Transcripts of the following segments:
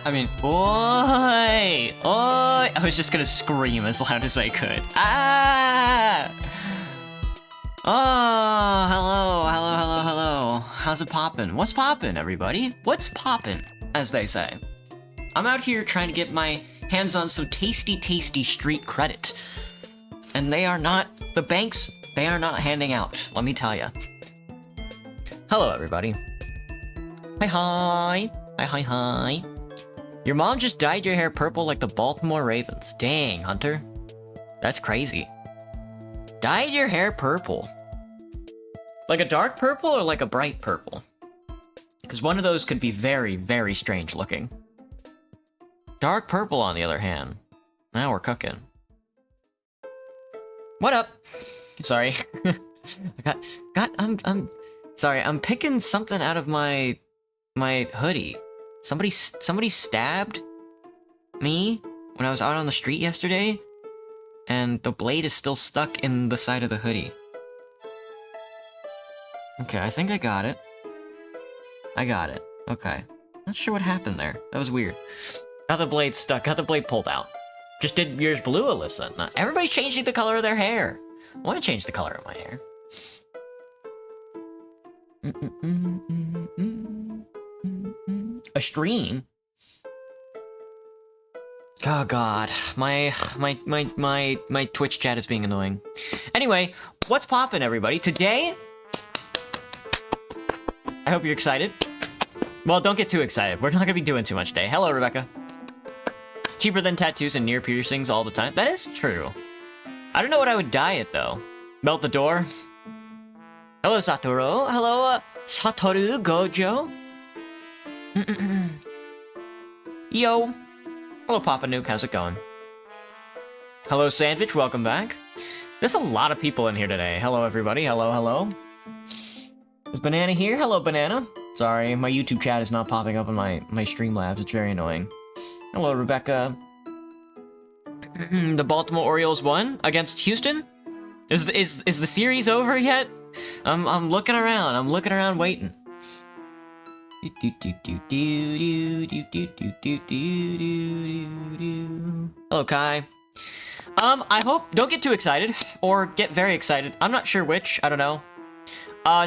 I mean, oi! Oi! I was just gonna scream as loud as I could. Ah! Oh, hello. How's it poppin'? What's poppin', everybody? What's poppin', as they say? I'm out here trying to get my hands on some tasty street credit. And they are not, the banks, they are not handing out, let me tell ya. Hello, everybody. Hi. Your mom just dyed your hair purple like the Baltimore Ravens. Dang, Hunter. That's crazy. Dyed your hair purple. Like a dark purple or like a bright purple? Because one of those could be very strange looking. Dark purple, on the other hand. Now we're cooking. What up? Sorry. I'm sorry, I'm picking something out of my hoodie. Somebody stabbed me when I was out on the street yesterday, and the blade is still stuck in the side of the hoodie. Okay, I think I got it. Okay. Not sure what happened there. That was weird. Got the blade stuck, got the blade pulled out. Just did yours blue, Alyssa. Now, everybody's changing the color of their hair. I want to change the color of my hair. A stream? Oh god, my Twitch chat is being annoying. Anyway, what's poppin', everybody? Today, I hope you're excited. Well, don't get too excited. We're not gonna be doing too much today. Hello, Rebecca. Cheaper than tattoos and ear piercings all the time. That is true. I don't know what I would dye it, though. Melt the door. Hello, Satoru. Hello, Satoru Gojo. Yo. Hello, Papa Nuke. How's it going? Hello, Sandwich. Welcome back. There's a lot of people in here today. Hello, everybody. Hello, hello. Is Banana here? Hello, Banana. Sorry, my YouTube chat is not popping up on my Streamlabs. It's very annoying. Hello, Rebecca. The Baltimore Orioles won against Houston? Is the series over yet? I'm looking around. I'm looking around waiting. Hello, Kai. I hope don't get too excited or get very excited. I'm not sure which. I don't know.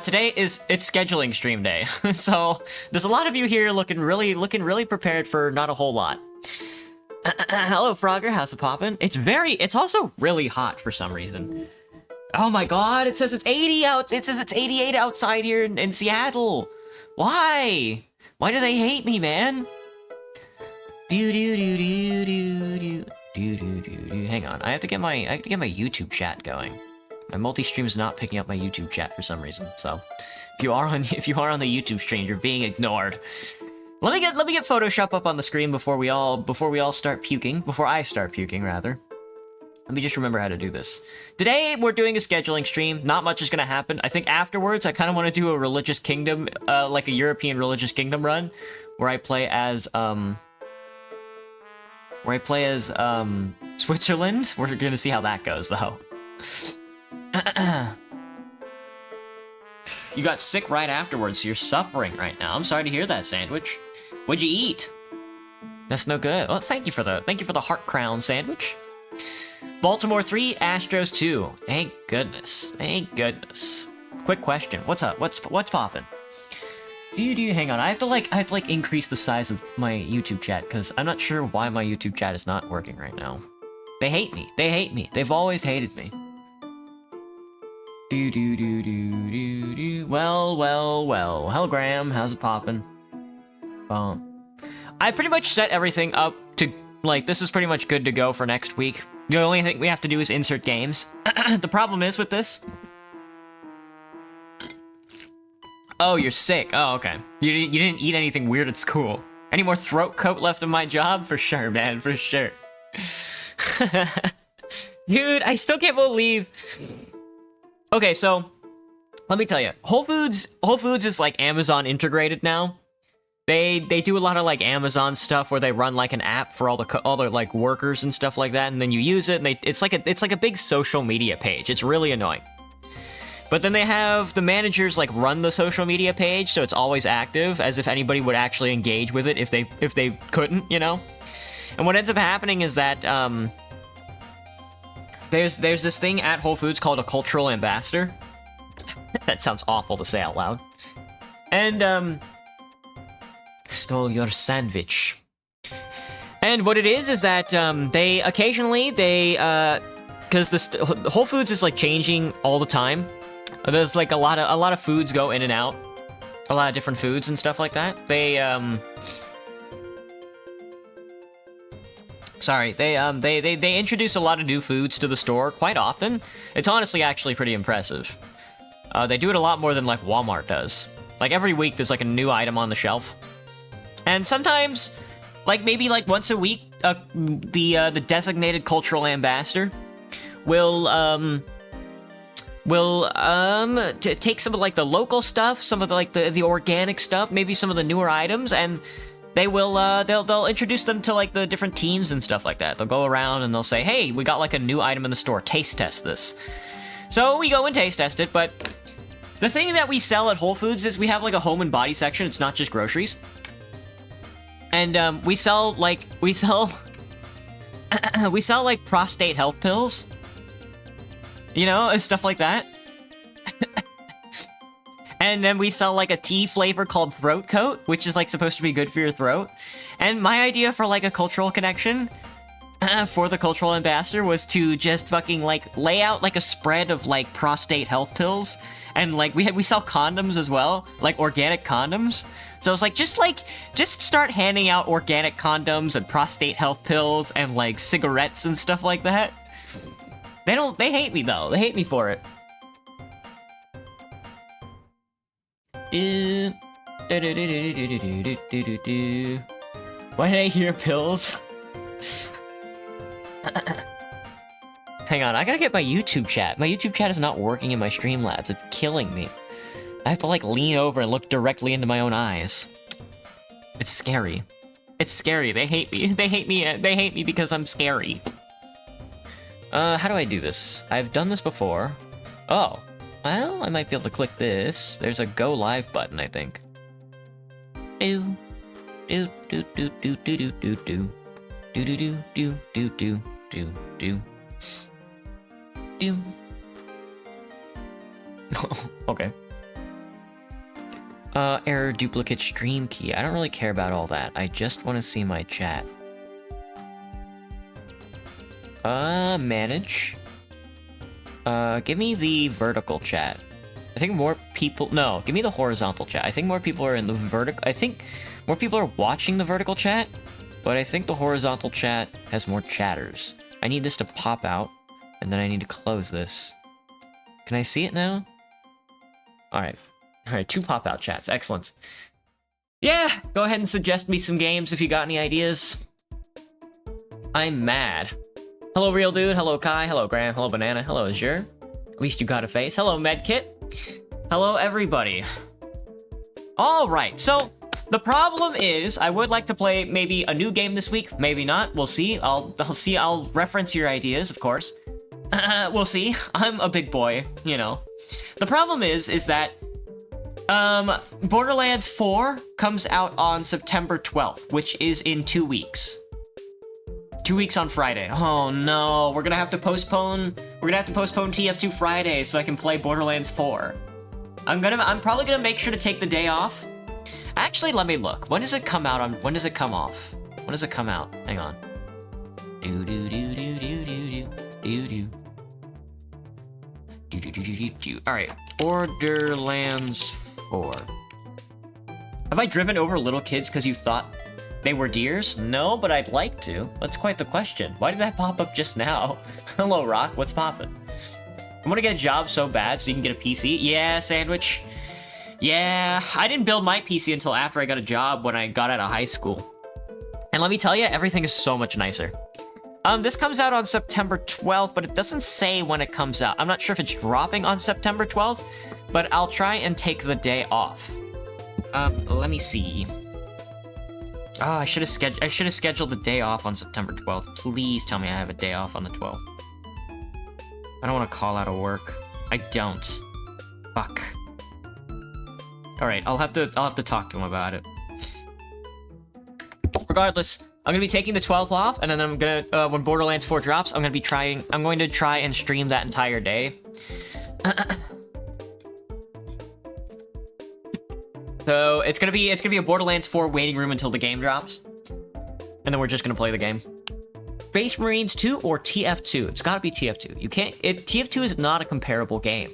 Today it's scheduling stream day, so there's a lot of you here looking really prepared for not a whole lot. Hello, Frogger. How's it poppin'? It's also really hot for some reason. Oh my god! It says it's 80 out. It says it's 88 outside here in Seattle. Why? Why do they hate me, man? Hang on, I have to get my YouTube chat going. My multi-stream is not picking up my YouTube chat for some reason. So, if you are on the YouTube stream, you're being ignored. Let me get Photoshop up on the screen before we all start puking. Before I start puking, rather. Let me just remember how to do this. Today we're doing a scheduling stream. Not much is gonna happen. I think afterwards I kind of want to do a religious kingdom, like a European religious kingdom run, where I play as Switzerland. We're gonna see how that goes, though. You got sick right afterwards, so you're suffering right now. I'm sorry to hear that, Sandwich. What'd you eat? That's no good. Well, thank you for the heart crown, Sandwich. Baltimore 3, Astros 2. Thank goodness. Thank goodness. Quick question. What's up? What's poppin'? Hang on. I have to increase the size of my YouTube chat because I'm not sure why my YouTube chat is not working right now. They hate me. They hate me. They've always hated me. Well. Hello, Graham. How's it poppin'? I pretty much set everything up to, like, this is pretty much good to go for next week. The only thing we have to do is insert games. The problem is with this... Oh, you're sick. Oh, okay. You didn't eat anything weird at school. Any more throat coat left in my job? For sure, man. For sure. Dude, I still can't believe... Okay, so... Let me tell you. Whole Foods is, like, Amazon integrated now. They do a lot of, like, Amazon stuff where they run, like, an app for all the like, workers and stuff like that, and then you use it, and it's like a big social media page. It's really annoying. But then they have the managers, like, run the social media page, so it's always active, as if anybody would actually engage with it if they couldn't, you know? And what ends up happening is that, there's this thing at Whole Foods called a cultural ambassador. That sounds awful to say out loud. And, stole your sandwich. And what it is that, they occasionally, because the Whole Foods is, like, changing all the time. There's, like, a lot of foods go in and out. A lot of different foods and stuff like that. They introduce a lot of new foods to the store quite often. It's honestly actually pretty impressive. They do it a lot more than, like, Walmart does. Like, every week there's, like, a new item on the shelf. And sometimes, like, maybe, like, once a week, the designated cultural ambassador will take some of, like, the local stuff, some of the, like, the organic stuff, maybe some of the newer items, and they will, they'll introduce them to, like, the different teams and stuff like that. They'll go around and they'll say, hey, we got, like, a new item in the store, taste test this. So we go and taste test it, but the thing that we sell at Whole Foods is we have, like, a home and body section. It's not just groceries. And, we sell, like, prostate health pills. You know, and stuff like that. And then we sell, like, a tea flavor called Throat Coat, which is, like, supposed to be good for your throat. And my idea for, like, a cultural connection for the cultural ambassador was to just fucking, like, lay out, like, a spread of, like, prostate health pills. And, like, we sell condoms as well, like, organic condoms. So it's like, just start handing out organic condoms and prostate health pills and, like, cigarettes and stuff like that. They hate me, though. They hate me for it. Why did I hear pills? Hang on, I gotta get my YouTube chat. My YouTube chat is not working in my Streamlabs. It's killing me. I have to, like, lean over and look directly into my own eyes. It's scary. It's scary. They hate me. They hate me. They hate me because I'm scary. How do I do this? I've done this before. Oh. Well, I might be able to click this. There's a go live button, I think. Do do do do do do do do do do do do do do do do do. Okay. Error duplicate stream key. I don't really care about all that. I just want to see my chat. Manage. Give me the vertical chat. I think more people... No, give me the horizontal chat. I think more people are in the vertical... I think more people are watching the vertical chat, but I think the horizontal chat has more chatters. I need this to pop out, and then I need to close this. Can I see it now? Alright. Alright, 2 pop-out chats. Excellent. Yeah! Go ahead and suggest me some games if you got any ideas. I'm mad. Hello, Real Dude. Hello, Kai. Hello, Graham. Hello, Banana. Hello, Azure. At least you got a face. Hello, Medkit. Hello, everybody. Alright, so the problem is I would like to play maybe a new game this week. Maybe not. We'll see. I'll reference your ideas, of course. We'll see. I'm a big boy, you know. The problem is that Borderlands 4 comes out on September 12th, which is in 2 weeks. 2 weeks on Friday. Oh no, we're gonna have to postpone TF2 Friday so I can play Borderlands 4. I'm probably gonna make sure to take the day off. Actually, let me look. When does it come out on, when does it come off? When does it come out? Hang on. Do do do do do do do do. Do do do do do do. Alright, Borderlands 4. Have I driven over little kids because you thought they were deers? No, but I'd like to. That's quite the question. Why did that pop up just now? Hello, Rock. What's poppin'? I want to get a job so bad so you can get a PC. Yeah, Sandwich. Yeah, I didn't build my PC until after I got a job when I got out of high school. And let me tell you, everything is so much nicer. This comes out on September 12th, but it doesn't say when it comes out. I'm not sure if it's dropping on September 12th, but I'll try and take the day off. Let me see. Oh, I should have scheduled the day off on September 12th. Please tell me I have a day off on the 12th. I don't want to call out of work. I don't. Fuck. All right, I'll have to talk to him about it. Regardless, I'm gonna be taking the 12th off, and then I'm gonna when Borderlands 4 drops, I'm going to try and stream that entire day. So it's gonna be a Borderlands 4 waiting room until the game drops, and then we're just gonna play the game. Space Marines 2 or TF2? It's gotta be TF2. TF2 is not a comparable game.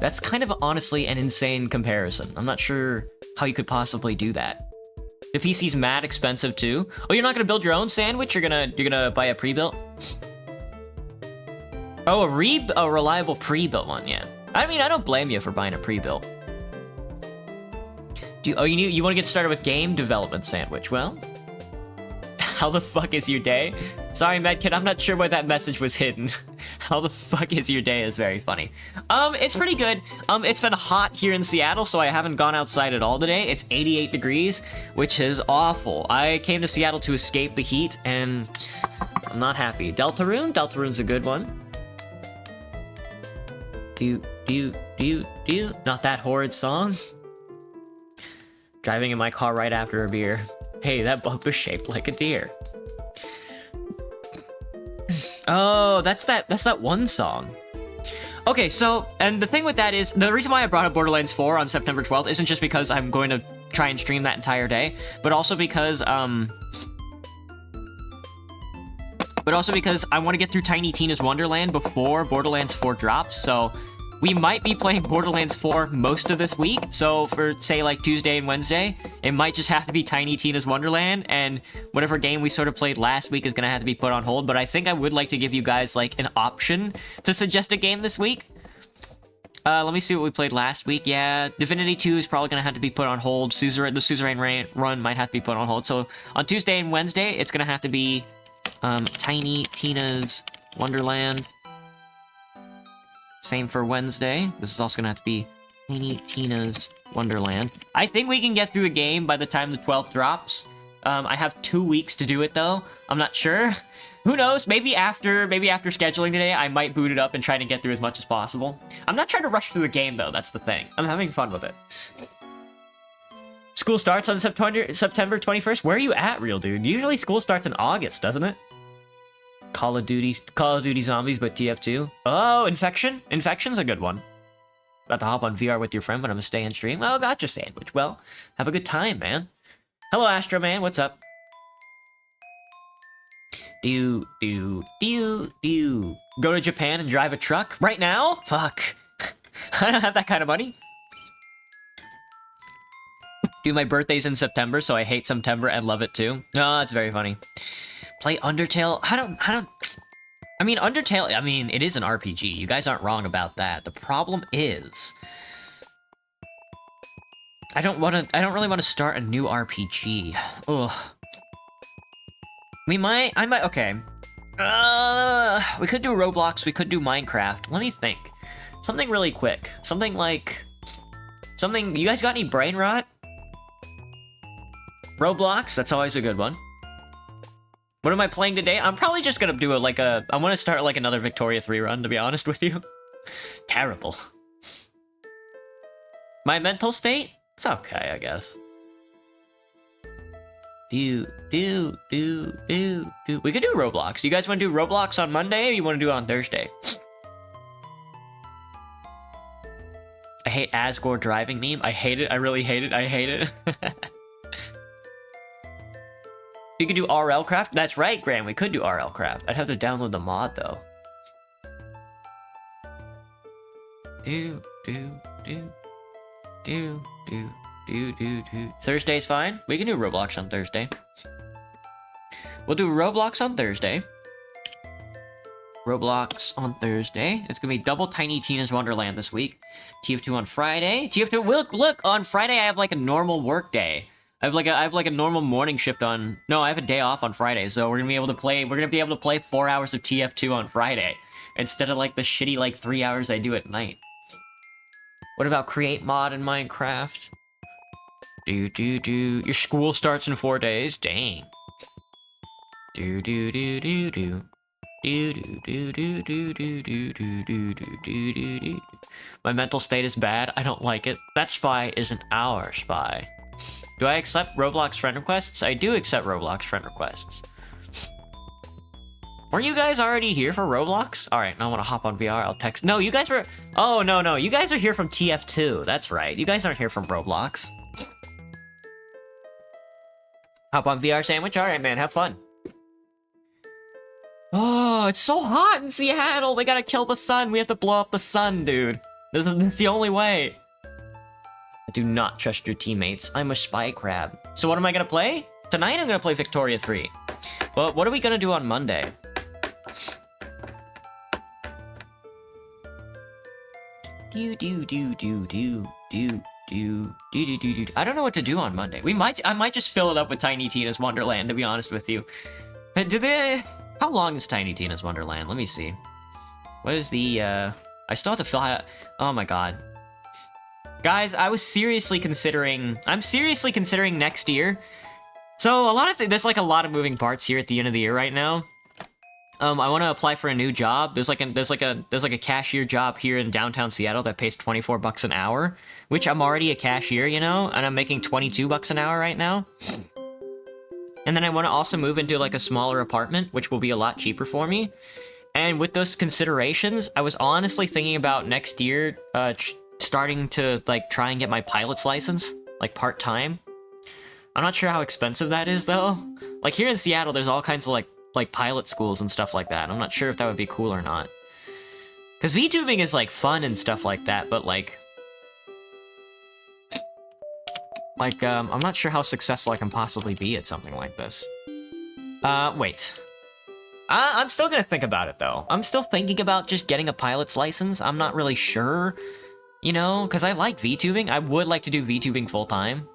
That's kind of honestly an insane comparison. I'm not sure how you could possibly do that. The PC's mad expensive too. Oh, you're not gonna build your own Sandwich? You're gonna buy a pre-built? Oh, a reliable pre-built one, yeah. I mean, I don't blame you for buying a pre-built. You want to get started with game development, Sandwich? Well, how the fuck is your day? Sorry, Medkit, I'm not sure why that message was hidden. How the fuck is your day is very funny. It's pretty good. It's been hot here in Seattle, so I haven't gone outside at all today. It's 88 degrees, which is awful. I came to Seattle to escape the heat, and I'm not happy. Deltarune's a good one. Do. Not that horrid song. Driving in my car right after a beer. Hey, that bump is shaped like a deer. Oh, that's that one song. Okay, so, and the thing with that is, the reason why I brought up Borderlands 4 on September 12th isn't just because I'm going to try and stream that entire day, but also because I want to get through Tiny Tina's Wonderland before Borderlands 4 drops, so we might be playing Borderlands 4 most of this week. So for, say, like Tuesday and Wednesday, it might just have to be Tiny Tina's Wonderland, and whatever game we sort of played last week is going to have to be put on hold. But I think I would like to give you guys, like, an option to suggest a game this week. Let me see what we played last week. Yeah, Divinity 2 is probably going to have to be put on hold. The Suzerain run might have to be put on hold. So on Tuesday and Wednesday, it's going to have to be Tiny Tina's Wonderland. Same for Wednesday. This is also going to have to be Tiny Tina's Wonderland. I think we can get through the game by the time the 12th drops. I have 2 weeks to do it, though. I'm not sure. Who knows? Maybe after scheduling today, I might boot it up and try to get through as much as possible. I'm not trying to rush through the game, though. That's the thing. I'm having fun with it. School starts on September 21st. Where are you at, real dude? Usually school starts in August, doesn't it? Call of Duty Zombies, but TF2. Oh, Infection? Infection's a good one. About to hop on VR with your friend, but I'm gonna stay and stream. Oh, gotcha, Sandwich. Well, have a good time, man. Hello, Astro Man. What's up? Do you go to Japan and drive a truck right now? Fuck. I don't have that kind of money. Dude, my birthday's in September, so I hate September and love it too. Oh, it's very funny. Play Undertale? I mean, Undertale, it is an RPG. You guys aren't wrong about that. The problem is, I don't really want to start a new RPG. Ugh. Okay. We could do Roblox, we could do Minecraft. Let me think. Something really quick. You guys got any brain rot? Roblox, that's always a good one. What am I playing today? I'm probably just gonna do I want to start like another Victoria 3 run, to be honest with you. Terrible. My mental state? It's okay, I guess. We could do Roblox. You guys want to do Roblox on Monday, or you want to do it on Thursday? I hate Asgore driving meme. I hate it. I really hate it. I hate it. You could do RL Craft? That's right, Graham. We could do RL Craft. I'd have to download the mod, though. Thursday's fine. We can do Roblox on Thursday. We'll do Roblox on Thursday. Roblox on Thursday. It's gonna be double Tiny Tina's Wonderland this week. TF2 on Friday. TF2, look, on Friday I have like a normal work day. I have like a normal morning shift on... No, I have a day off on Friday, so we're gonna be able to play 4 hours of TF2 on Friday, instead of like the shitty like 3 hours I do at night. What about create mod in Minecraft? Your school starts in 4 days? Dang. My mental state is bad. I don't like it. That spy isn't our spy. Do I accept Roblox friend requests? I do accept Roblox friend requests. Weren't you guys already here for Roblox? Alright, now I want to hop on VR. I'll text... No, you guys were... Oh, no. You guys are here from TF2. That's right. You guys aren't here from Roblox. Hop on VR Sandwich? Alright, man. Have fun. Oh, it's so hot in Seattle. They gotta kill the sun. We have to blow up the sun, dude. This is the only way. I do not trust your teammates. I'm a spy crab. So what am I gonna play? Tonight I'm gonna play Victoria 3. Well, what are we gonna do on Monday? I don't know what to do on Monday. I might just fill it up with Tiny Tina's Wonderland, to be honest with you. How long is Tiny Tina's Wonderland? Let me see. What is the, I still have to fill out... Oh my god. Guys, I'm seriously considering next year. So there's like a lot of moving parts here at the end of the year right now. I want to apply for a new job. There's like a cashier job here in downtown Seattle that pays $24 an hour, which I'm already a cashier, you know, and I'm making $22 an hour right now. And then I want to also move into like a smaller apartment, which will be a lot cheaper for me. And with those considerations, I was honestly thinking about next year, starting to like try and get my pilot's license, like part-time. I'm not sure how expensive that is though. Like here in Seattle, there's all kinds of like pilot schools and stuff like that. I'm not sure if that would be cool or not. Because VTubing is, like, fun and stuff like that, but, like, I'm not sure how successful I can possibly be at something like this. Wait. I'm still gonna think about it, though. I'm still thinking about just getting a pilot's license. I'm not really sure, you know, because I like VTubing. I would like to do VTubing full-time,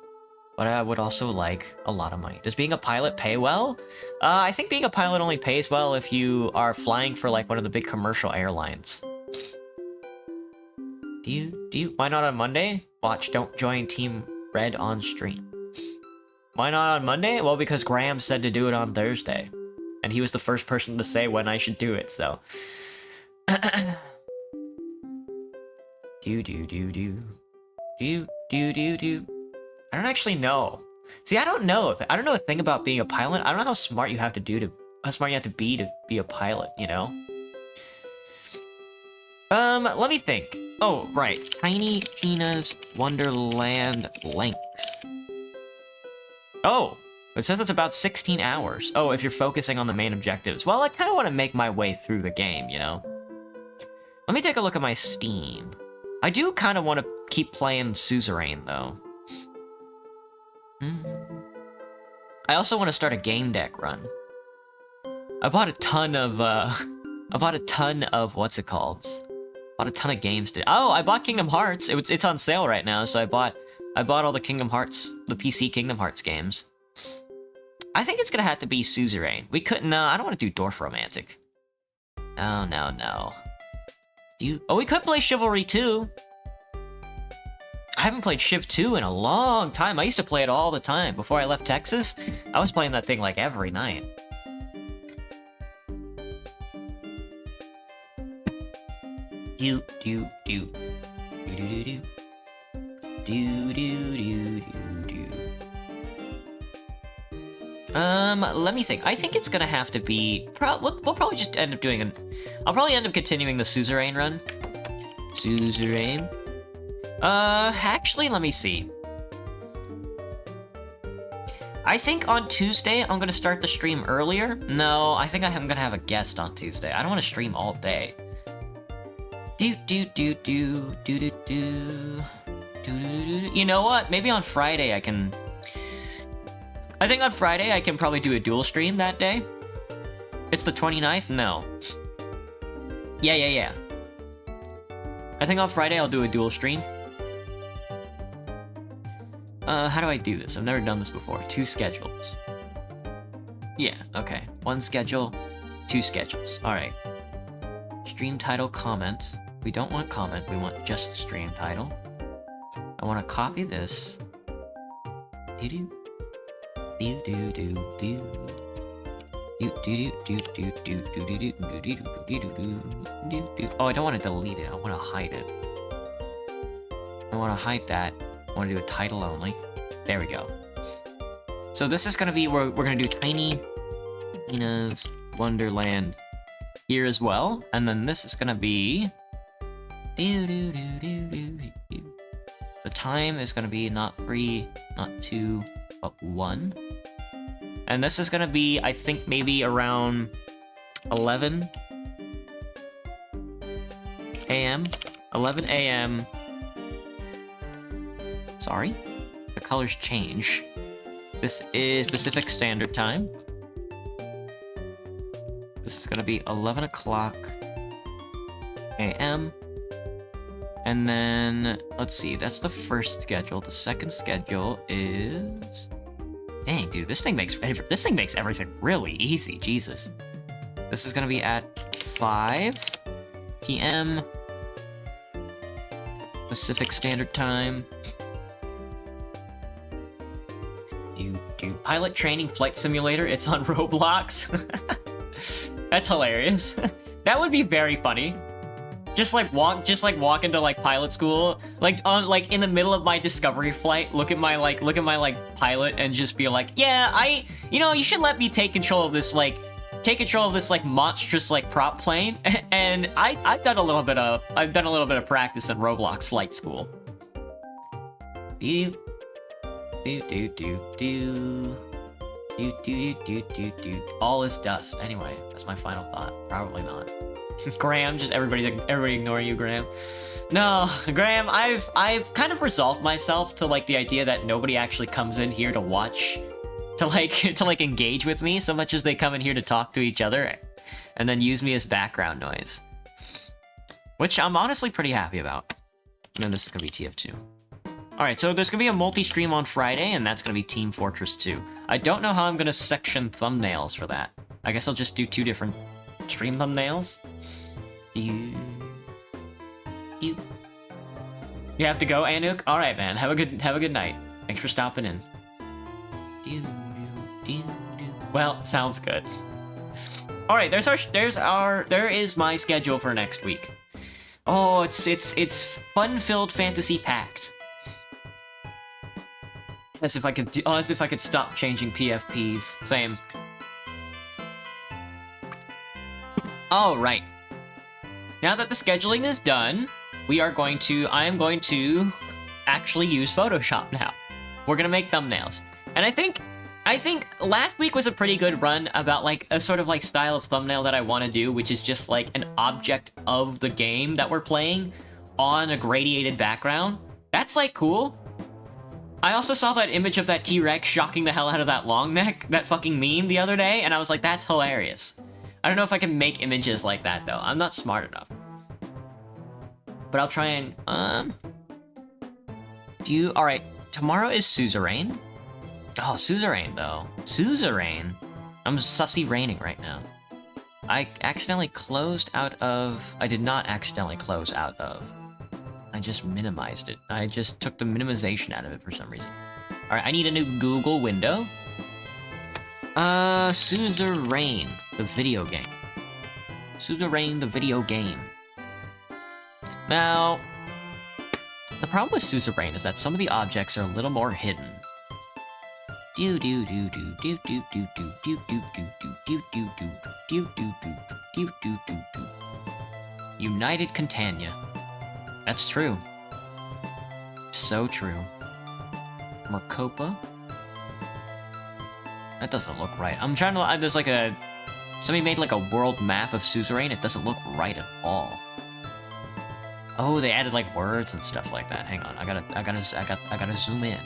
but I would also like a lot of money. Does being a pilot pay well? I think being a pilot only pays well if you are flying for, like, one of the big commercial airlines. Why not on Monday? Watch, don't join Team Red on stream. Why not on Monday? Well, because Graham said to do it on Thursday. And he was the first person to say when I should do it, so... I don't actually know. See, I don't know. I don't know a thing about being a pilot. I don't know how smart you have to be a pilot, you know? Let me think. Oh, right. Tiny Tina's Wonderland length. Oh! It says it's about 16 hours. Oh, if you're focusing on the main objectives. Well, I kind of want to make my way through the game, you know? Let me take a look at my Steam. I do kind of want to keep playing Suzerain, though. I also want to start a game deck run. I bought a ton of, what's it called? Bought a ton of games today. Oh, I bought Kingdom Hearts. It's on sale right now, so I bought all the Kingdom Hearts, the PC Kingdom Hearts games. I think it's gonna have to be Suzerain. We couldn't, I don't want to do Dwarf Romantic. No. Oh, we could play Chivalry 2. I haven't played Shiv 2 in a long time. I used to play it all the time. Before I left Texas, I was playing that thing like every night. Let me think. I think it's gonna have to be... We'll probably just end up doing I'll probably end up continuing the Suzerain run. Suzerain. Actually, let me see. I think on Tuesday, I'm gonna start the stream earlier. No, I think I'm gonna have a guest on Tuesday. I don't want to stream all day. You know what? Maybe on Friday I can... I think on Friday I can probably do a dual stream that day. It's the 29th? No. Yeah. I think on Friday I'll do a dual stream. How do I do this? I've never done this before. 2 schedules. Yeah, okay. 1 schedule, 2 schedules. Alright. Stream title, comment. We don't want comment, we want just stream title. I want to copy this. Oh, I don't want to delete it. I want to hide it. I want to hide that. I want to do a title only. There we go. So this is gonna be we're gonna do Tiny Tina's Wonderland here as well, and then this is gonna be. The time is gonna be not 3, not 2, but 1. And this is gonna be, I think, maybe around 11 a.m. 11 a.m. Sorry, the colors change. This is Pacific Standard Time. This is gonna be 11 o'clock a.m. And then, let's see, that's the first schedule. The second schedule is... Dang, dude, this thing makes everything really easy, Jesus. This is gonna be at 5 p.m. Pacific Standard Time. Pilot Training Flight Simulator, it's on Roblox. That's hilarious. That would be very funny. Just walk into like pilot school, like in the middle of my discovery flight, look at my pilot and just be like, yeah, you should let me take control of this monstrous prop plane. And I've done a little bit of practice in Roblox flight school. All is dust. Anyway, that's my final thought. Probably not. Graham, just everybody ignoring you, Graham. No, Graham, I've kind of resolved myself to like the idea that nobody actually comes in here to watch, to like engage with me so much as they come in here to talk to each other and then use me as background noise. Which I'm honestly pretty happy about. And then this is gonna be TF2. Alright, so there's gonna be a multi-stream on Friday, and that's gonna be Team Fortress 2. I don't know how I'm gonna section thumbnails for that. I guess I'll just do 2 different stream thumbnails. You have to go, Anuk? Alright, man. Have a good night. Thanks for stopping in. Well, sounds good. Alright, there is my schedule for next week. Oh, it's fun-filled, fantasy-packed. As if I could stop changing PFPs. Same. All right. Now that the scheduling is done, I am going to actually use Photoshop now. We're gonna make thumbnails. And I think last week was a pretty good run about like a sort of like style of thumbnail that I want to do, which is just like an object of the game that we're playing on a gradiated background. That's like cool. I also saw that image of that T-Rex shocking the hell out of that long neck, that fucking meme the other day, and I was like, that's hilarious. I don't know if I can make images like that though. I'm not smart enough. But I'll try and alright, tomorrow is Suzerain. Oh, Suzerain, though. Suzerain? I'm sussy raining right now. I accidentally closed out of... I did not accidentally close out of. I just minimized it. I just took the minimization out of it for some reason. Alright, I need a new Google window. Suzerain, the video game. Suzerain, the video game. Now, the problem with Suzerain is that some of the objects are a little more hidden. United Contania. That's true. So true. Mercopa. That doesn't look right. I'm trying to. There's like a. Somebody made like a world map of Suzerain. It doesn't look right at all. Oh, they added like words and stuff like that. Hang on. I gotta zoom in.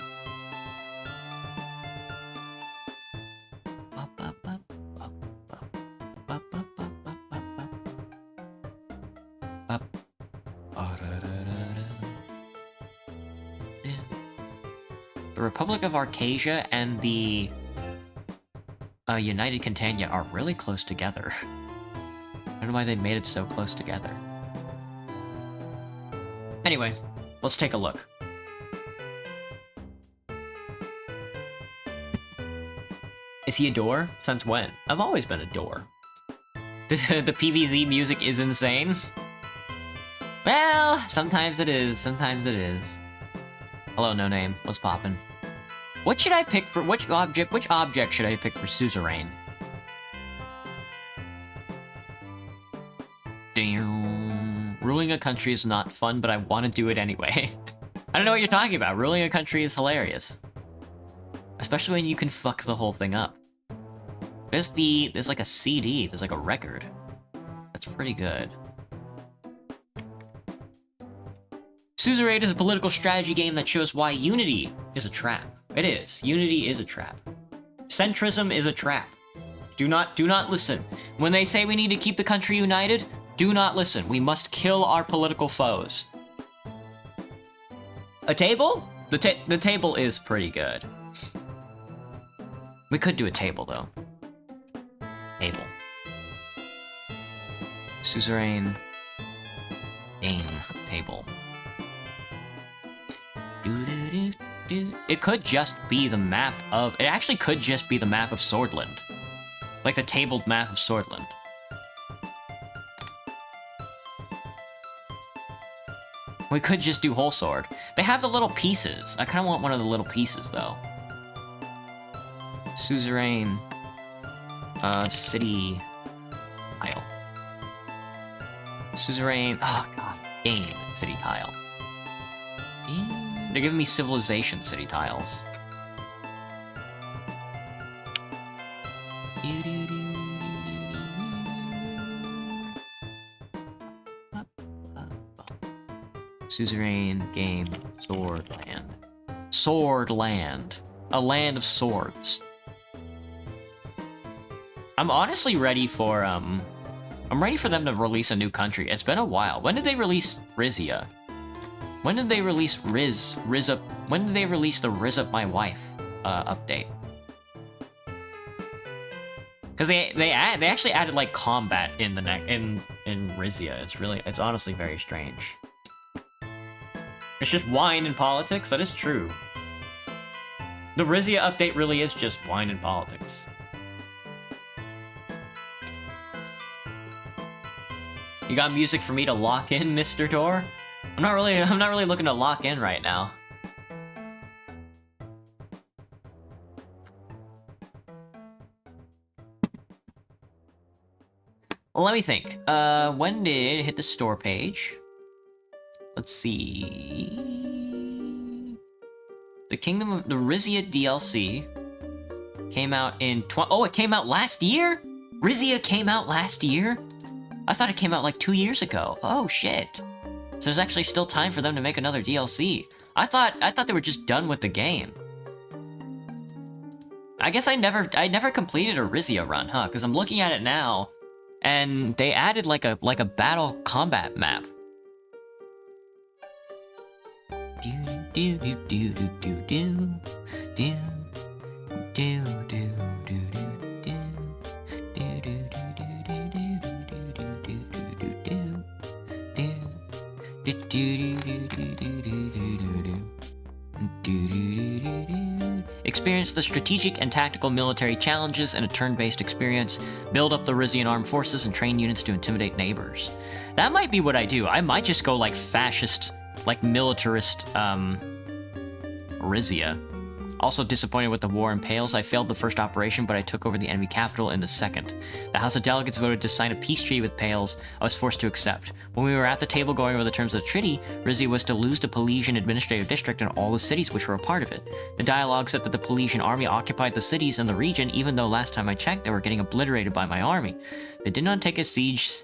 The Republic of Arcasia and the United Contania are really close together. I don't know why they made it so close together. Anyway, let's take a look. Is he a door? Since when? I've always been a door. The PVZ music is insane. Well, sometimes it is, sometimes it is. Hello, no name. What's poppin'? What should I pick for which object should I pick for Suzerain? Damn. Ruling a country is not fun, but I want to do it anyway. I don't know what you're talking about. Ruling a country is hilarious. Especially when you can fuck the whole thing up. There's like a CD, there's like a record. That's pretty good. Suzerain is a political strategy game that shows why unity is a trap. It is. Unity is a trap. Centrism is a trap. Do not listen. When they say we need to keep the country united, do not listen. We must kill our political foes. A table? The table is pretty good. We could do a table, though. Table. Suzerain. Game. Table. It could just be the map of... It actually could just be the map of Swordland. Like the tabled map of Swordland. We could just do whole sword. They have the little pieces. I kind of want one of the little pieces, though. Suzerain. City... Tile. Suzerain... Oh, God. Game. City tile. They're giving me civilization city tiles. Suzerain game Swordland. Swordland. A land of swords. I'm honestly ready for I'm ready for them to release a new country. It's been a while. When did they release Rizia? When did they release when did they release the Riz Up My Wife update? Because they actually added like combat in in Rizia. It's honestly very strange. It's just wine and politics. That is true. The Rizia update really is just wine and politics. You got music for me to lock in, Mr. Door? I'm not really looking to lock in right now. Well, let me think. When did it hit the store page? Let's see. The Kingdom of the Rizia DLC came out in it came out last year? Rizia came out last year? I thought it came out like 2 years ago. Oh shit. So there's actually still time for them to make another DLC. I thought they were just done with the game. I guess I never completed a Rizia run, huh? Because I'm looking at it now, and they added like a battle combat map. Do do do do do do do do do do Experience the strategic and tactical military challenges in a turn-based experience, build up the Rizian armed forces, and train units to intimidate neighbors. That might be what I do. I might just go like fascist, like militarist, Rizia. Also disappointed with the war in Pales. I failed the first operation, but I took over the enemy capital in the second. The House of Delegates voted to sign a peace treaty with Pales. I was forced to accept. When we were at the table going over the terms of the treaty, Rizia was to lose the Pelesian administrative district and all the cities which were a part of it. The dialogue said that the Pelesian army occupied the cities in the region, even though last time I checked, they were getting obliterated by my army. They did not take a siege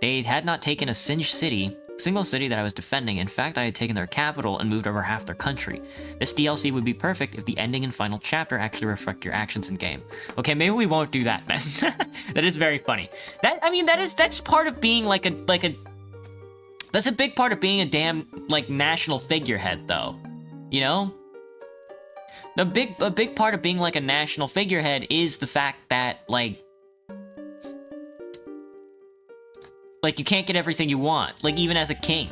they had not taken a single city that I was defending. In fact, I had taken their capital and moved over half their country. This DLC would be perfect if the ending and final chapter actually reflect your actions in game. Okay, maybe we won't do that then. That is very funny. That's part of being that's a big part of being a damn like national figurehead though. You know? A big part of being like a national figurehead is the fact that like you can't get everything you want, like even as a king.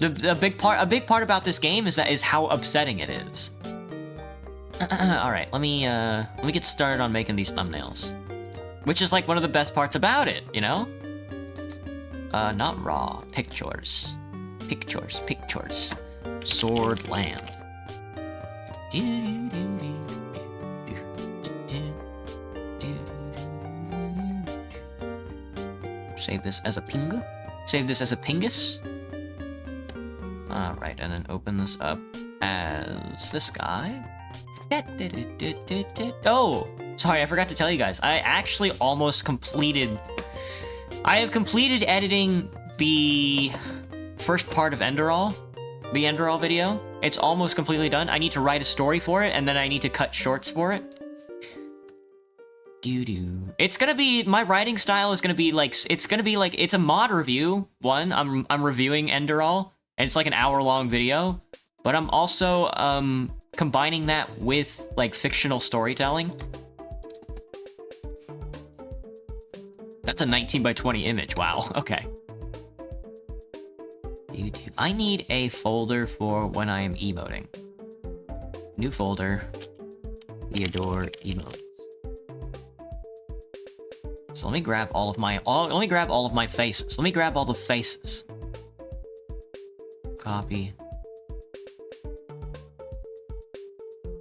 A big part about this game is how upsetting it is. All right, let me get started on making these thumbnails, which is like one of the best parts about it, you know? Not raw, pictures. Sword land. Save this as a pingu. Save this as a pingus. Alright, and then open this up as this guy. Oh! Sorry, I forgot to tell you guys. I actually almost completed... I have completed editing the first part of Enderall. The Enderall video. It's almost completely done. I need to write a story for it, and then I need to cut shorts for it. It's gonna be, my writing style is gonna be like, it's a mod review one. I'm reviewing Enderall, and it's like an hour-long video, but I'm also combining that with like fictional storytelling. That's a 19 by 20 image. Wow. Okay. I need a folder for when I am emoting. New folder. Theodore emote. So let me grab all of my faces. Let me grab all the faces. Copy.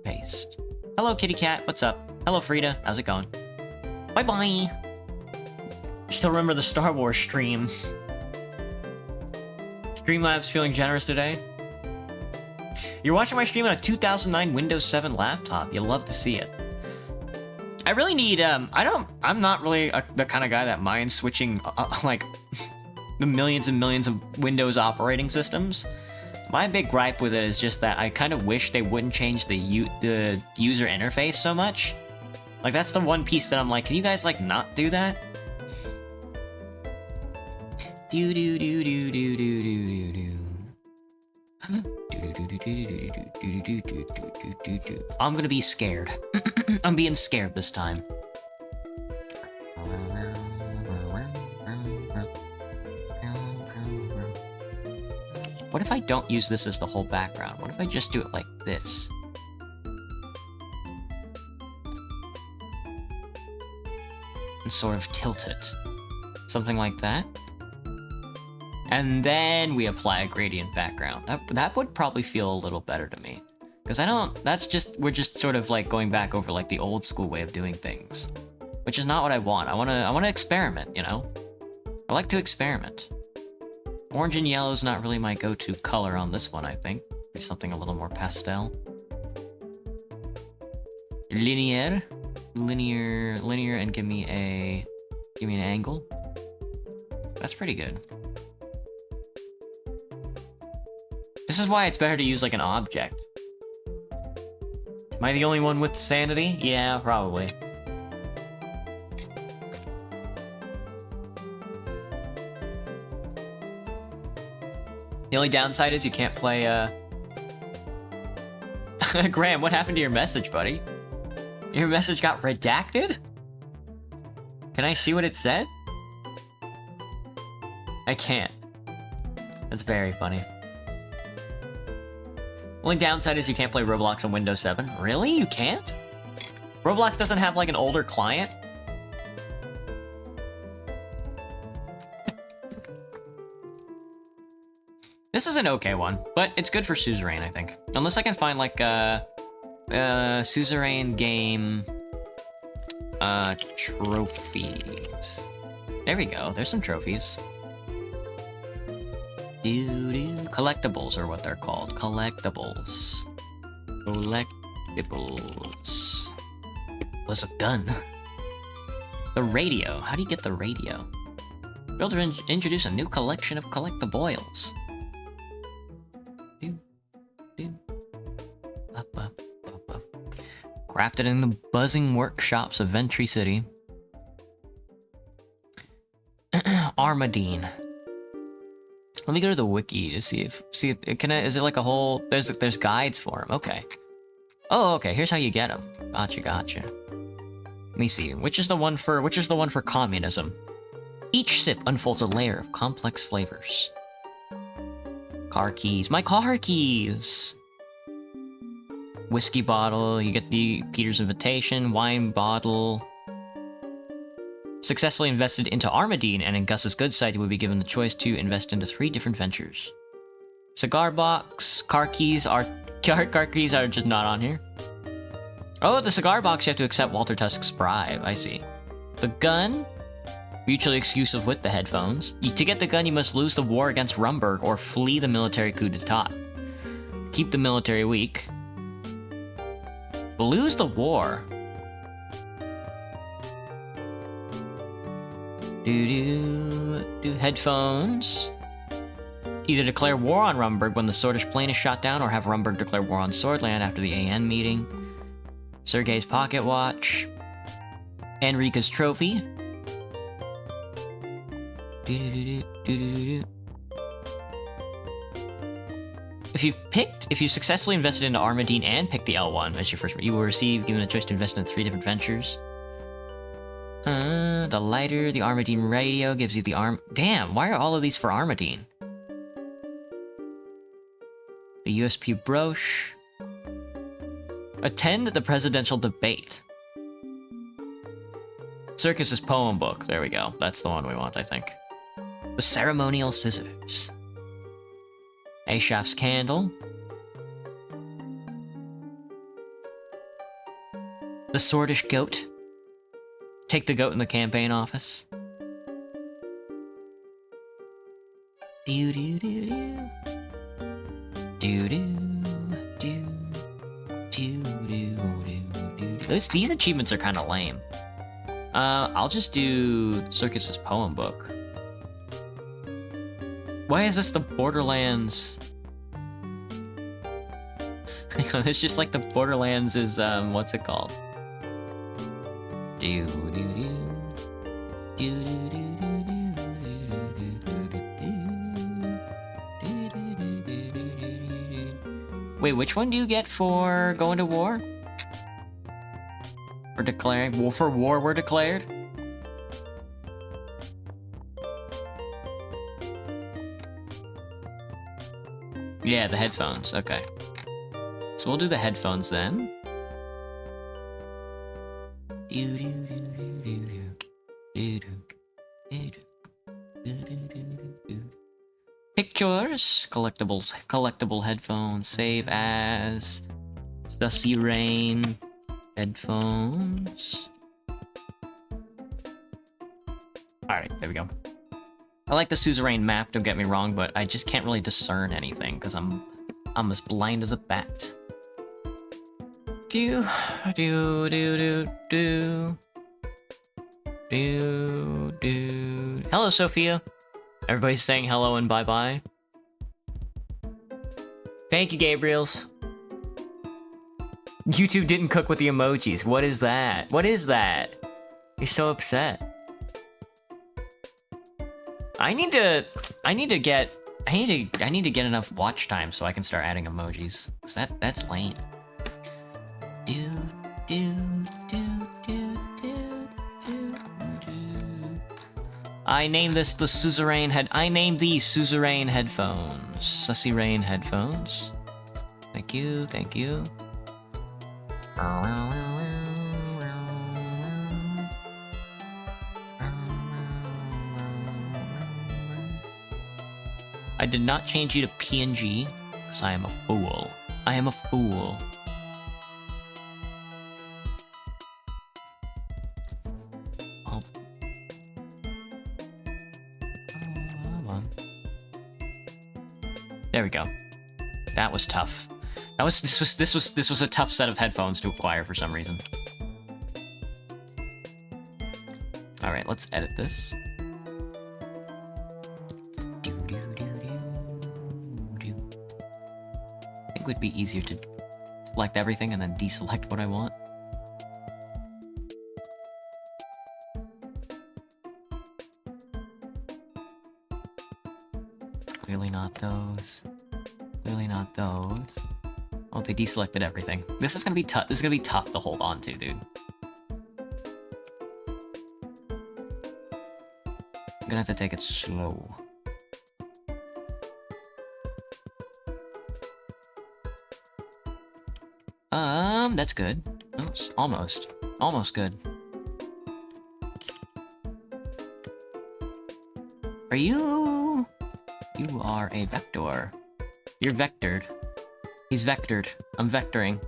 Paste. Hello, kitty cat. What's up? Hello, Frida. How's it going? Bye-bye. Still remember the Star Wars stream. Streamlabs feeling generous today. You're watching my stream on a 2009 Windows 7 laptop. You'll love to see it. I really need, I'm not really the kind of guy that minds switching, like, the millions and millions of Windows operating systems. My big gripe with it is just that I kind of wish they wouldn't change the user interface so much. Like, that's the one piece that I'm like, can you guys, like, not do that? Do do do do do do do do. I'm gonna be scared. I'm being scared this time. What if I don't use this as the whole background? What if I just do it like this? And sort of tilt it. Something like that. And then we apply a gradient background. That would probably feel a little better to me. Because we're just sort of like going back over like the old school way of doing things. Which is not what I want. I wanna experiment, you know? I like to experiment. Orange and yellow is not really my go-to color on this one, I think. Maybe something a little more pastel. Linear, and give me an angle. That's pretty good. This is why it's better to use like an object. Am I the only one with sanity? Yeah, probably. The only downside is you can't play, Graham, what happened to your message, buddy? Your message got redacted? Can I see what it said? I can't. That's very funny. Only downside is you can't play Roblox on Windows 7. Really? You can't? Roblox doesn't have, like, an older client? This is an okay one, but it's good for Suzerain, I think. Unless I can find, like, Suzerain game... trophies. There we go, there's some trophies. Collectibles are what they're called. Collectibles. There's a gun. The radio. How do you get the radio? Builder introduce a new collection of collectibles. Crafted in the buzzing workshops of Ventry City. Armadine. Let me go to the wiki to see if is it like a whole there's guides for them. Okay. Oh, okay. Here's how you get them. Gotcha. Let me see. Which is the one for communism? Each sip unfolds a layer of complex flavors. Car keys. My car keys. Whiskey bottle. You get the Peter's invitation. Wine bottle. Successfully invested into Armadine and in Gus's good side, he would be given the choice to invest into 3 different ventures. Cigar box. Car keys are just not on here. Oh, the cigar box, you have to accept Walter Tusk's bribe. I see. The gun. Mutually exclusive with the headphones. To get the gun, you must lose the war against Rumberg or flee the military coup d'etat. Keep the military weak. Lose the war. Headphones. Either declare war on Rumberg when the Swordish plane is shot down, or have Rumberg declare war on Swordland after the AN meeting. Sergei's pocket watch. Enrica's trophy. If you successfully invested into Armadine and picked the L1 as your first, you will receive given a choice to invest in 3 different ventures. The lighter, the Armadine radio gives you the Damn, why are all of these for Armadine? The USP brooch. Attend the presidential debate. Circus's poem book. There we go. That's the one we want, I think. The ceremonial scissors. Ashaff's candle. The Swordish goat. Take the goat in the campaign office. These achievements are kind of lame. I'll just do Circus's poem book. Why is this the Borderlands? It's just like the Borderlands is, what's it called? Wait, which one do you get for going to war? For declaring war? For war we're declared? Yeah, the headphones, okay. So we'll do the headphones then. Pictures, collectible headphones, save as Sussy Rain headphones. Alright, there we go. I like the suzerain map, don't get me wrong, but I just can't really discern anything because I'm as blind as a bat. Do. Hello, Sophia. Everybody's saying hello and bye-bye. Thank you, Gabriels. YouTube didn't cook with the emojis. What is that? What is that? He's so upset. I need to get enough watch time so I can start adding emojis. 'Cause that's lame. I named this the suzerain head. I named these suzerain headphones. Sussy Rain headphones. Thank you, thank you. I did not change you to PNG because I am a fool. I am a fool. There we go. That was tough. This was a tough set of headphones to acquire for some reason. All right, let's edit this. I think it would be easier to select everything and then deselect what I want. Clearly not those. Clearly not those. Oh, they deselected everything. This is gonna be tough. This is gonna be tough to hold on to, dude. I'm gonna have to take it slow. That's good. Oh, almost. Almost good. Are you... You are a vector. You're vectored. He's vectored. I'm vectoring.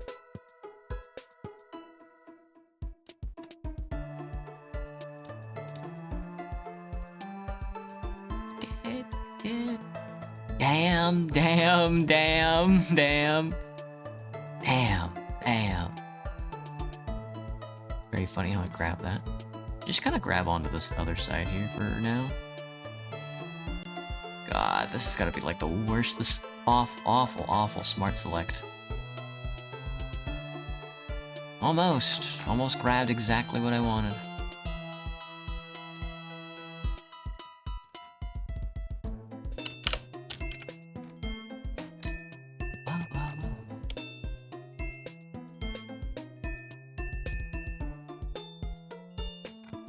Damn, damn, damn, damn. Damn, damn. Very funny how I grab that. Just kind of grab onto this other side here for now. God, this has got to be like the worst. This awful smart select. Almost grabbed exactly what I wanted.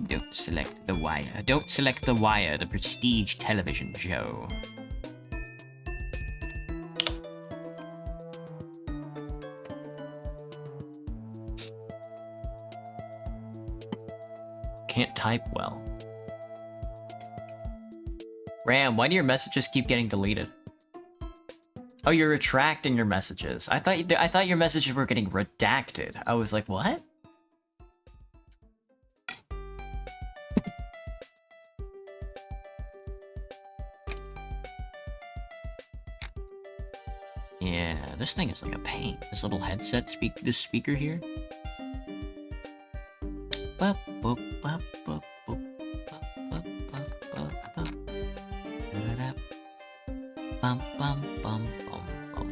Don't select the wire. Don't select the wire, the prestige television show. Can't type well. Ram, why do your messages keep getting deleted? Oh, you're retracting your messages. I thought your messages were getting redacted. I was like, what? Yeah, this thing is like a pain. This little headset this speaker here. bum bum bum bum bum.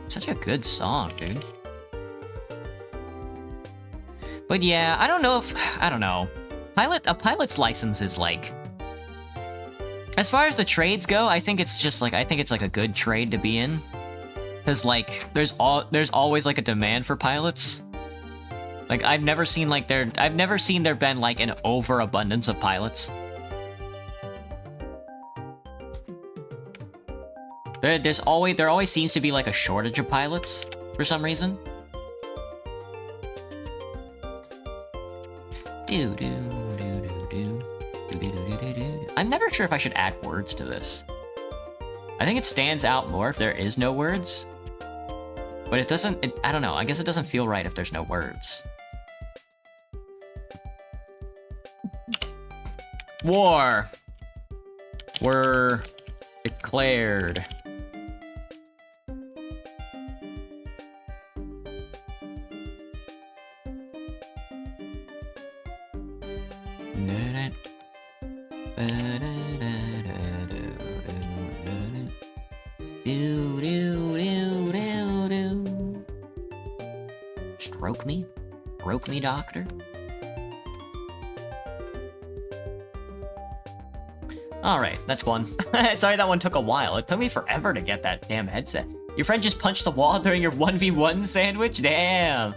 Such a good song, dude. But yeah, I don't know. A pilot's license is like, as far as the trades go, I think it's like a good trade to be in. Cause like, there's always like a demand for pilots. Like, I've never seen there been like an overabundance of pilots. There always seems to be like a shortage of pilots for some reason. I'm never sure if I should add words to this. I think it stands out more if there is no words. But it doesn't, I don't know, I guess it doesn't feel right if there's no words. War were declared. Stroke me, doctor. Alright, that's one. Sorry that one took a while. It took me forever to get that damn headset. Your friend just punched the wall during your 1v1 sandwich? Damn.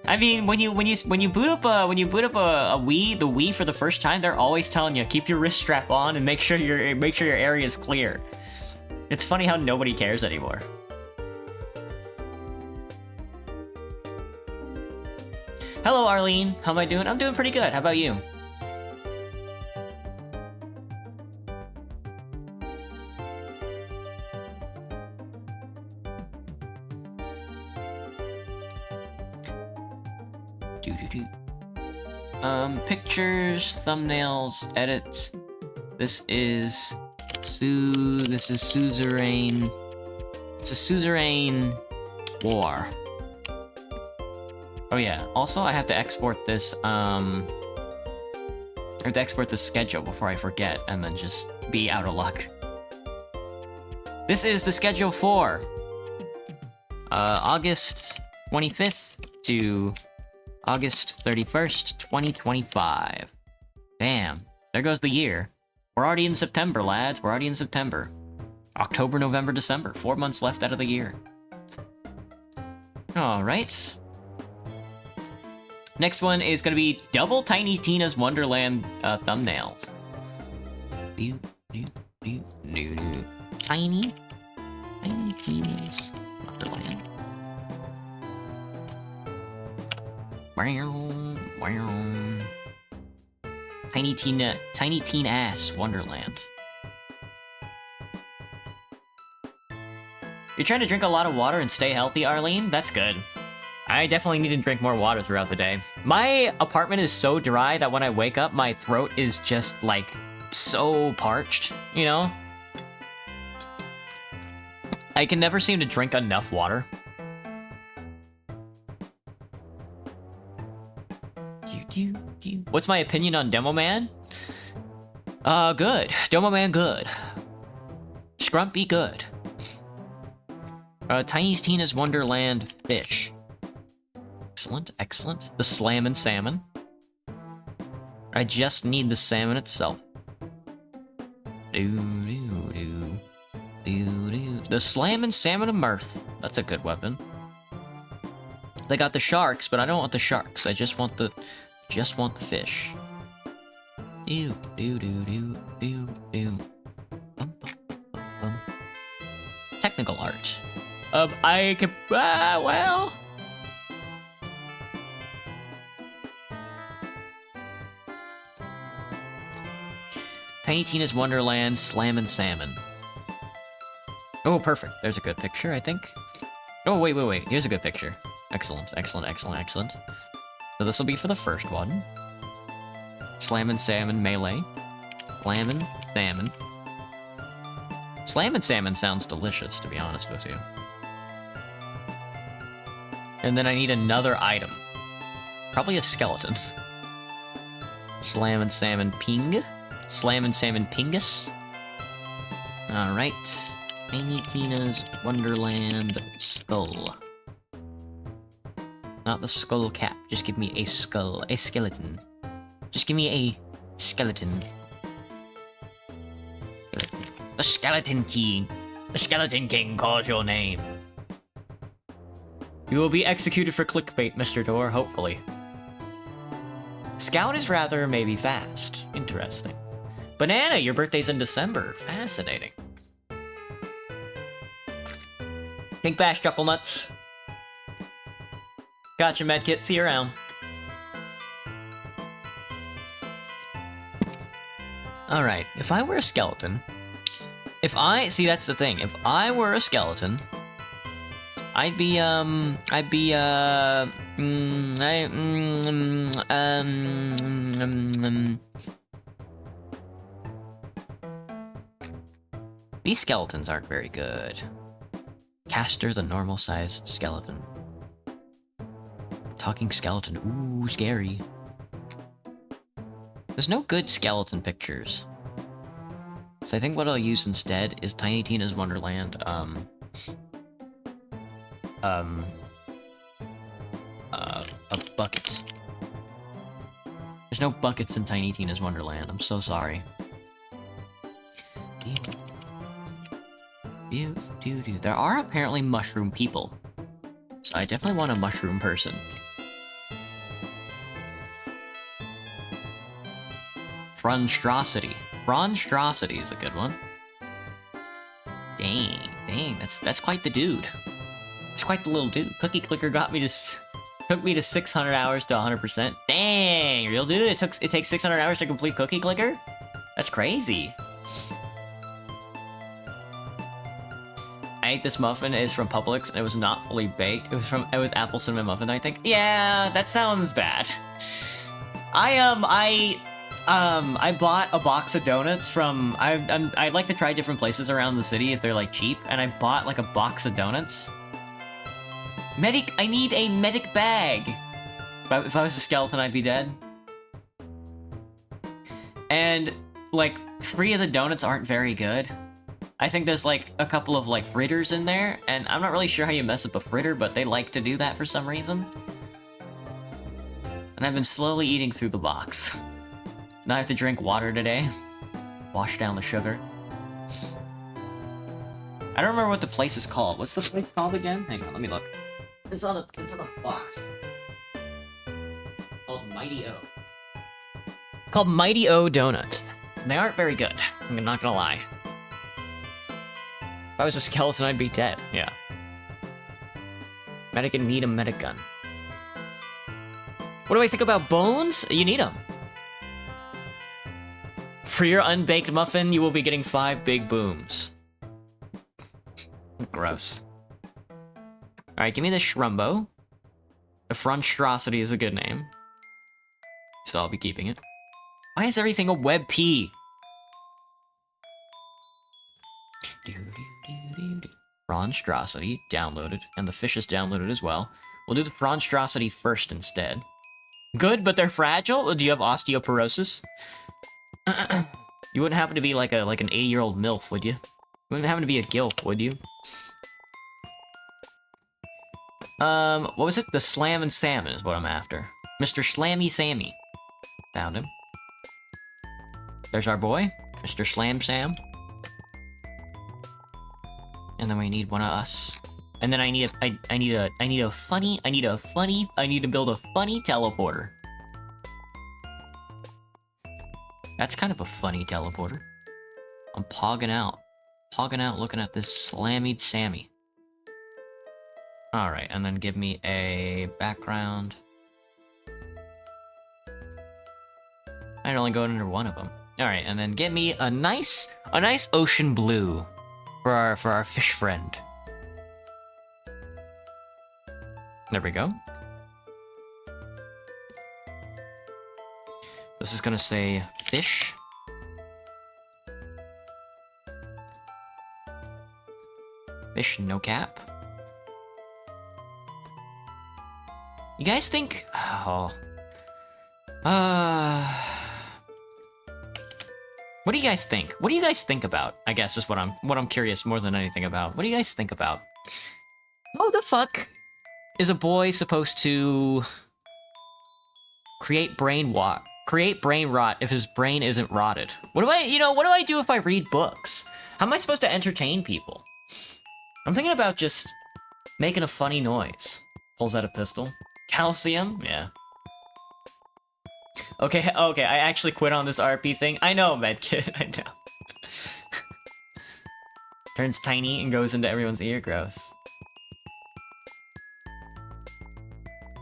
I mean, when you boot up a Wii, the Wii for the first time, they're always telling you keep your wrist strap on and make sure your area is clear. It's funny how nobody cares anymore. Hello, Arlene. How am I doing? I'm doing pretty good. How about you? Pictures, thumbnails, edit. This is suzerain. It's a suzerain war. Oh yeah, also I have to export this, I have to export the schedule before I forget, and then just be out of luck. This is the schedule for August 25th to August 31st, 2025. Damn, there goes the year. We're already in September, lads. We're already in September. October, November, December. 4 months left out of the year. Alright. Next one is gonna be double Tiny Tina's Wonderland thumbnails. Tiny Tina's Wonderland. Tiny Teen Ass Wonderland. You're trying to drink a lot of water and stay healthy, Arlene? That's good. I definitely need to drink more water throughout the day. My apartment is so dry that when I wake up, my throat is just, like, so parched, you know? I can never seem to drink enough water. What's my opinion on Demo Man? Good. Demo Man, good. Scrumpy, good. Tiny Tina's Wonderland fish. Excellent, excellent. The slam and salmon. I just need the salmon itself. The slam and salmon of mirth. That's a good weapon. They got the sharks, but I don't want the sharks. I just want the fish. Technical art. I can, well. Tiny Tina's Wonderland, Slammin' Salmon. Oh, perfect. There's a good picture, I think. Oh, wait. Here's a good picture. Excellent. So this will be for the first one. Slammin' Salmon Melee. Slammin' Salmon. Slammin' Salmon sounds delicious, to be honest with you. And then I need another item. Probably a skeleton. Slammin' Salmon Ping. Slammin' Salmon Pingus. Alright. Tiny Tina's Wonderland Skull. Not the skull cap. Just give me a skull. A skeleton. Just give me a skeleton. The Skeleton King. The Skeleton King calls your name. You will be executed for clickbait, Mr. Door, hopefully. Scout is rather maybe fast. Interesting. Banana, your birthday's in December. Fascinating. Pink Bash Chuckle Nuts. Gotcha, Medkit. See you around. Alright, if I were a skeleton... See, that's the thing. If I were a skeleton... I'd be, These skeletons aren't very good. Castor, the normal-sized skeleton. Talking skeleton. Ooh, scary. There's no good skeleton pictures. So I think what I'll use instead is Tiny Tina's Wonderland, a bucket. There's no buckets in Tiny Tina's Wonderland. I'm so sorry. There are apparently mushroom people. So I definitely want a mushroom person. Frunstrosity. Frunstrosity is a good one. Dang, that's quite the dude. It's quite the little dude. Cookie Clicker got me to took me to 600 hours to 100%. Dang, real dude. It takes 600 hours to complete Cookie Clicker. That's crazy. I ate this muffin. It's from Publix, and it was not fully baked. It was apple cinnamon muffin, I think. Yeah, that sounds bad. I bought a box of donuts from... I'd like to try different places around the city if they're, like, cheap, and I bought, like, a box of donuts. I need a medic bag! If I was a skeleton, I'd be dead. And, like, 3 of the donuts aren't very good. I think there's, like, a couple of, like, fritters in there, and I'm not really sure how you mess up a fritter, but they like to do that for some reason. And I've been slowly eating through the box. Now I have to drink water today. Wash down the sugar. I don't remember what the place is called. What's the place called again? Hang on, let me look. It's on the box. It's called Mighty O. It's called Mighty O Donuts. They aren't very good. I'm not gonna lie. If I was a skeleton, I'd be dead. Yeah. Medic and need a medic gun. What do I think about bones? You need them. For your unbaked muffin, you will be getting 5 big booms. Gross. Alright, give me the Shrumbo. The Frunstrosity is a good name. So I'll be keeping it. Why is everything a web P? Frunstrosity, downloaded. And the fish is downloaded as well. We'll do the Frunstrosity first instead. Good, but they're fragile? Do you have osteoporosis? You wouldn't happen to be like an 80-year-old MILF, would you? You wouldn't happen to be a GILF, would you? What was it? The Slammin' Salmon is what I'm after. Mr. Slammy Sammy. Found him. There's our boy, Mr. Slam Sam. And then we need one of us. And then I need to build a funny teleporter. That's kind of a funny teleporter. I'm pogging out looking at this slammied Sammy. Alright, and then give me a background. I'd only go under one of them. All right, and then get me a nice ocean blue for our fish friend. There we go. This is gonna say fish. Fish, no cap. You guys think? Oh. What do you guys think? What do you guys think about? I guess is what I'm curious more than anything about. What do you guys think about? How the fuck is a boy supposed to create brain rot if his brain isn't rotted? What do I do if I read books? How am I supposed to entertain people? I'm thinking about just making a funny noise. Pulls out a pistol. Calcium? Yeah. Okay, I actually quit on this RP thing. I know, medkit, I know. Turns tiny and goes into everyone's ear. Gross.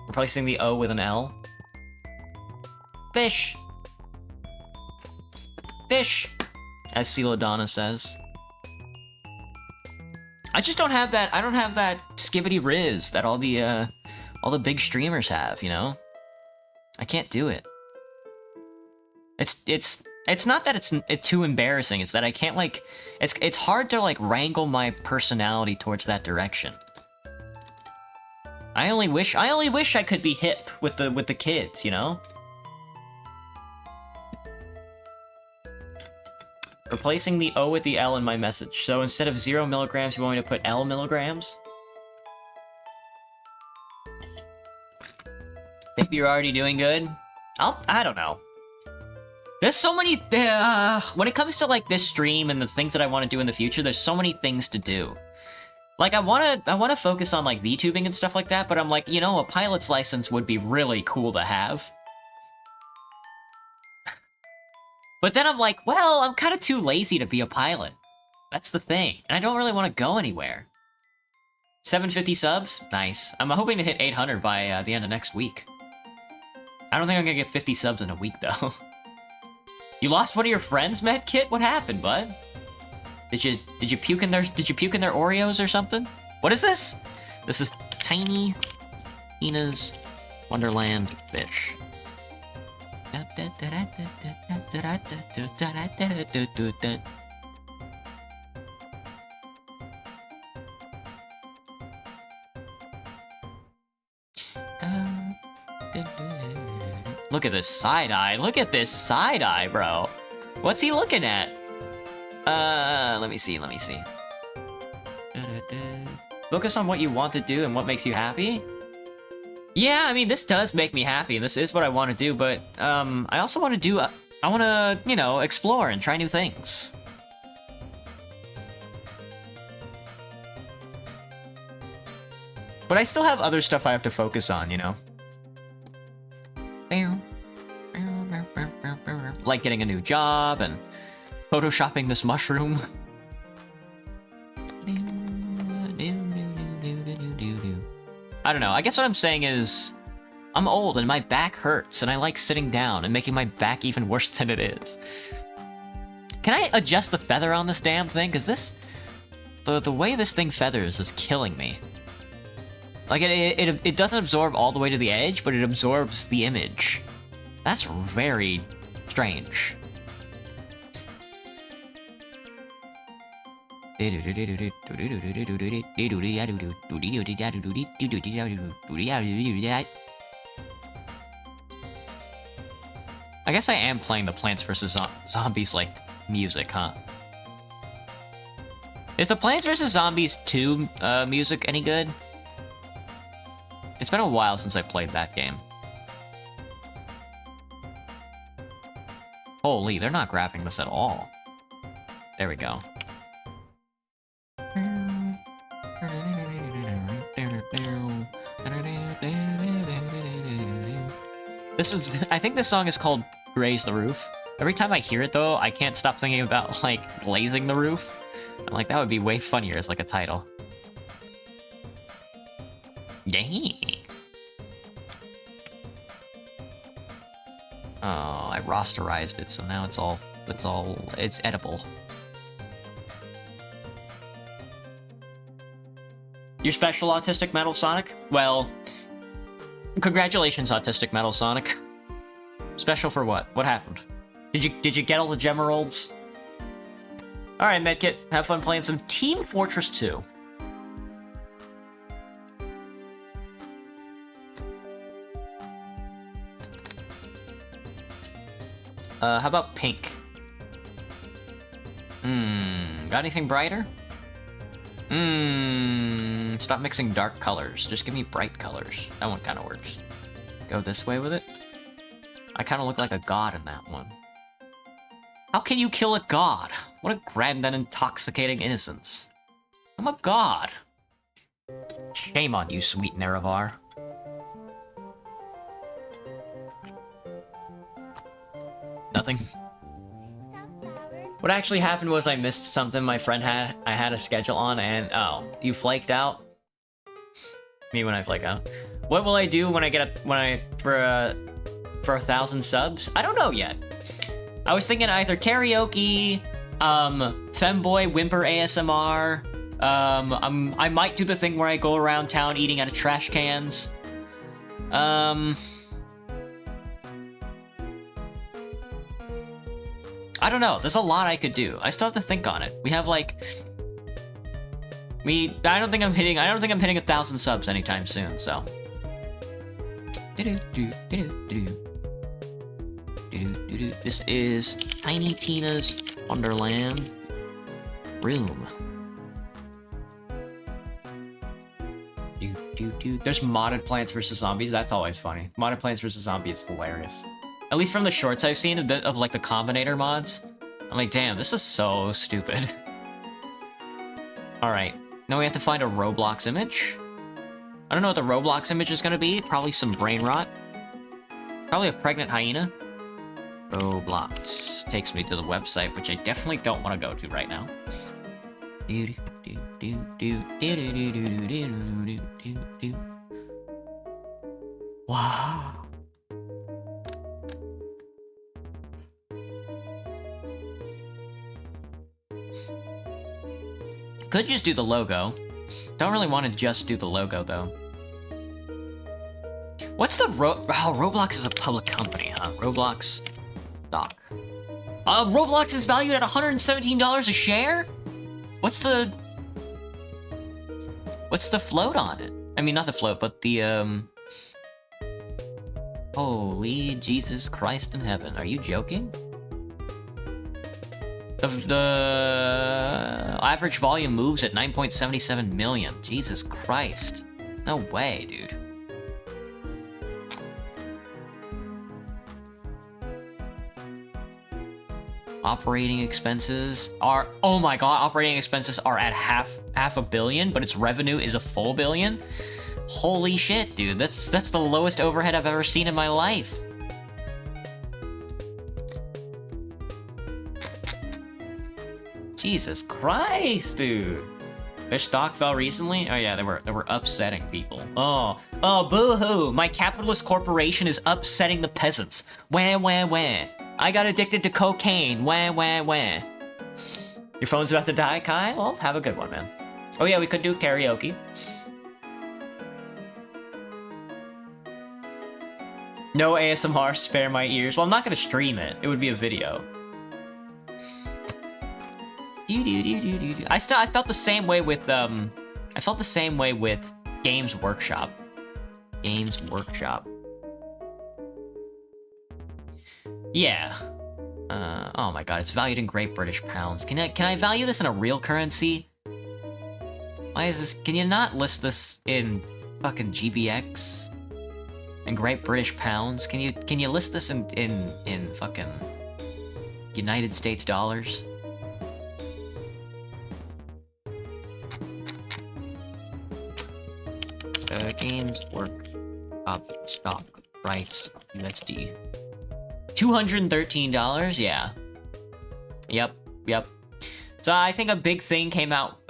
Replacing the O with an L. Fish! Fish! As Celadonna says. I just don't have that, I don't have that skibbity riz that all the big streamers have, you know? I can't do it. It's not that it's too embarrassing, it's that I can't, like, it's hard to, like, wrangle my personality towards that direction. I only wish I could be hip with the kids, you know? Replacing the O with the L in my message. So instead of 0 milligrams, you want me to put L milligrams? Think you're already doing good? I don't know. There's so many, when it comes to, like, this stream and the things that I want to do in the future, there's so many things to do. Like, I wanna focus on, like, VTubing and stuff like that, but I'm like, you know, a pilot's license would be really cool to have. But then I'm like, well, I'm kind of too lazy to be a pilot. That's the thing. And I don't really want to go anywhere. 750 subs? Nice. I'm hoping to hit 800 by the end of next week. I don't think I'm gonna get 50 subs in a week, though. You lost one of your friends, medkit? What happened, bud? Did you puke in their Oreos or something? What is this? This is Tiny Tina's Wonderland Fish. Look at this side-eye. Look at this side-eye, bro. What's he looking at? Let me see. Focus on what you want to do and what makes you happy? Yeah, I mean, this does make me happy, and this is what I want to do, but, I also want to do, I want to, you know, explore and try new things. But I still have other stuff I have to focus on, you know? Like getting a new job and photoshopping this mushroom. I don't know, I guess what I'm saying is, I'm old and my back hurts, and I like sitting down and making my back even worse than it is. Can I adjust the feather on this damn thing? Because this... The way this thing feathers is killing me. Like, it doesn't absorb all the way to the edge, but it absorbs the image. That's very strange. I guess I am playing the Plants vs. Zombies, like, music, huh? Is the Plants vs. Zombies 2 music any good? It's been a while since I played that game. Holy, they're not grabbing this at all. There we go. I think this song is called Raise the Roof. Every time I hear it, though, I can't stop thinking about, like, glazing the roof. I'm like, that would be way funnier as, like, a title. Yeah. Oh, I rosterized it, so now it's edible. Your special, Autistic Metal Sonic? Well, congratulations, Autistic Metal Sonic. Special for what? What happened? Did you get all the Gemeralds? Alright, Medkit, have fun playing some Team Fortress 2. How about pink? Got anything brighter? Stop mixing dark colors. Just give me bright colors. That one kind of works. Go this way with it. I kind of look like a god in that one. How can you kill a god? What a grand and intoxicating innocence. I'm a god. Shame on you, sweet Nerevar. Nothing. What actually happened was I missed something my friend had. I had a schedule on, and oh, you flaked out. Me when I flake out. What will I do when I get for 1,000 subs? I don't know yet. I was thinking either karaoke, femboy whimper ASMR. I might do the thing where I go around town eating out of trash cans. I don't know. There's a lot I could do. I still have to think on it. We have like, I don't think I'm hitting 1,000 subs anytime soon. So. This is Tiny Tina's Wonderland room. There's modded Plants vs. Zombies. That's always funny. Modded Plants vs. Zombies is hilarious. At least from the shorts I've seen of like the Combinator mods. I'm like, damn, this is so stupid. Alright. Now we have to find a Roblox image. I don't know what the Roblox image is gonna be. Probably some brain rot. Probably a pregnant hyena. Roblox takes me to the website, which I definitely don't want to go to right now. Wow. Could just do the logo. Don't really want to just do the logo, though. What's the Roblox is a public company, huh? Roblox stock. Roblox is valued at $117 a share? What's the float on it? I mean, not the float, but the, Holy Jesus Christ in heaven. Are you joking? The average volume moves at 9.77 million. Jesus Christ. No way, dude. Operating expenses are, oh my god, operating expenses are at half a billion, but its revenue is a full billion? Holy shit, dude. That's the lowest overhead I've ever seen in my life. Jesus Christ, dude. Their stock fell recently? Oh yeah, they were upsetting people. Oh, boo-hoo. My capitalist corporation is upsetting the peasants. Wah, wah, wah. I got addicted to cocaine. Wah, wah, wah. Your phone's about to die, Kai? Well, have a good one, man. Oh yeah, we could do karaoke. No ASMR, spare my ears. Well, I'm not gonna stream it. It would be a video. I felt the same way with Games Workshop. Games Workshop. Yeah. Oh my god, it's valued in Great British Pounds. Can I value this in a real currency? Why is this? Can you not list this in fucking GBX? And Great British Pounds? Can you list this in fucking United States dollars? Games work up stock price USD. $213, yeah. Yep. So I think a big thing came out,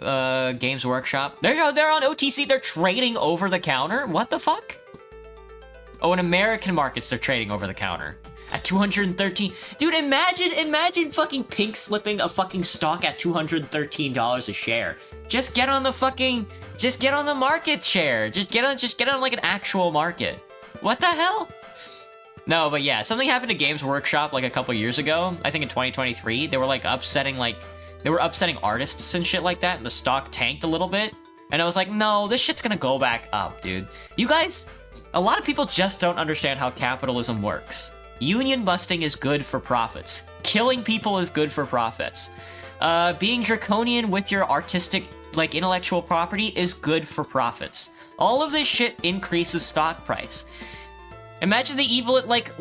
Games Workshop. They're on OTC, they're trading over the counter? What the fuck? Oh, in American markets, they're trading over the counter. At At 213, dude, imagine fucking pink slipping a fucking stock at $213 a share. Just get on the market share. Just get on like an actual market. What the hell? No, but yeah, something happened to Games Workshop like a couple years ago. I think in 2023, they were like upsetting artists and shit like that, and the stock tanked a little bit. And I was like, no, this shit's gonna go back up, dude. You guys, a lot of people just don't understand how capitalism works. Union busting is good for profits. Killing people is good for profits. Being draconian with your artistic, like, intellectual property is good for profits. All of this shit increases stock price. Imagine the evil, like,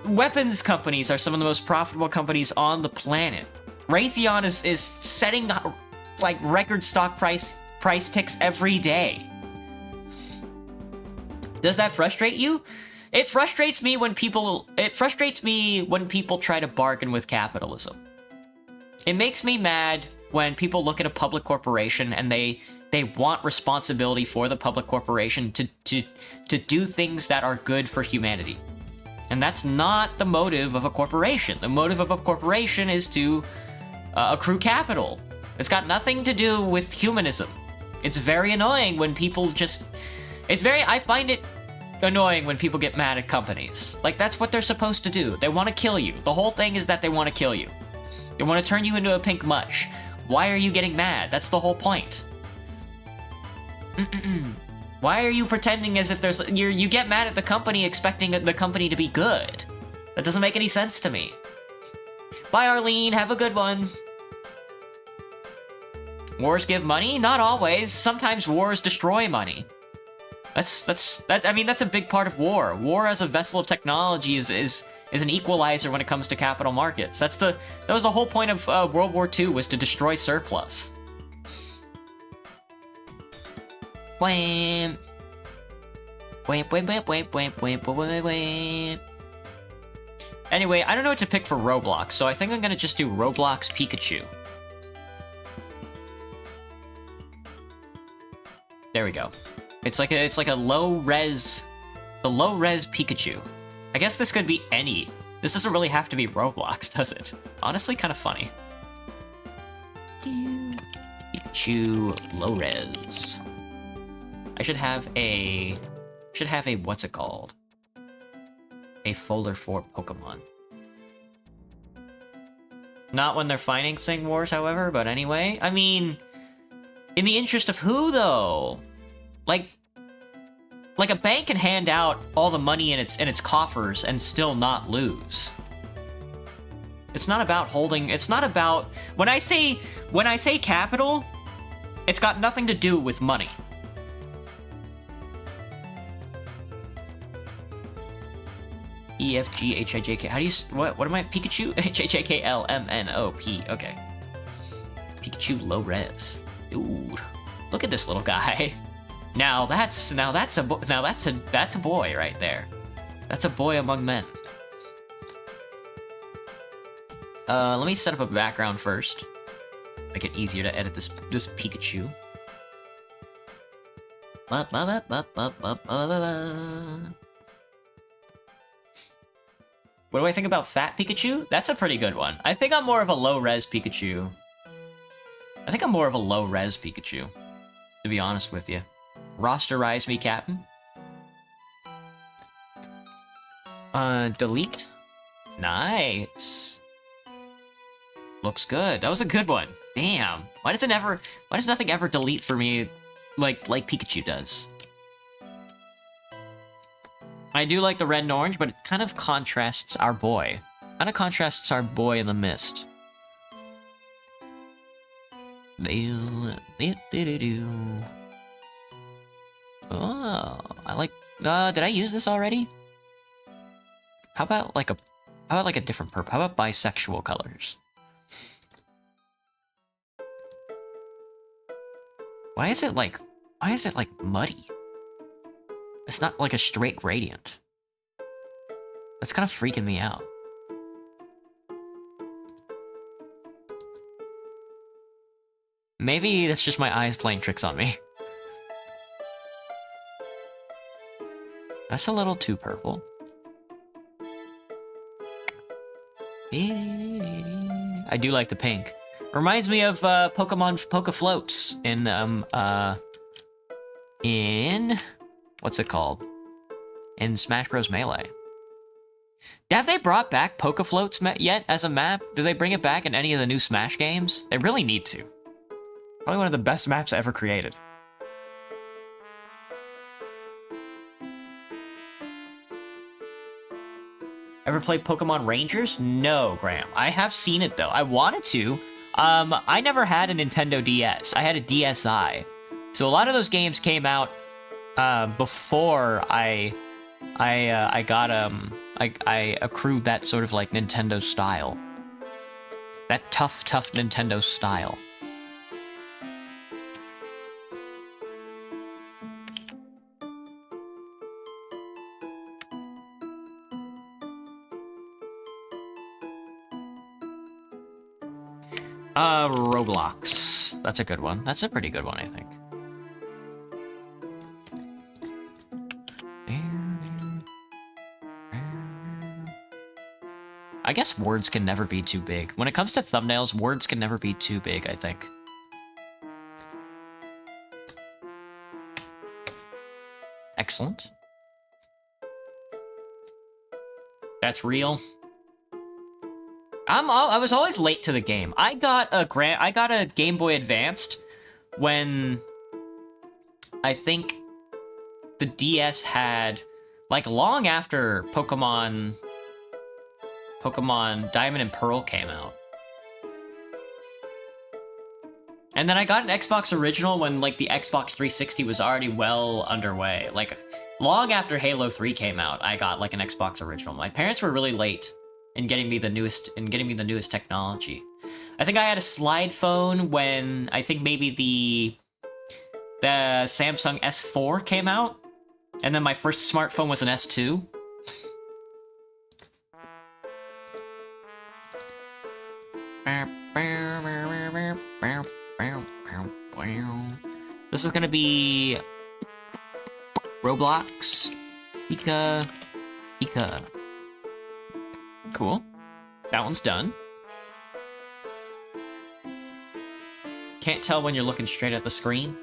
weapons companies are some of the most profitable companies on the planet. Raytheon is setting, like, record stock price ticks every day. Does that frustrate you? It frustrates me when people try to bargain with capitalism. It makes me mad when people look at a public corporation and they want responsibility for the public corporation to do things that are good for humanity. And that's not the motive of a corporation. The motive of a corporation is to accrue capital. It's got nothing to do with humanism. It's very annoying when people just... I find it annoying when people get mad at companies. Like, that's what they're supposed to do. They want to kill you. The whole thing is that they want to kill you. They want to turn you into a pink mush. Why are you getting mad? That's the whole point. Why are you pretending as if there's... You get mad at the company expecting the company to be good. That doesn't make any sense to me. Bye, Arlene. Have a good one. Wars give money? Not always. Sometimes wars destroy money. I mean, that's a big part of war. War as a vessel of technology is an equalizer when it comes to capital markets. That was the whole point of World War II, was to destroy surplus. Wham. Wham, wham, wham, wham, wham, wham, wham, wham. Anyway, I don't know what to pick for Roblox, so I think I'm gonna just do Roblox Pikachu. There we go. It's like a low-res Pikachu. I guess this could be any. This doesn't really have to be Roblox, does it? Honestly, kind of funny. Pikachu low-res. I should have a what's it called? A folder for Pokemon. Not when they're financing wars, however, but anyway. I mean, in the interest of who, though? Like a bank can hand out all the money in its coffers and still not lose. It's not about holding. It's not about when I say capital, it's got nothing to do with money. E F G H I J K. How do you what am I? Pikachu H I J K L M N O P. Okay. Pikachu low res. Ooh, look at this little guy. Now that's a boy right there. That's a boy among men. Let me set up a background first. Make it easier to edit this Pikachu. What do I think about Fat Pikachu? That's a pretty good one. I think I'm more of a low-res Pikachu. To be honest with you. Rosterize me, Captain. Delete. Nice. Looks good. That was a good one. Damn. Why does nothing ever delete for me like Pikachu does? I do like the red and orange, but it kind of contrasts our boy. In the mist. Oh, I like... did I use this already? How about like a different purple? How about bisexual colors? Why is it like muddy? It's not like a straight gradient. That's kind of freaking me out. Maybe that's just my eyes playing tricks on me. That's a little too purple. I do like the pink. Reminds me of Pokemon Poke-Floats in what's it called? In Smash Bros. Melee. Have they brought back Poke-Floats yet as a map? Do they bring it back in any of the new Smash games? They really need to. Probably one of the best maps ever created. Ever played Pokemon Rangers? No, Graham. I have seen it though. I wanted to. I never had a Nintendo DS. I had a DSi. So a lot of those games came out before I accrued that sort of like Nintendo style. That tough Nintendo style. Roblox. That's a good one. That's a pretty good one, I think. I guess words can never be too big. When it comes to thumbnails, words can never be too big, I think. Excellent. That's real. I was always late to the game. I got a Game Boy Advanced when I think the DS had, like, long after Pokemon Diamond and Pearl came out. And then I got an Xbox Original when, like, the Xbox 360 was already well underway. Like, long after Halo 3 came out, I got, like, an Xbox Original. My parents were really late in getting me the newest technology. I think I had a slide phone when I think maybe the Samsung S4 came out, and then my first smartphone was an S2. This is gonna be Roblox. Ika. Cool. That one's done. Can't tell when you're looking straight at the screen.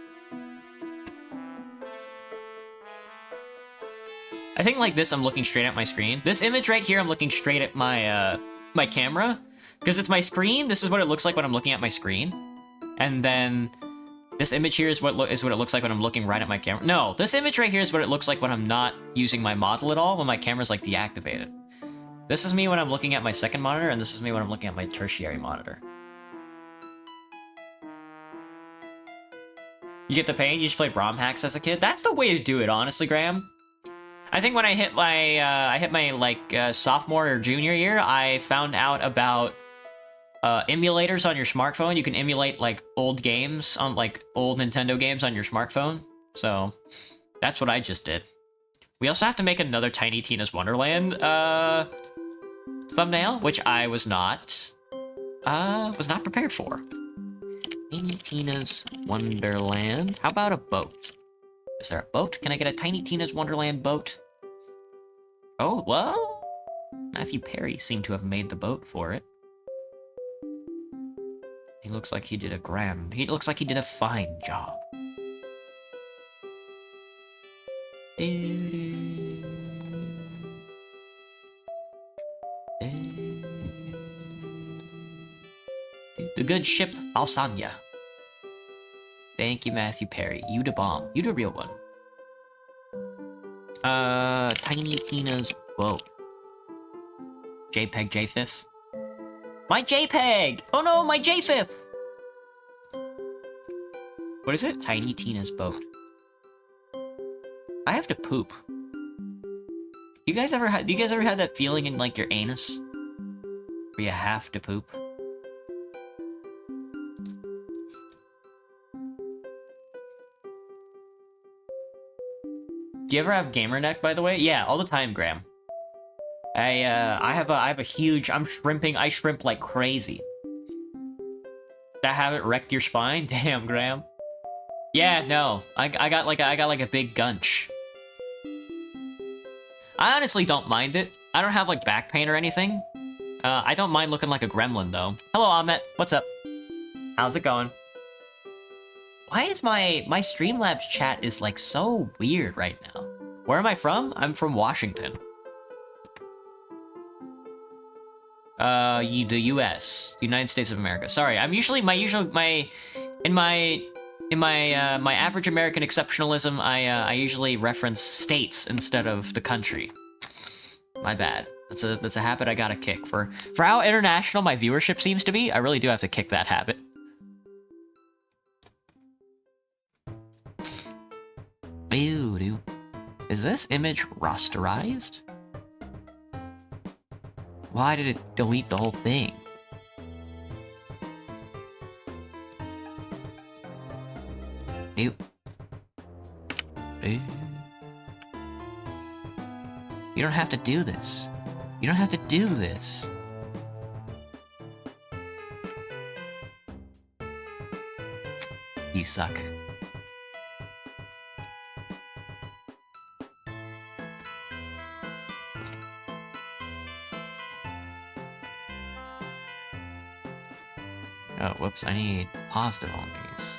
I think like this, I'm looking straight at my screen. This image right here, I'm looking straight at my my camera. Because it's my screen, this is what it looks like when I'm looking at my screen. And then this image here is what it looks like when I'm looking right at my camera. No, this image right here is what it looks like when I'm not using my model at all, when my camera's like deactivated. This is me when I'm looking at my second monitor, and this is me when I'm looking at my tertiary monitor. You get the pain? You just play ROM hacks as a kid? That's the way to do it, honestly, Graham. I think when I hit my sophomore or junior year, I found out about emulators on your smartphone. You can emulate like old games on like old Nintendo games on your smartphone. So that's what I just did. We also have to make another Tiny Tina's Wonderland thumbnail, which I was not prepared for. Tiny Tina's Wonderland. How about a boat? Is there a boat? Can I get a Tiny Tina's Wonderland boat? Oh, well, Matthew Perry seemed to have made the boat for it. He looks like he did a fine job. The good ship Alsanya. Thank you, Matthew Perry. You the bomb. You the real one. Tiny Tina's boat. JPEG JFIF. My JPEG! Oh no, my JFIF! What is it? Tiny Tina's boat. I have to poop. Do you guys ever had that feeling in like your anus? Where you have to poop? Do you ever have gamer neck, by the way? Yeah, all the time, Graham. I have a huge. I shrimp like crazy. That habit wrecked your spine? Damn, Graham. Yeah, no. I got like a big gunch. I honestly don't mind it. I don't have like back pain or anything. I don't mind looking like a gremlin, though. Hello, Ahmet. What's up? How's it going? Why is my Streamlabs chat is, like, so weird right now? Where am I from? I'm from Washington. The U.S. United States of America. Sorry, I'm usually, my average American exceptionalism, I usually reference states instead of the country. My bad. That's a habit I gotta kick. For how international my viewership seems to be, I really do have to kick that habit. Ew. Is this image rasterized? Why did it delete the whole thing? Ew. You don't have to do this. You don't have to do this. You suck. Oh, whoops, I need positive on these.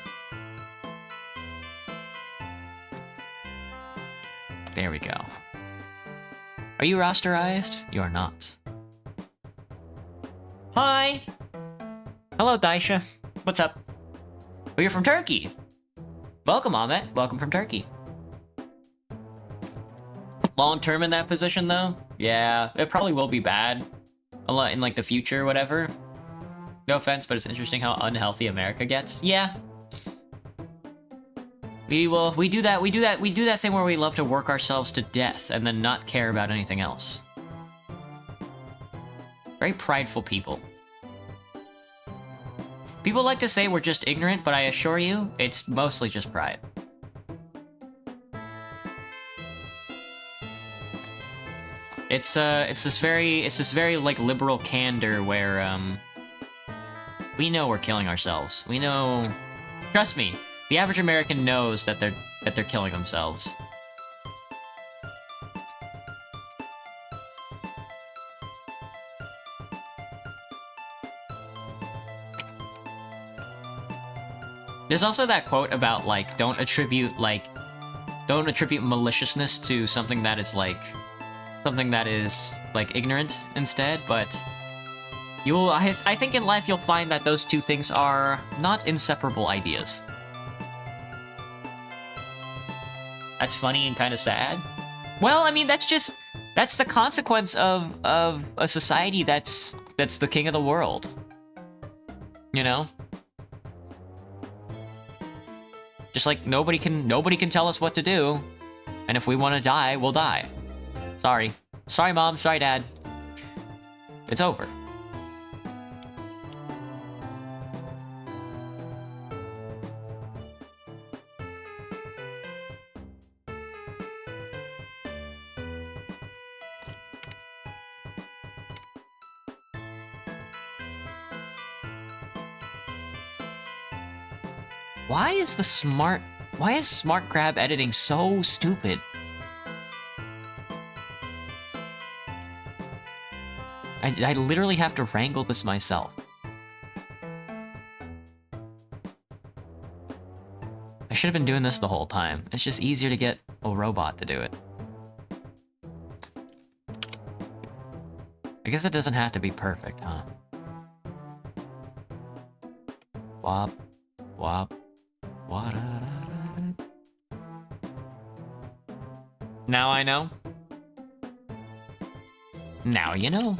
There we go. Are you rasterized? You are not. Hi! Hello, Daisha. What's up? Oh, you're from Turkey! Welcome, Ahmet. Welcome from Turkey. Long-term in that position, though? Yeah, it probably will be bad. A lot in, like, the future, whatever. No offense, but it's interesting how unhealthy America gets. Yeah. We do that thing where we love to work ourselves to death and then not care about anything else. Very prideful people. People like to say we're just ignorant, but I assure you, it's mostly just pride. It's this very like liberal candor where we know we're killing ourselves. We know, trust me, the average American knows that they're killing themselves. There's also that quote about, like, don't attribute maliciousness to something that is, like, ignorant instead, but I think in life you'll find that those two things are not inseparable ideas. That's funny and kind of sad. Well, I mean, that's the consequence of a society that's the king of the world. You know? Just like nobody can tell us what to do, and if we want to die, we'll die. Sorry. Sorry, Mom. Sorry, Dad. It's over. Why is smart grab editing so stupid? I literally have to wrangle this myself. I should have been doing this the whole time. It's just easier to get a robot to do it. I guess it doesn't have to be perfect, huh? Wop, wop. Now I know. Now you know.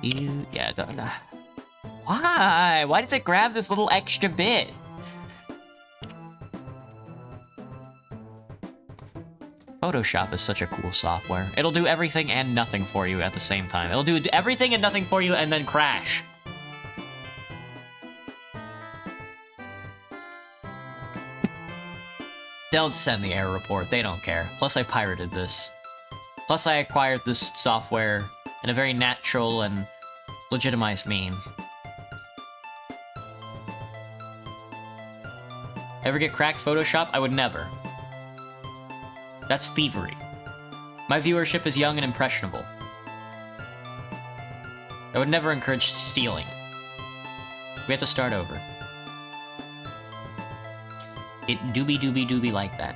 Yeah, why? Why does it grab this little extra bit? Photoshop is such a cool software. It'll do everything and nothing for you at the same time. It'll do everything and nothing for you and then crash. Don't send the error report, they don't care. Plus I pirated this. Plus I acquired this software in a very natural and legitimized mean. Ever get cracked Photoshop? I would never. That's thievery. My viewership is young and impressionable. I would never encourage stealing. We have to start over. It doobie like that.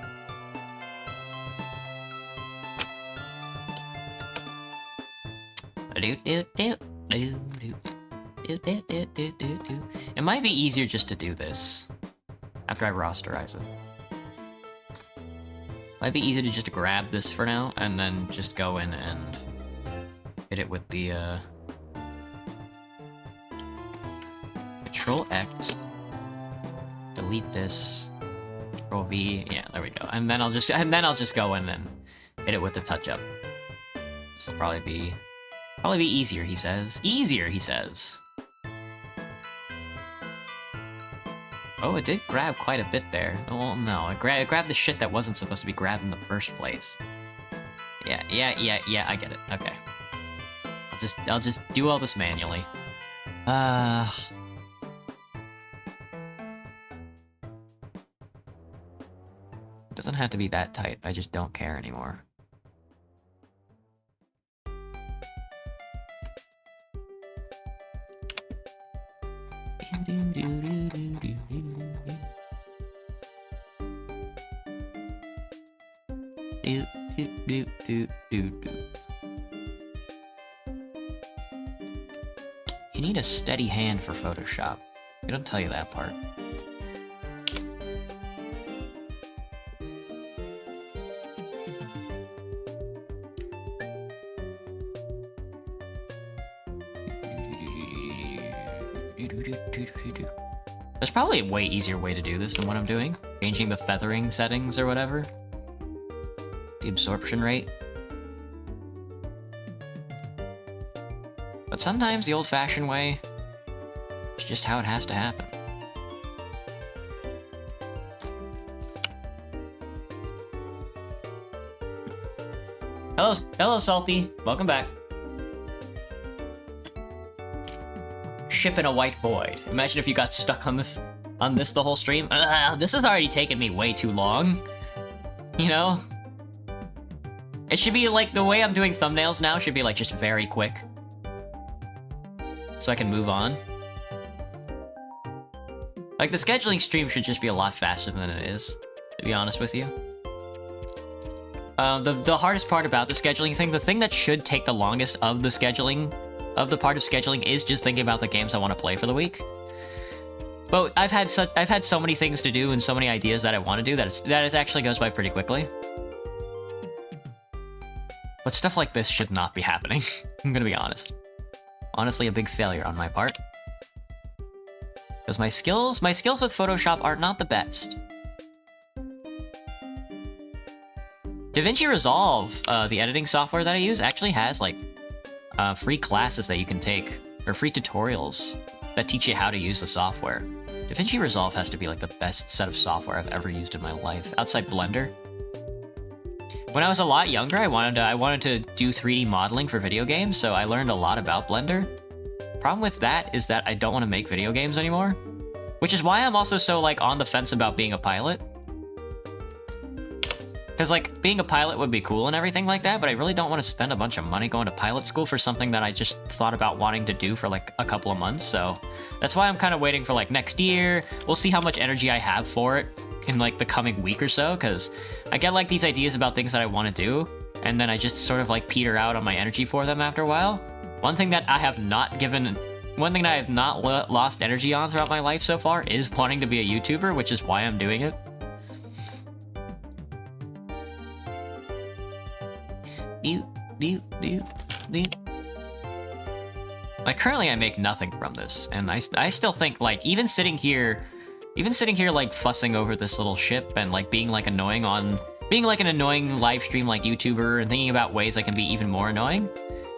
It might be easier just to do this after I rosterize it. Might be easier to just grab this for now and then just go in and hit it with the Control X. Delete this. Control V. Yeah, there we go. And then I'll just go in and hit it with the touch up. This will probably be easier, he says. Easier, he says. Oh, it did grab quite a bit there. Oh no, it grabbed the shit that wasn't supposed to be grabbed in the first place. Yeah, I get it. Okay. I'll just do all this manually. It doesn't have to be that tight. I just don't care anymore. You need a steady hand for Photoshop. They don't tell you that part. There's probably a way easier way to do this than what I'm doing. Changing the feathering settings or whatever. The absorption rate. But sometimes the old-fashioned way is just how it has to happen. Hello, Salty. Welcome back. Shipping a white void. Imagine if you got stuck on this the whole stream. This has already taken me way too long. You know? It should be like the way I'm doing thumbnails now should be like just very quick. So I can move on. Like the scheduling stream should just be a lot faster than it is, to be honest with you. The hardest part about the scheduling thing, the thing that should take the longest of the scheduling, of the part of scheduling, is just thinking about the games I want to play for the week. But I've had so many things to do and so many ideas that I want to do that it actually goes by pretty quickly. But stuff like this should not be happening. I'm gonna be honest. Honestly, a big failure on my part. Because my skills with Photoshop are not the best. DaVinci Resolve, the editing software that I use, actually has like free classes that you can take, or free tutorials that teach you how to use the software. DaVinci Resolve has to be like the best set of software I've ever used in my life, outside Blender. When I was a lot younger, I wanted to do 3D modeling for video games, so I learned a lot about Blender. Problem with that is that I don't want to make video games anymore, which is why I'm also so like on the fence about being a pilot. Because like being a pilot would be cool and everything like that, but I really don't want to spend a bunch of money going to pilot school for something that I just thought about wanting to do for like a couple of months. So that's why I'm kind of waiting for like next year. We'll see how much energy I have for it in like the coming week or so, because I get like these ideas about things that I want to do, and then I just sort of like peter out on my energy for them after a while. One thing that I have not lost energy on throughout my life so far is wanting to be a YouTuber, which is why I'm doing it. Like currently I make nothing from this, and I still think like even sitting here like fussing over this little ship and like being like an annoying live stream like YouTuber and thinking about ways I can be even more annoying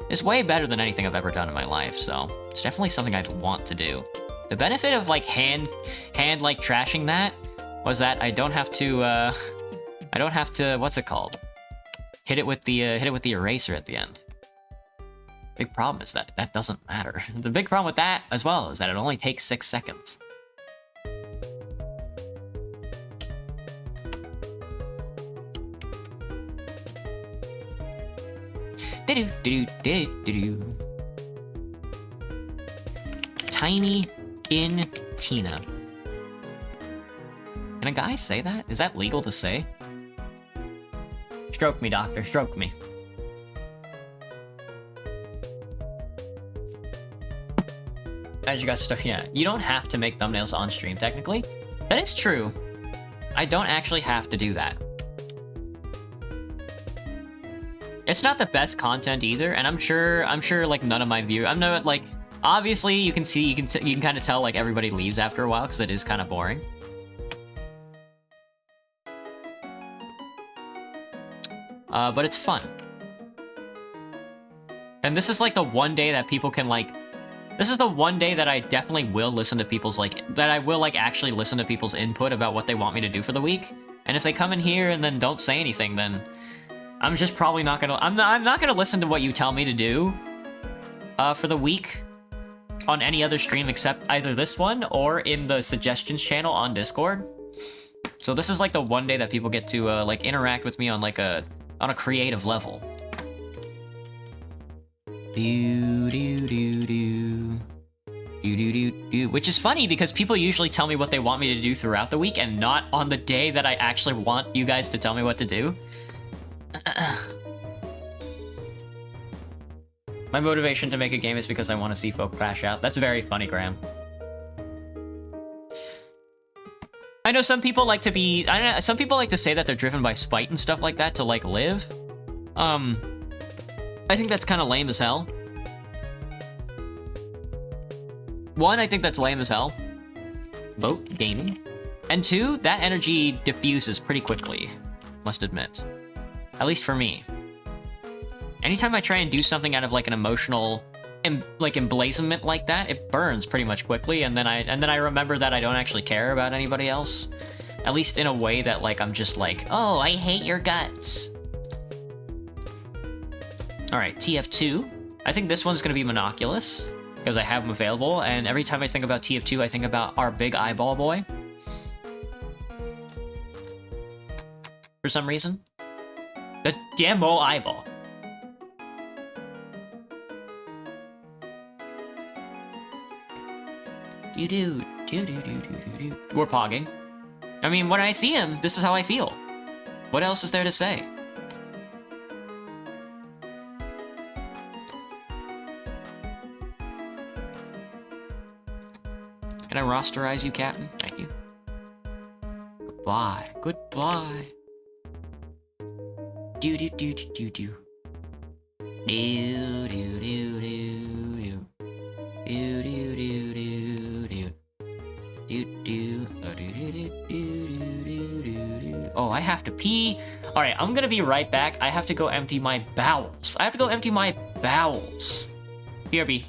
is way better than anything I've ever done in my life. So it's definitely something I'd want to do. The benefit of like hand like trashing that was that I don't have to what's it called? Hit it with the eraser at the end. Big problem is that that doesn't matter. The big problem with that as well is that it only takes 6 seconds. Tiny in Tina. Can a guy say that? Is that legal to say? Stroke me, doctor, stroke me. As you got stuck, yeah. You don't have to make thumbnails on stream, technically. That is true. I don't actually have to do that. It's not the best content either, and I'm sure like none of my viewers. I'm not like obviously you can kind of tell like everybody leaves after a while because it is kind of boring. But it's fun. And this is like the one day that people can like. This is the one day that I definitely will listen to people's like that I will like actually listen to people's input about what they want me to do for the week. And if they come in here and then don't say anything, then I'm just probably not gonna. I'm not gonna listen to what you tell me to do for the week on any other stream except either this one or in the suggestions channel on Discord. So this is like the one day that people get to like interact with me on like a creative level. Which is funny because people usually tell me what they want me to do throughout the week and not on the day that I actually want you guys to tell me what to do. My motivation to make a game is because I want to see folk crash out. That's very funny, Graham. I know some people like to be... some people like to say that they're driven by spite and stuff like that to, like, live. I think that's kind of lame as hell. One, I think that's lame as hell. Vote gaming. And two, that energy diffuses pretty quickly. Must admit. At least for me. Anytime I try and do something out of like an emotional, emblazonment like that, it burns pretty much quickly, and then I remember that I don't actually care about anybody else. At least in a way that like I'm just like, oh, I hate your guts. All right, TF2. I think this one's gonna be Monoculus because I have them available, and every time I think about TF2, I think about our big eyeball boy. For some reason. The demo eyeball. We're pogging. I mean, when I see him, this is how I feel. What else is there to say? Can I rosterize you, Captain? Thank you. Goodbye. Goodbye. Do do do do do do. Do do do do do. Do do do do do. Do do do do do do. Oh, I have to pee. All right, I'm gonna be right back. I have to go empty my bowels. I have to go empty my bowels. BRB.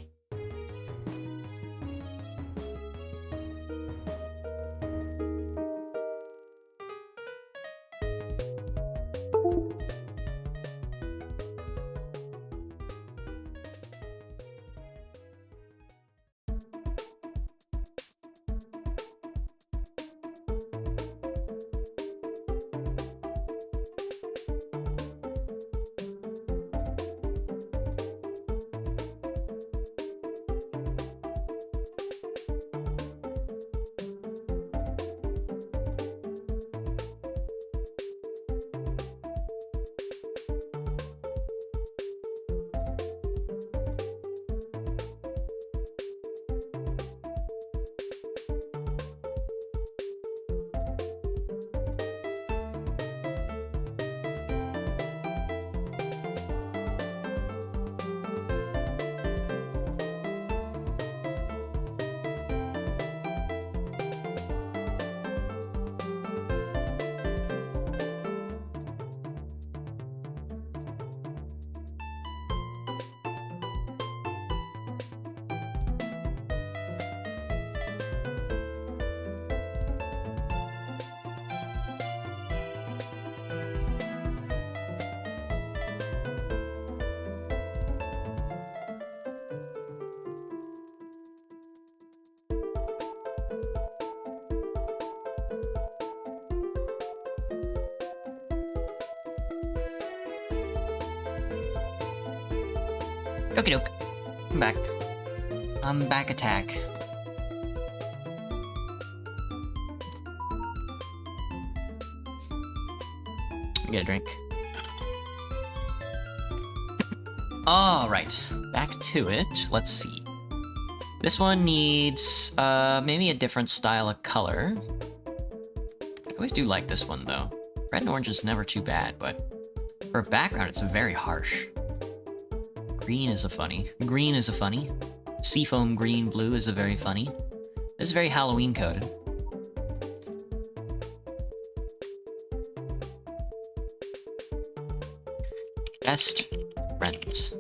Okie doke. I'm back. I'm back attack. Get a drink. Alright, back to it. Let's see. This one needs, maybe a different style of color. I always do like this one, though. Red and orange is never too bad, but for a background, it's very harsh. Green is a funny. Green is a funny. Seafoam green blue is a very funny. This is very Halloween coded. Best friends.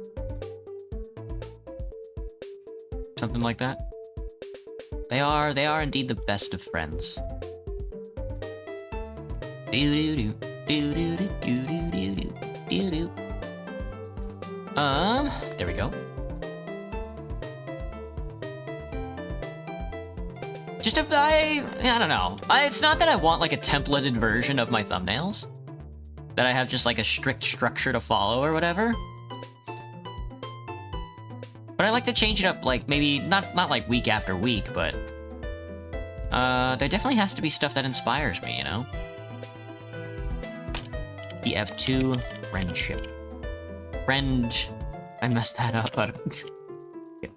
Something like that. They are indeed the best of friends. Do do do do do do do do do do do. There we go. Just I don't know. It's not that I want like a templated version of my thumbnails. That I have just like a strict structure to follow or whatever. But I like to change it up, like maybe not like week after week, but there definitely has to be stuff that inspires me, you know? The F2 friendship. Friend. I messed that up. Yeah.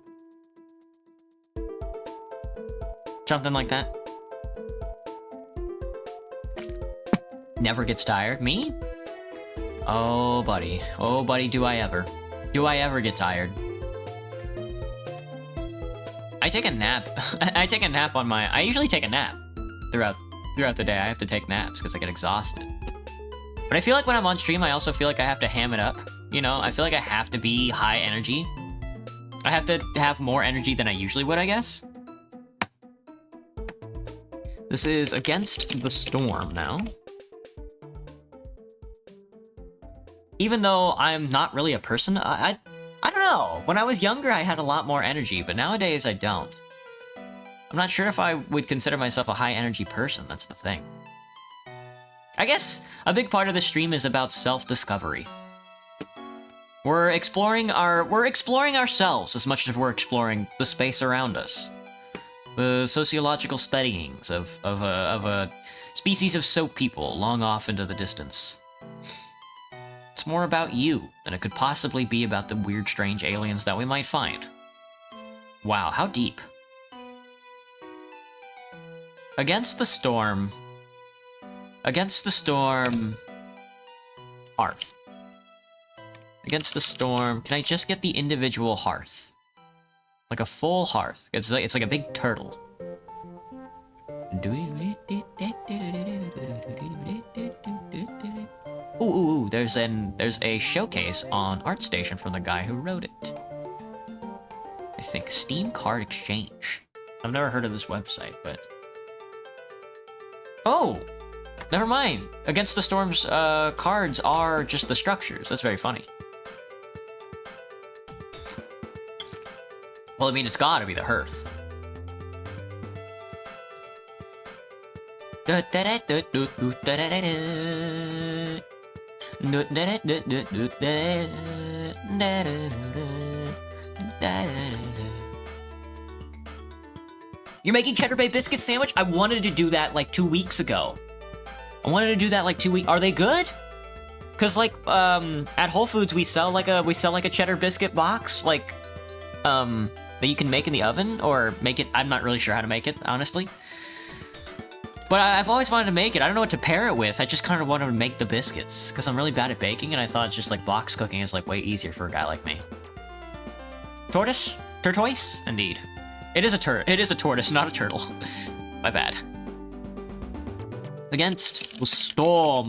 Something like that. Never gets tired. Me? Oh, buddy. Oh, buddy, do I ever. Do I ever get tired? I take a nap. I take a nap on my... I usually take a nap throughout the day. I have to take naps because I get exhausted. But I feel like when I'm on stream, I also feel like I have to ham it up. You know, I feel like I have to be high energy. I have to have more energy than I usually would, I guess. This is Against the Storm now. Even though I'm not really a person, I don't know. When I was younger, I had a lot more energy, but nowadays I don't. I'm not sure if I would consider myself a high-energy person, that's the thing. I guess a big part of the stream is about self-discovery. We're exploring ourselves as much as we're exploring the space around us. The sociological studyings of a species of soap people long off into the distance. It's more about you than it could possibly be about the weird, strange aliens that we might find. Wow, how deep. Against the Storm. Against the Storm. Hearth. Against the Storm. Can I just get the individual hearth? Like a full hearth. It's like a big turtle. Ooh, there's a showcase on ArtStation from the guy who wrote it. I think Steam Card Exchange. I've never heard of this website, but... Oh! Never mind. Against the Storm's cards are just the structures. That's very funny. Well, I mean, it's gotta be the hearth. You're making Cheddar Bay biscuit sandwich? I wanted to do that like 2 weeks ago. Are they good? Cause like at Whole Foods we sell like a cheddar biscuit box like that you can make in the oven or make it. I'm not really sure how to make it, honestly. But I've always wanted to make it. I don't know what to pair it with. I just kind of wanted to make the biscuits because I'm really bad at baking, and I thought it's just like box cooking is like way easier for a guy like me. Tortoise? Tortoise? Indeed. It is a tortoise, not a turtle. My bad. Against the Storm.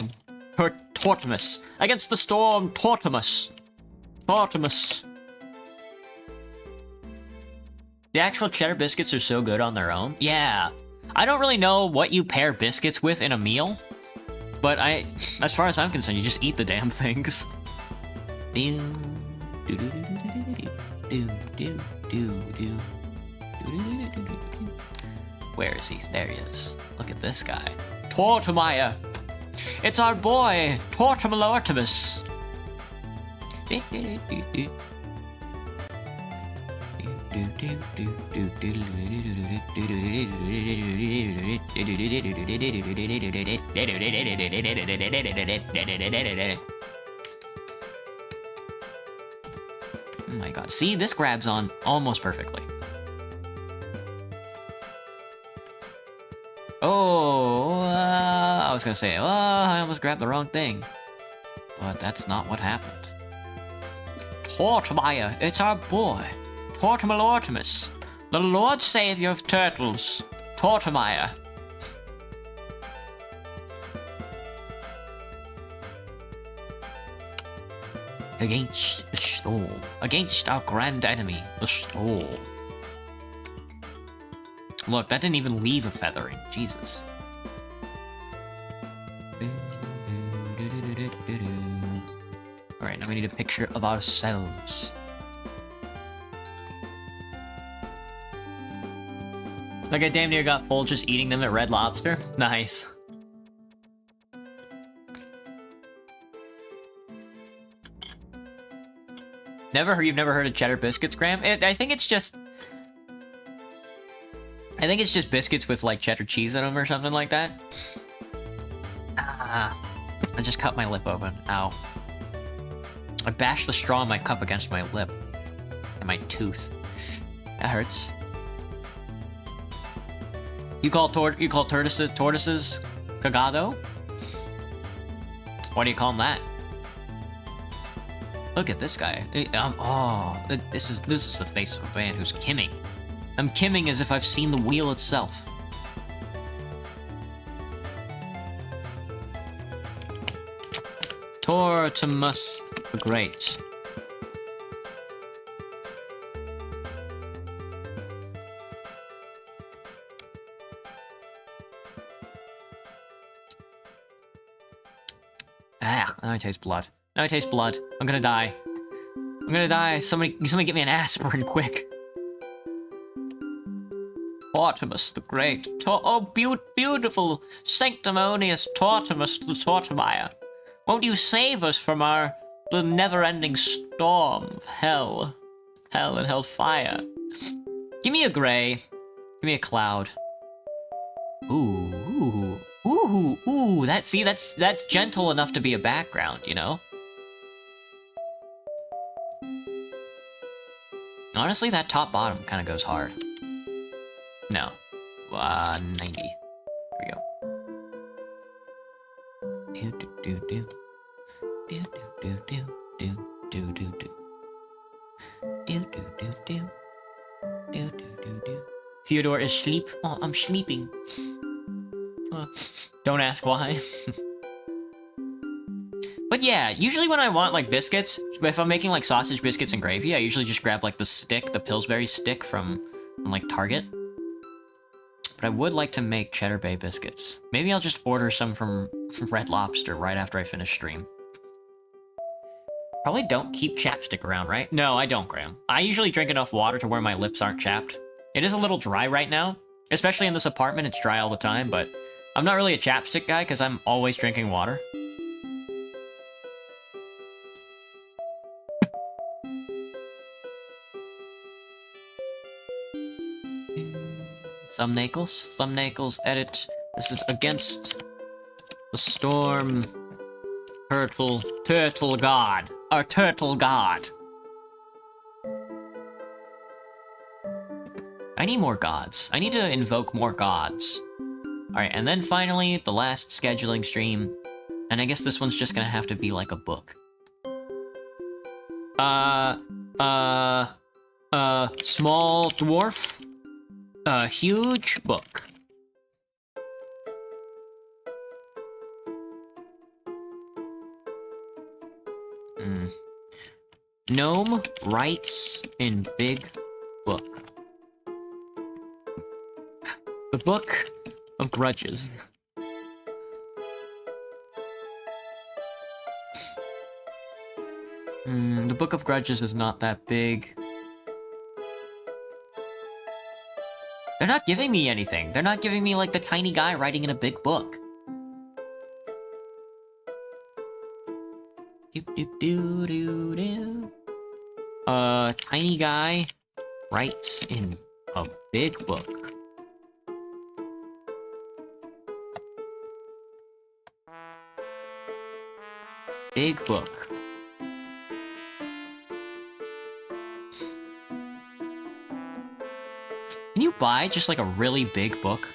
Tortimus. Against the Storm, Tortimus. Tortimus. The actual cheddar biscuits are so good on their own. Yeah. I don't really know what you pair biscuits with in a meal, but as far as I'm concerned, you just eat the damn things. Where is he? There he is. Look at this guy. Tortimire! It's our boy, Tortimalortimus! my god. See, this grabs on almost perfectly. Oh, I was gonna say, oh, I almost grabbed the wrong thing. But that's not what happened. Tortmire, it's our boy. Tortimer Lortimus, the Lord Savior of Turtles. Tortmire. Against the storm. Against our grand enemy, the storm. Look, that didn't even leave a feathering. Jesus. Alright, now we need a picture of ourselves. Like I damn near got full just eating them at Red Lobster. Nice. You've never heard of cheddar biscuits, Graham? I think it's just biscuits with like cheddar cheese in them or something like that. Ah, I just cut my lip open. Ow. I bashed the straw in my cup against my lip. And my tooth. That hurts. You call tortoises cagado? Why do you call them that? Look at this guy. This is the face of a man who's kimming. I'm kimming as if I've seen the wheel itself. Tortimus the Great. Ah, now I taste blood. Now I taste blood. I'm gonna die. I'm gonna die. Somebody get me an aspirin quick. Tortimus the Great. Beautiful, sanctimonious Tortimus the Tortimire. Won't you save us from the never-ending storm of hell? Hell and hellfire. Give me a gray. Give me a cloud. Ooh. That's gentle enough to be a background, you know? Honestly, that top-bottom kind of goes hard. No. 90. There we go. Theodore is asleep. Oh, I'm sleeping. Don't ask why. But yeah, usually when I want like biscuits, if I'm making like sausage biscuits and gravy, I usually just grab like the Pillsbury stick from like Target. But I would like to make Cheddar Bay biscuits. Maybe I'll just order some from Red Lobster right after I finish stream. Probably don't keep chapstick around, right? No, I don't, Graham. I usually drink enough water to where my lips aren't chapped. It is a little dry right now. Especially in this apartment, it's dry all the time, but I'm not really a chapstick guy because I'm always drinking water. Thumbnails, edit. This is against the storm. Turtle god. Our turtle god. I need more gods. I need to invoke more gods. Alright, and then finally, the last scheduling stream. And I guess this one's just gonna have to be like a book. Small dwarf. Huge book. Gnome writes in big book. The Book of Grudges. The Book of Grudges is not that big. They're not giving me anything. They're not giving me, like, the tiny guy writing in a big book. Tiny guy Writes in a big book. Big book. Can you buy just like a really big book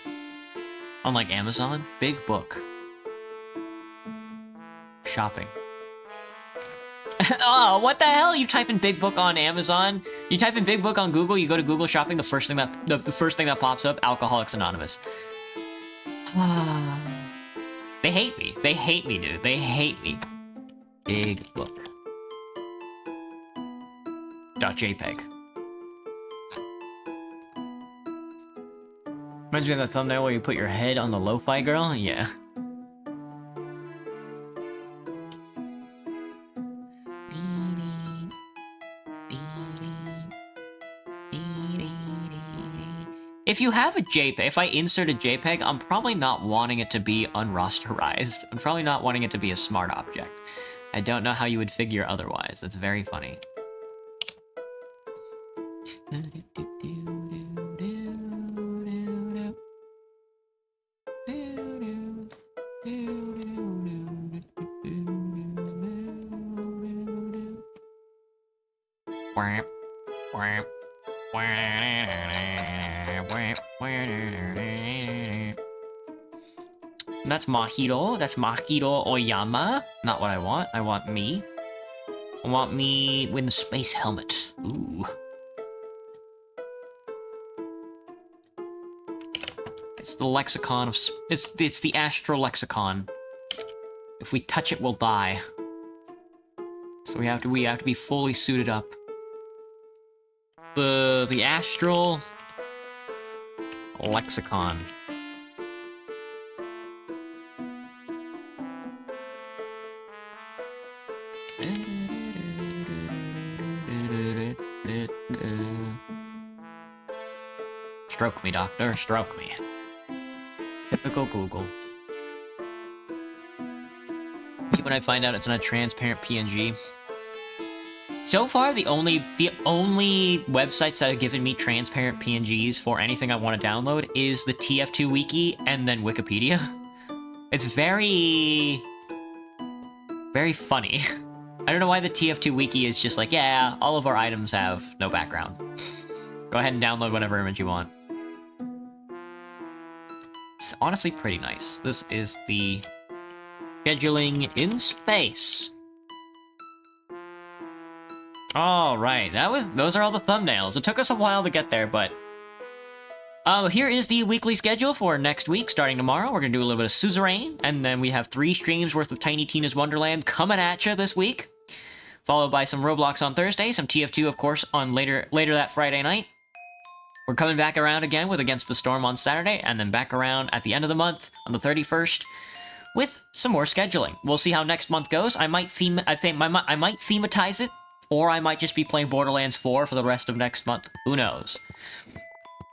on like Amazon? Big book. Shopping. Oh, what the hell? You type in big book on Amazon, you type in big book on Google, you go to Google Shopping, the first thing that pops up, Alcoholics Anonymous. They hate me. They hate me, dude. They hate me. Big book. .jpg. Reminds me of that thumbnail where you put your head on the lo-fi girl? Yeah. If you have a JPEG, if I insert a JPEG, I'm probably not wanting it to be unrasterized. I'm probably not wanting it to be a smart object. I don't know how you would figure otherwise. That's very funny. That's Mahito. That's Mahito Oyama. Not what I want. I want me. I want me with the space helmet. Ooh. It's the lexicon of... It's the astral lexicon. If we touch it, we'll die. So we have to be fully suited up. The astral lexicon. Stroke me, doctor, stroke me. Typical Google. When I find out it's not a transparent PNG. So far, the only websites that have given me transparent PNGs for anything I want to download is the TF2 Wiki and then Wikipedia. It's very funny. I don't know why the TF2 Wiki is just like, yeah, all of our items have no background. Go ahead and download whatever image you want. It's honestly pretty nice. This is the scheduling in space. All right, those are all the thumbnails. It took us a while to get there, but here is the weekly schedule for next week. Starting tomorrow, we're gonna do a little bit of Suzerain, and then we have 3 streams worth of Tiny Tina's Wonderland coming at you this week, followed by some Roblox on Thursday, some TF2, of course, on later that Friday night. We're coming back around again with Against the Storm on Saturday, and then back around at the end of the month on the 31st. With some more scheduling. We'll see how next month goes. I might thematize it, or I might just be playing Borderlands 4 for the rest of next month. Who knows?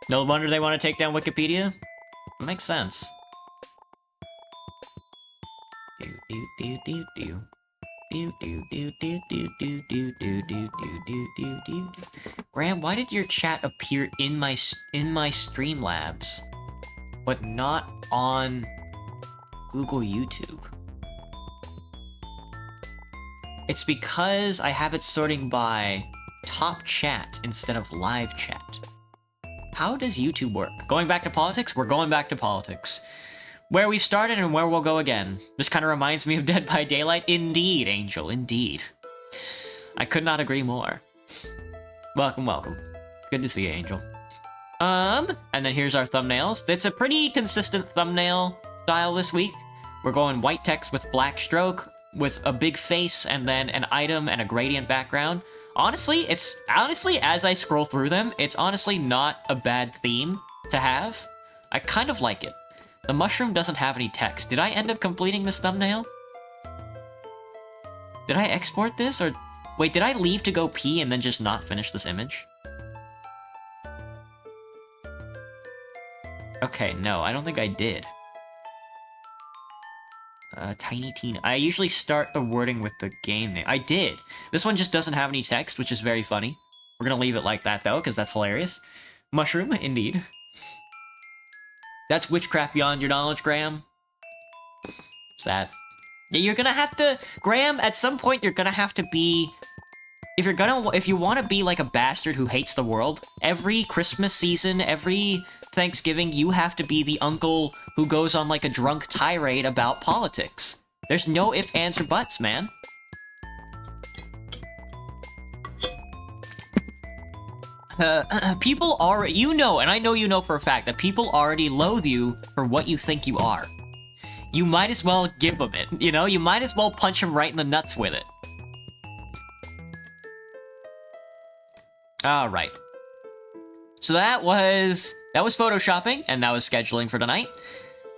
No wonder they want to take down Wikipedia. It makes sense. Graham, why did your chat appear in my Streamlabs, but not on Google YouTube? It's because I have it sorting by top chat instead of live chat. How does YouTube work? Going back to politics? We're going back to politics. Where we've started and where we'll go again. This kind of reminds me of Dead by Daylight. Indeed, Angel, indeed. I could not agree more. Welcome, welcome. Good to see you, Angel. And then here's our thumbnails. It's a pretty consistent thumbnail style this week. We're going white text with black stroke, with a big face, and then an item and a gradient background. Honestly, as I scroll through them, it's honestly not a bad theme to have. I kind of like it. The mushroom doesn't have any text. Did I end up completing this thumbnail? Did I export this, or... Wait, did I leave to go pee and then just not finish this image? Okay, no, I don't think I did. Tiny Teen. I usually start the wording with the game name. I did. This one just doesn't have any text, which is very funny. We're gonna leave it like that, though, because that's hilarious. Mushroom, indeed. That's witchcraft beyond your knowledge, Graham. Sad. Yeah, you're gonna have to... Graham, at some point, you're gonna have to be... If you want to be like a bastard who hates the world, every Christmas season, every Thanksgiving, you have to be the uncle who goes on like a drunk tirade about politics. There's no ifs, ands, or buts, man. People already... You know, and I know you know for a fact, that people already loathe you for what you think you are. You might as well give them it, you know? You might as well punch them right in the nuts with it. Alright. So that was photoshopping, and that was scheduling for tonight.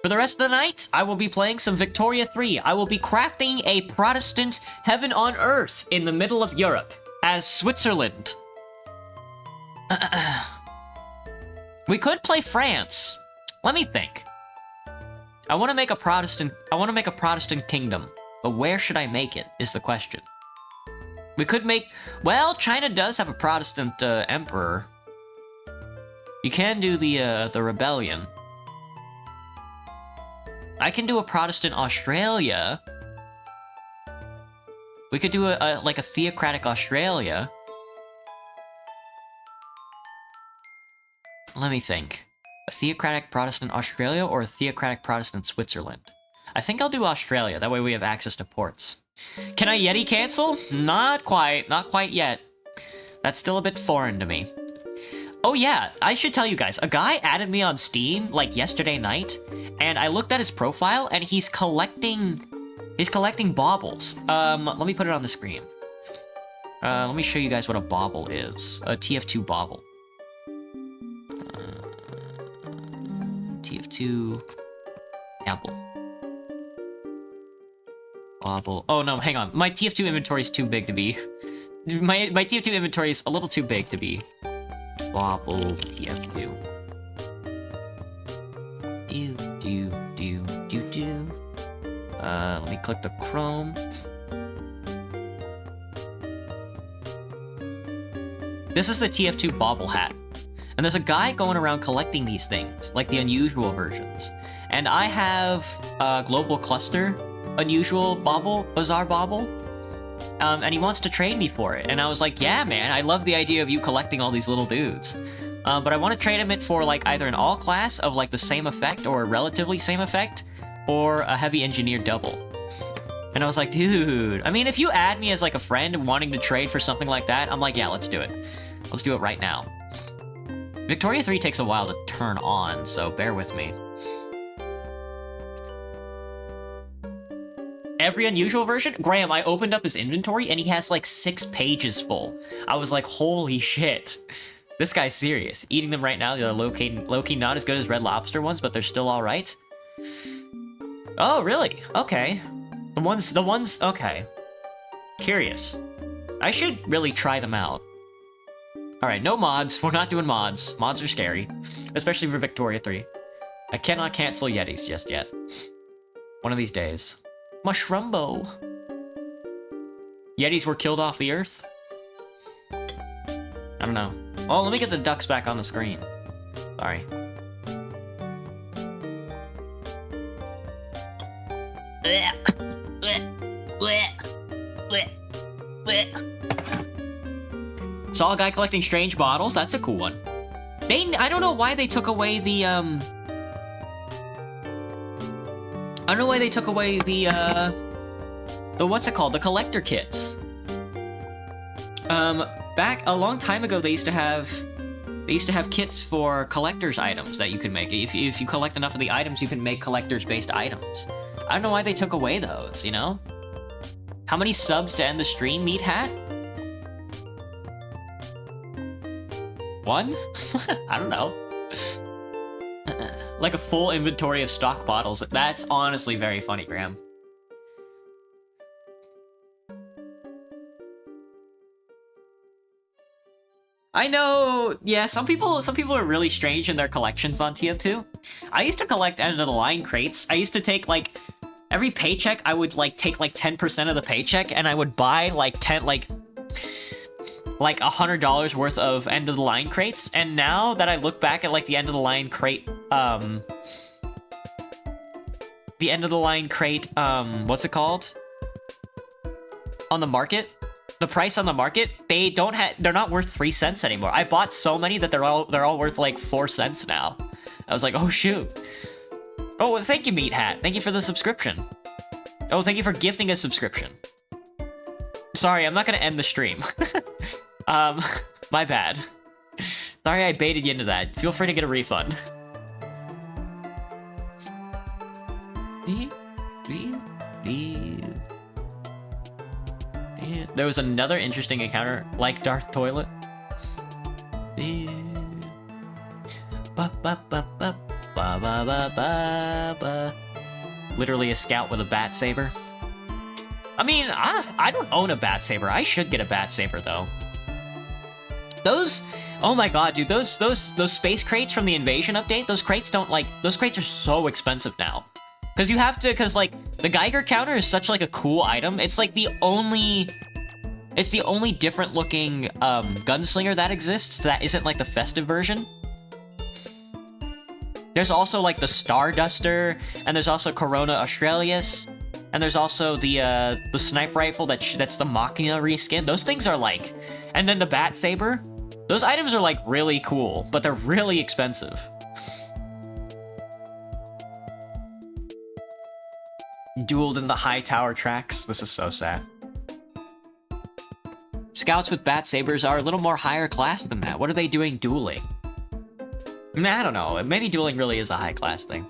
For the rest of the night, I will be playing some Victoria 3. I will be crafting a Protestant heaven on earth in the middle of Europe, as Switzerland. We could play France. Let me think. I want to make a Protestant kingdom, but where should I make it, is the question. We could make... Well, China does have a Protestant emperor. You can do the rebellion. I can do a Protestant Australia. We could do like a theocratic Australia. Let me think. A theocratic Protestant Australia or a theocratic Protestant Switzerland? I think I'll do Australia. That way we have access to ports. Can I Yeti cancel? Not quite. Not quite yet. That's still a bit foreign to me. Oh yeah, I should tell you guys. A guy added me on Steam, like, yesterday night, and I looked at his profile, and he's collecting baubles. Let me put it on the screen. Let me show you guys what a bauble is. A TF2 bauble. TF2... Apple. Bauble. Oh no, hang on. My TF2 inventory is too big to be... My TF2 inventory is a little too big to be... Bauble TF2. Let me click the Chrome. This is the TF2 bauble hat. And there's a guy going around collecting these things, like the unusual versions. And I have a Global Cluster unusual bauble, bizarre bauble. And he wants to trade me for it. And I was like, yeah, man, I love the idea of you collecting all these little dudes. But I want to trade him it for, like, either an all-class of, like, the same effect or a relatively same effect, or a heavy engineered double. And I was like, dude, I mean, if you add me as, like, a friend wanting to trade for something like that, I'm like, yeah, let's do it. Let's do it right now. Victoria 3 takes a while to turn on, so bear with me. Every unusual version? Graham, I opened up his inventory and he has like 6 pages full. I was like, holy shit. This guy's serious. Eating them right now, they're low-key not as good as Red Lobster ones, but they're still alright. Oh, really? Okay. The ones, okay. Curious. I should really try them out. Alright, no mods. We're not doing mods. Mods are scary. Especially for Victoria 3. I cannot cancel Yetis just yet. One of these days. Mushrumbo. Yetis were killed off the earth? I don't know. Oh, let me get the ducks back on the screen. Sorry. Saw a guy collecting strange bottles. That's a cool one. I don't know why they took away the, I don't know why they took away the what's it called? The collector kits. Back a long time ago, they used to have kits for collector's items that you could make. If you collect enough of the items, you can make collectors-based items. I don't know why they took away those, you know? How many subs to end the stream, Meat Hat? 1? I don't know. Like a full inventory of stock bottles. That's honestly very funny, Graham. I know, yeah, some people are really strange in their collections on TF2. I used to collect end-of-the-line crates. I used to take, like, every paycheck, I would, like, take, like, 10% of the paycheck, and I would buy, like, like $100 worth of end of the line crates, and now that I look back at like the end of the line crate, what's it called? On the market, the price on the market, they're not worth 3 cents anymore. I bought so many that they're all worth like 4 cents now. I was like, oh shoot. Oh, well, thank you, Meat Hat. Thank you for the subscription. Oh, thank you for gifting a subscription. Sorry, I'm not gonna end the stream. My bad. Sorry I baited you into that. Feel free to get a refund. There was another interesting encounter, like Darth Toilet. Literally a scout with a bat saber. I mean, I don't own a bat saber. I should get a bat saber though. Those, oh my god, dude, those space crates from the Invasion update, those crates are so expensive now. Cause like the Geiger counter is such like a cool item. It's like the only different looking gunslinger that exists that isn't like the festive version. There's also like the Starduster, and there's also Corona Australis, and there's also the snipe rifle that's the Machina reskin. Those things are like, and then the Bat Saber. Those items are like really cool, but they're really expensive. Dueled in the high tower tracks. This is so sad. Scouts with bat sabers are a little more higher class than that. What are they doing dueling? I mean, I don't know. Maybe dueling really is a high class thing.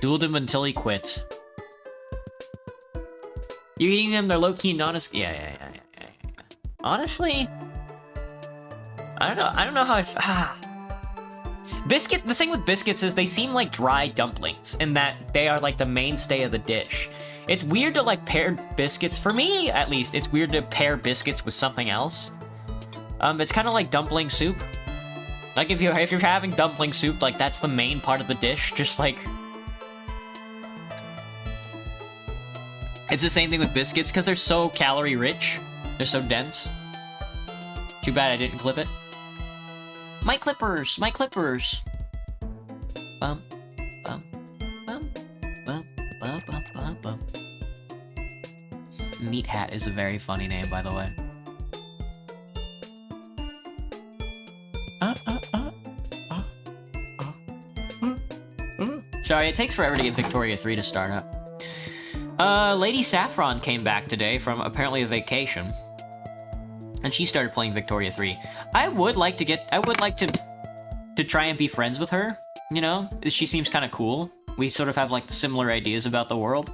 Dueled him until he quit. You're eating them, they're low-key yeah. Honestly, I don't know how Biscuit, the thing with biscuits is they seem like dry dumplings, in that they are like the mainstay of the dish. It's weird to like pair biscuits, for me at least, it's weird to pair biscuits with something else. It's kind of like dumpling soup. Like if you're having dumpling soup, like that's the main part of the dish, just like... It's the same thing with biscuits, because they're so calorie rich. They're so dense. Too bad I didn't clip it. My clippers! My clippers! Bum, bum, bum, bum, bum, bum, bum, bum. Meat Hat is a very funny name, by the way. Sorry, it takes forever to get Victoria 3 to start up. Lady Saffron came back today from apparently a vacation. And she started playing Victoria 3. I would like to try and be friends with her, you know? She seems kind of cool. We sort of have, like, similar ideas about the world.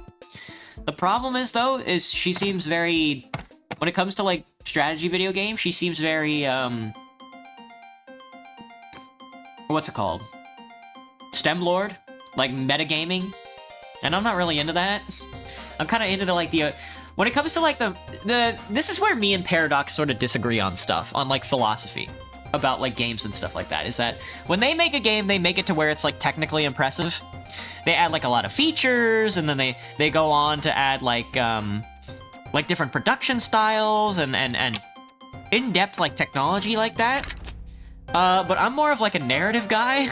The problem is, though, is she seems very... When it comes to, like, strategy video games, she seems very, what's it called? STEM Lord? Like, metagaming? And I'm not really into that. I'm kind of into, like, the... When it comes to, like, this is where me and Paradox sort of disagree on stuff, on, like, philosophy about, like, games and stuff like that, is that when they make a game, they make it to where it's, like, technically impressive. They add, like, a lot of features, and then they go on to add, like, different production styles and in-depth, like, technology like that. But I'm more of, like, a narrative guy.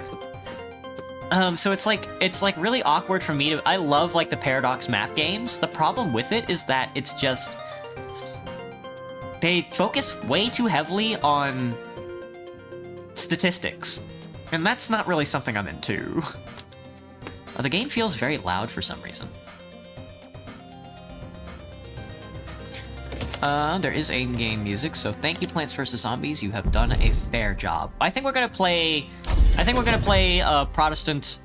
So it's like really awkward for me to... I love, like, the Paradox map games. The problem with it is that it's just... They focus way too heavily on statistics. And that's not really something I'm into. The game feels very loud for some reason. There is in-game music, so thank you, Plants vs. Zombies. You have done a fair job. I think we're gonna play Protestant,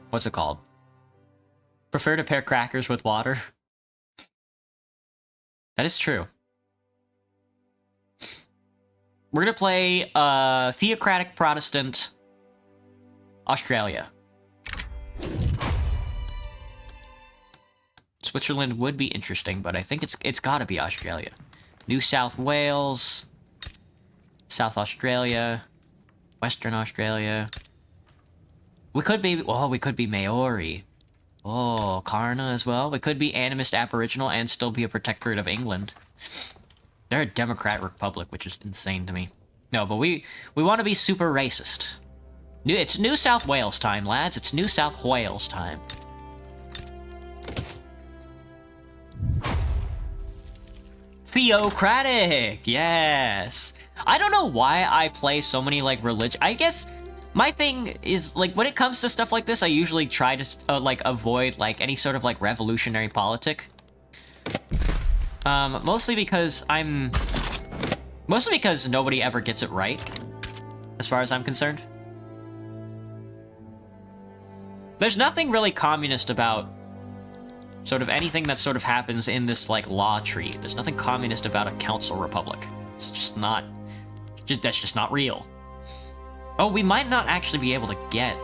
what's it called? Prefer to pair crackers with water. That is true. We're gonna play, Theocratic Protestant Australia. Switzerland would be interesting, but I think it's gotta be Australia. New South Wales, South Australia, Western Australia. We could be Maori. Oh, Karna as well. We could be animist Aboriginal and still be a protectorate of England. They're a democrat republic, which is insane to me. No, but we want to be super racist. It's New South Wales time, lads. It's New South Wales time. Theocratic! Yes! I don't know why I play so many, like, religion... I guess my thing is, like, when it comes to stuff like this, I usually try to, like, avoid, like, any sort of, like, revolutionary politic. Mostly because nobody ever gets it right, as far as I'm concerned. There's nothing really communist about sort of anything that sort of happens in this, like, law tree. There's nothing communist about a council republic. It's just not... that's just not real. Oh, we might not actually be able to get...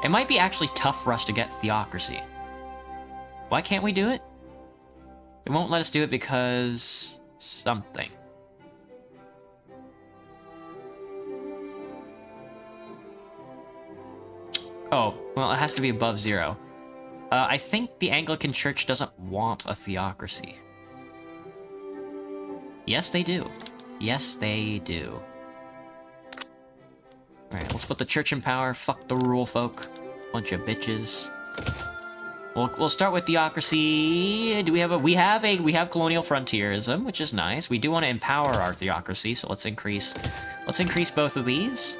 It might be actually tough for us to get theocracy. Why can't we do it? It won't let us do it because... something. Oh, well, it has to be above 0. I think the Anglican Church doesn't want a theocracy. Yes, they do. Yes, they do. Alright, let's put the church in power. Fuck the rule folk. Bunch of bitches. We'll start with theocracy. Do we have we have colonial frontierism, which is nice. We do want to empower our theocracy, so let's increase both of these.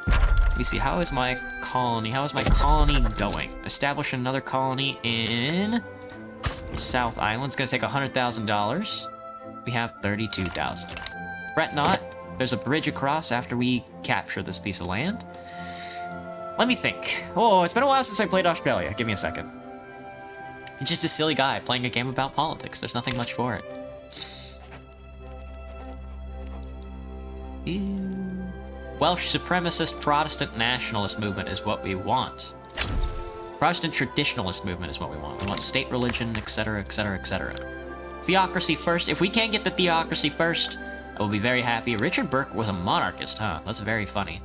Let me see, how is my colony going? Establish another colony in South Island. It's gonna take $100,000. We have 32,000. Fret not, there's a bridge across after we capture this piece of land. Let me think. Oh, it's been a while since I played Australia. Give me a second. It's just a silly guy playing a game about politics. There's nothing much for it. Welsh supremacist Protestant nationalist movement is what we want. Protestant traditionalist movement is what we want. We want state religion, etc., etc., etc. Theocracy first. If we can't get the theocracy first, I will be very happy. Richard Burke was a monarchist, huh? That's very funny.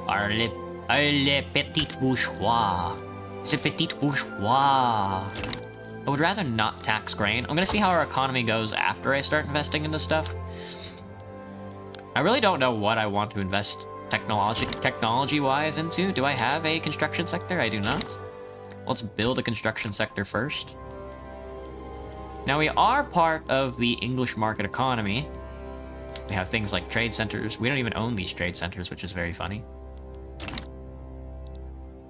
Le petit bourgeois. C'est petit bourgeois. I would rather not tax grain. I'm gonna see how our economy goes after I start investing into stuff. I really don't know what I want to invest technology-wise into. Do I have a construction sector? I do not. Let's build a construction sector first. Now, we are part of the English market economy. We have things like trade centers. We don't even own these trade centers, which is very funny.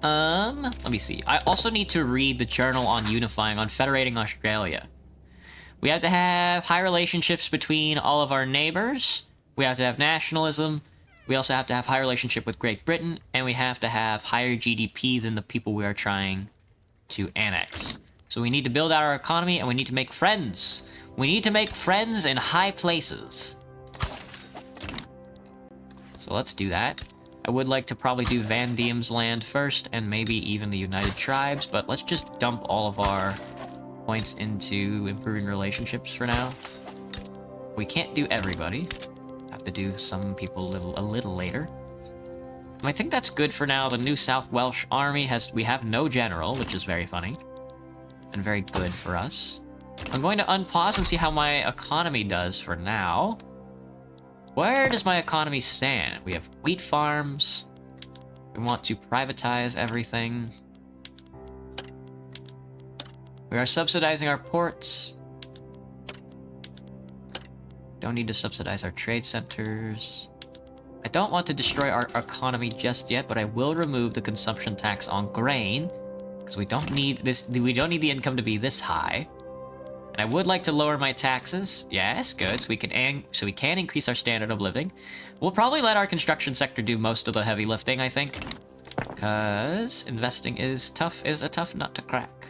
Let me see. I also need to read the journal on federating Australia. We have to have high relationships between all of our neighbors. We have to have nationalism. We also have to have high relationship with Great Britain, and we have to have higher GDP than the people we are trying to annex. So we need to build out our economy, and we need to make friends. We need to make friends in high places. So let's do that. I would like to probably do Van Diemen's land first, and maybe even the United Tribes, but let's just dump all of our points into improving relationships for now. We can't do everybody. Have to do some people a little later. And I think that's good for now. The New South Welsh Army we have no general, which is very funny. And very good for us. I'm going to unpause and see how my economy does for now. Where does my economy stand? We have wheat farms. We want to privatize everything. We are subsidizing our ports. Don't need to subsidize our trade centers. I don't want to destroy our economy just yet, but I will remove the consumption tax on grain, because we don't need the income to be this high. And I would like to lower my taxes. Yes, good. So we can increase our standard of living. We'll probably let our construction sector do most of the heavy lifting, I think, because investing is a tough nut to crack.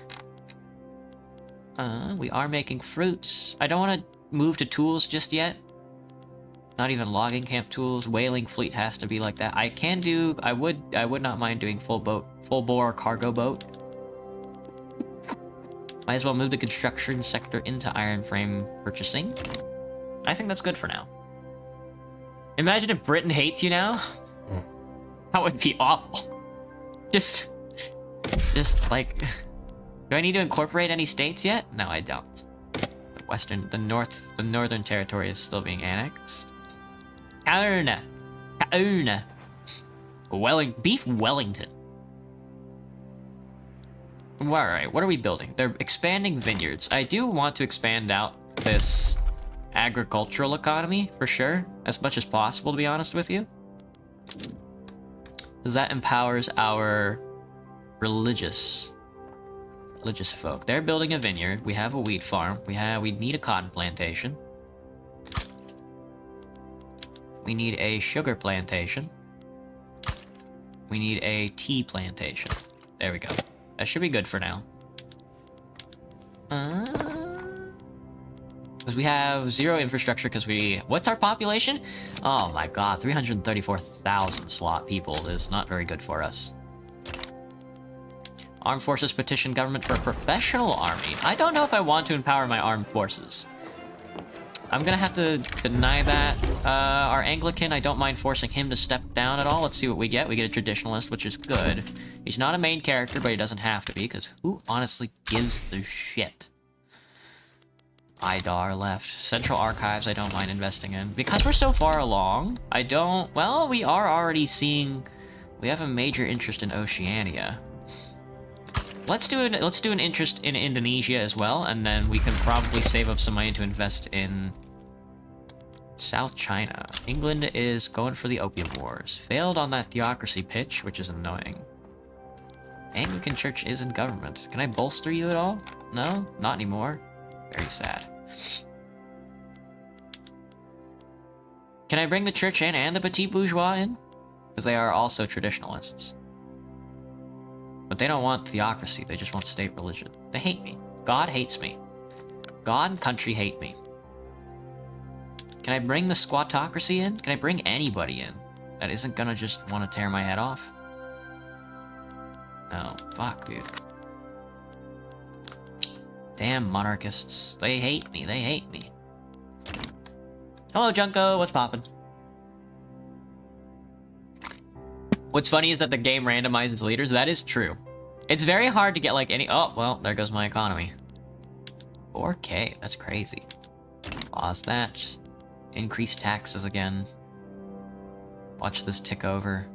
We are making fruits. I don't want to move to tools just yet. Not even logging camp tools. Whaling fleet has to be like that. I can do... I would not mind doing full bore cargo boat. Might as well move the construction sector into iron frame purchasing. I think that's good for now. Imagine if Britain hates you now. That would be awful. Just like... Do I need to incorporate any states yet? No, I don't. The northern territory is still being annexed. Kaurna. Beef Wellington. Alright, what are we building? They're expanding vineyards. I do want to expand out this agricultural economy, for sure. As much as possible, to be honest with you. Because that empowers our religious folk. They're building a vineyard. We have a wheat farm. We need a cotton plantation. We need a sugar plantation. We need a tea plantation. There we go. That should be good for now. Because we have 0 infrastructure because we... What's our population? Oh my god, 334,000 slot people is not very good for us. Armed Forces petition government for a professional army. I don't know if I want to empower my armed forces. I'm gonna have to deny that. Our Anglican, I don't mind forcing him to step down at all. Let's see what we get. We get a traditionalist, which is good. He's not a main character, but he doesn't have to be, because who honestly gives the shit? IDAR left. Central Archives, I don't mind investing in. Because we're so far along, I don't... Well, we are already seeing... We have a major interest in Oceania. Let's do an interest in Indonesia as well, and then we can probably save up some money to invest in South China. England is going for the Opium Wars. Failed on that theocracy pitch, which is annoying. Anglican Church is in government. Can I bolster you at all? No? Not anymore? Very sad. Can I bring the church in and the petit bourgeois in? Because they are also traditionalists. But they don't want theocracy, they just want state religion. They hate me. God hates me. God and country hate me. Can I bring the squatocracy in? Can I bring anybody in that isn't gonna just want to tear my head off? No, fuck, dude. Damn monarchists. They hate me, they hate me. Hello, Junko, what's poppin'? What's funny is that the game randomizes leaders. That is true. It's very hard to get, like, any... Oh, well, there goes my economy. 4K, that's crazy. Pause that. Increase taxes again. Watch this tick over.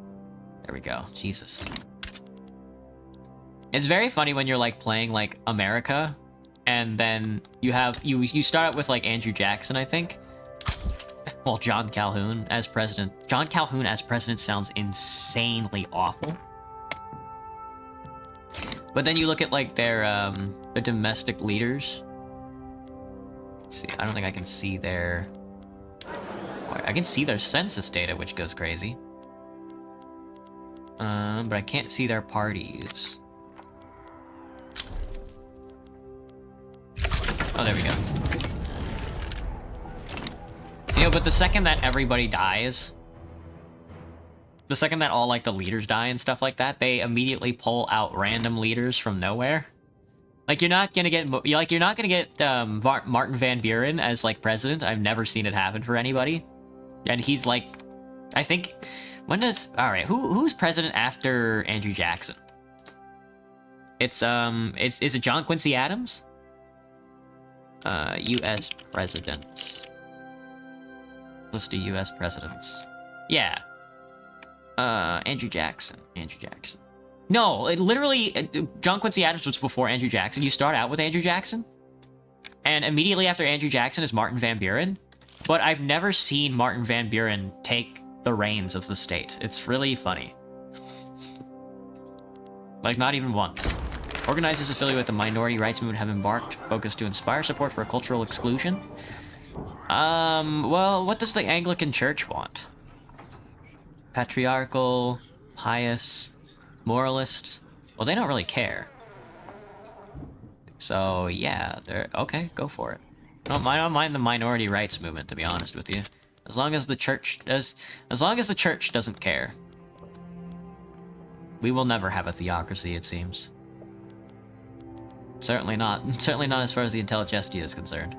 There we go. Jesus. It's very funny when you're, like, playing, like, America, and then you have... You start out with, like, Andrew Jackson, I think. Well, John Calhoun as president. John Calhoun as president sounds insanely awful. But then you look at, like, their domestic leaders. Let's see, I don't think I can see their... I can see their census data, which goes crazy. But I can't see their parties. Oh, there we go. You know, but the second that everybody dies, the second that all, like, the leaders die and stuff like that, they immediately pull out random leaders from nowhere. Like, you're not gonna get, Martin Van Buren as, like, president. I've never seen it happen for anybody. And he's, like, I think, when does, alright, who's president after Andrew Jackson? It's, is it John Quincy Adams? U.S. presidents. List of U.S. presidents. Yeah. Andrew Jackson. No, it literally... John Quincy Adams was before Andrew Jackson. You start out with Andrew Jackson. And immediately after Andrew Jackson is Martin Van Buren. But I've never seen Martin Van Buren take the reins of the state. It's really funny. Like, not even once. Organizers affiliated with the minority rights movement have embarked, focused to inspire support for cultural exclusion. Well, what does the Anglican Church want? Patriarchal, pious, moralist. Well, they don't really care. So, yeah, they're... Okay, go for it. I don't mind the minority rights movement, to be honest with you. As long as the church doesn't care. We will never have a theocracy, it seems. Certainly not as far as the Intelligestia is concerned.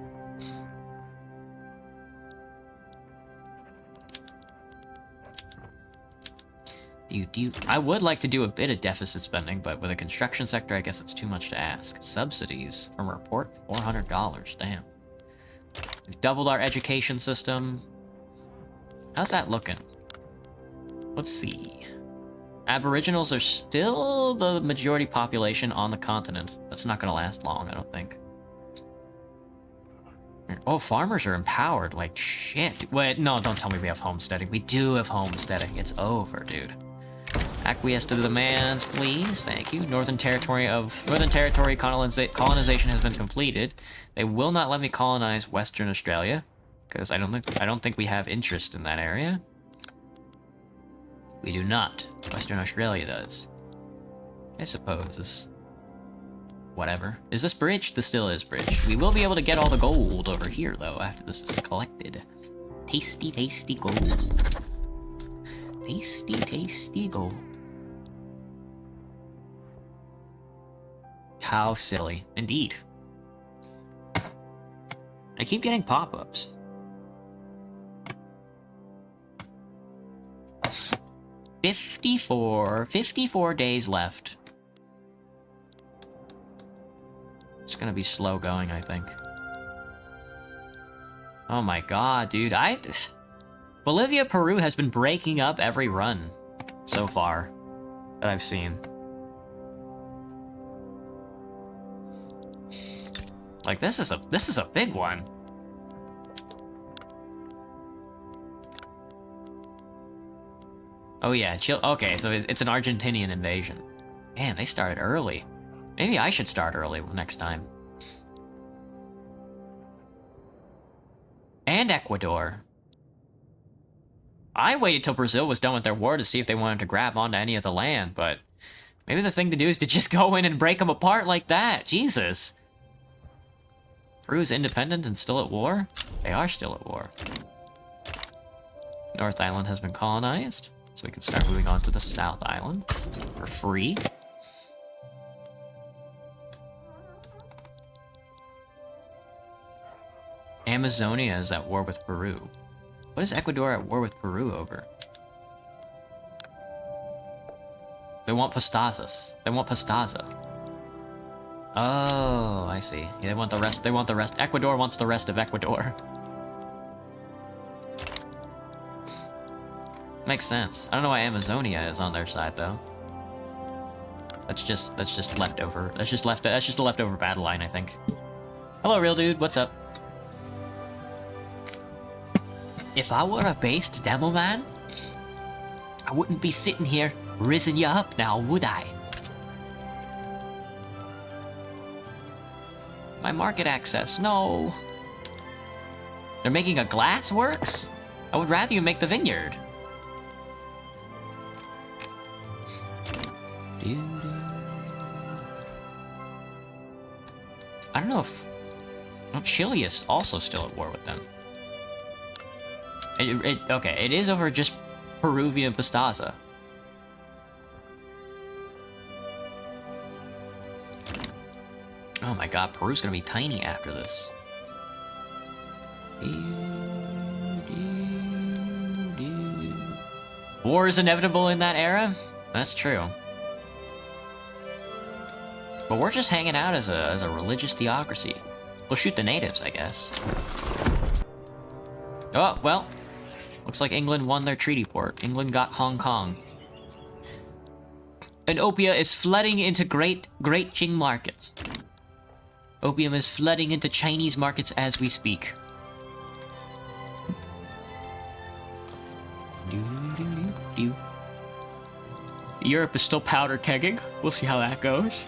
I would like to do a bit of deficit spending, but with a construction sector, I guess it's too much to ask. Subsidies from a report, $400, damn. We've doubled our education system. How's that looking? Let's see. Aboriginals are still the majority population on the continent. That's not gonna last long, I don't think. Oh, farmers are empowered, like shit. Wait, no, don't tell me we have homesteading. We do have homesteading. It's over, dude. Acquiesce to the demands, please. Thank you. Northern Territory colonization has been completed. They will not let me colonize Western Australia because I don't think we have interest in that area. We do not. Western Australia does. I suppose. Whatever. Is this bridge? This still is bridge. We will be able to get all the gold over here, though, after this is collected. Tasty, tasty gold. Tasty, tasty gold. How silly. Indeed. I keep getting pop-ups. $54 days left. It's gonna be slow going, I think. Oh my god, dude. Bolivia, Peru has been breaking up every run so far that I've seen. Like, this is a big one. Oh yeah, chill. Okay, so it's an Argentinian invasion. Man, they started early. Maybe I should start early next time. And Ecuador. I waited till Brazil was done with their war to see if they wanted to grab onto any of the land, but maybe the thing to do is to just go in and break them apart like that. Jesus. Peru's independent and still at war? They are still at war. North Island has been colonized, so we can start moving on to the South Island for free. Amazonia is at war with Peru. What is Ecuador at war with Peru over? They want Pastazas. They want Pastaza. Oh, I see. Yeah, they want the rest. They want the rest. Ecuador wants the rest of Ecuador. Makes sense. I don't know why Amazonia is on their side though. That's just leftover. That's just a leftover battle line, I think. Hello, real dude. What's up? If I were a based demo man, I wouldn't be sitting here rizzing you up now, would I? My market access, no. They're making a glass works? I would rather you make the vineyard. I don't know if... Oh, Chile is also still at war with them. Okay, it is over just Peruvian Pastaza. Oh my god, Peru's gonna be tiny after this. War is inevitable in that era? That's true. But we're just hanging out as a religious theocracy. We'll shoot the natives, I guess. Oh, well. Looks like England won their treaty port. England got Hong Kong. And opium is flooding into Great Qing markets. Opium is flooding into Chinese markets as we speak. Europe is still powder kegging. We'll see how that goes.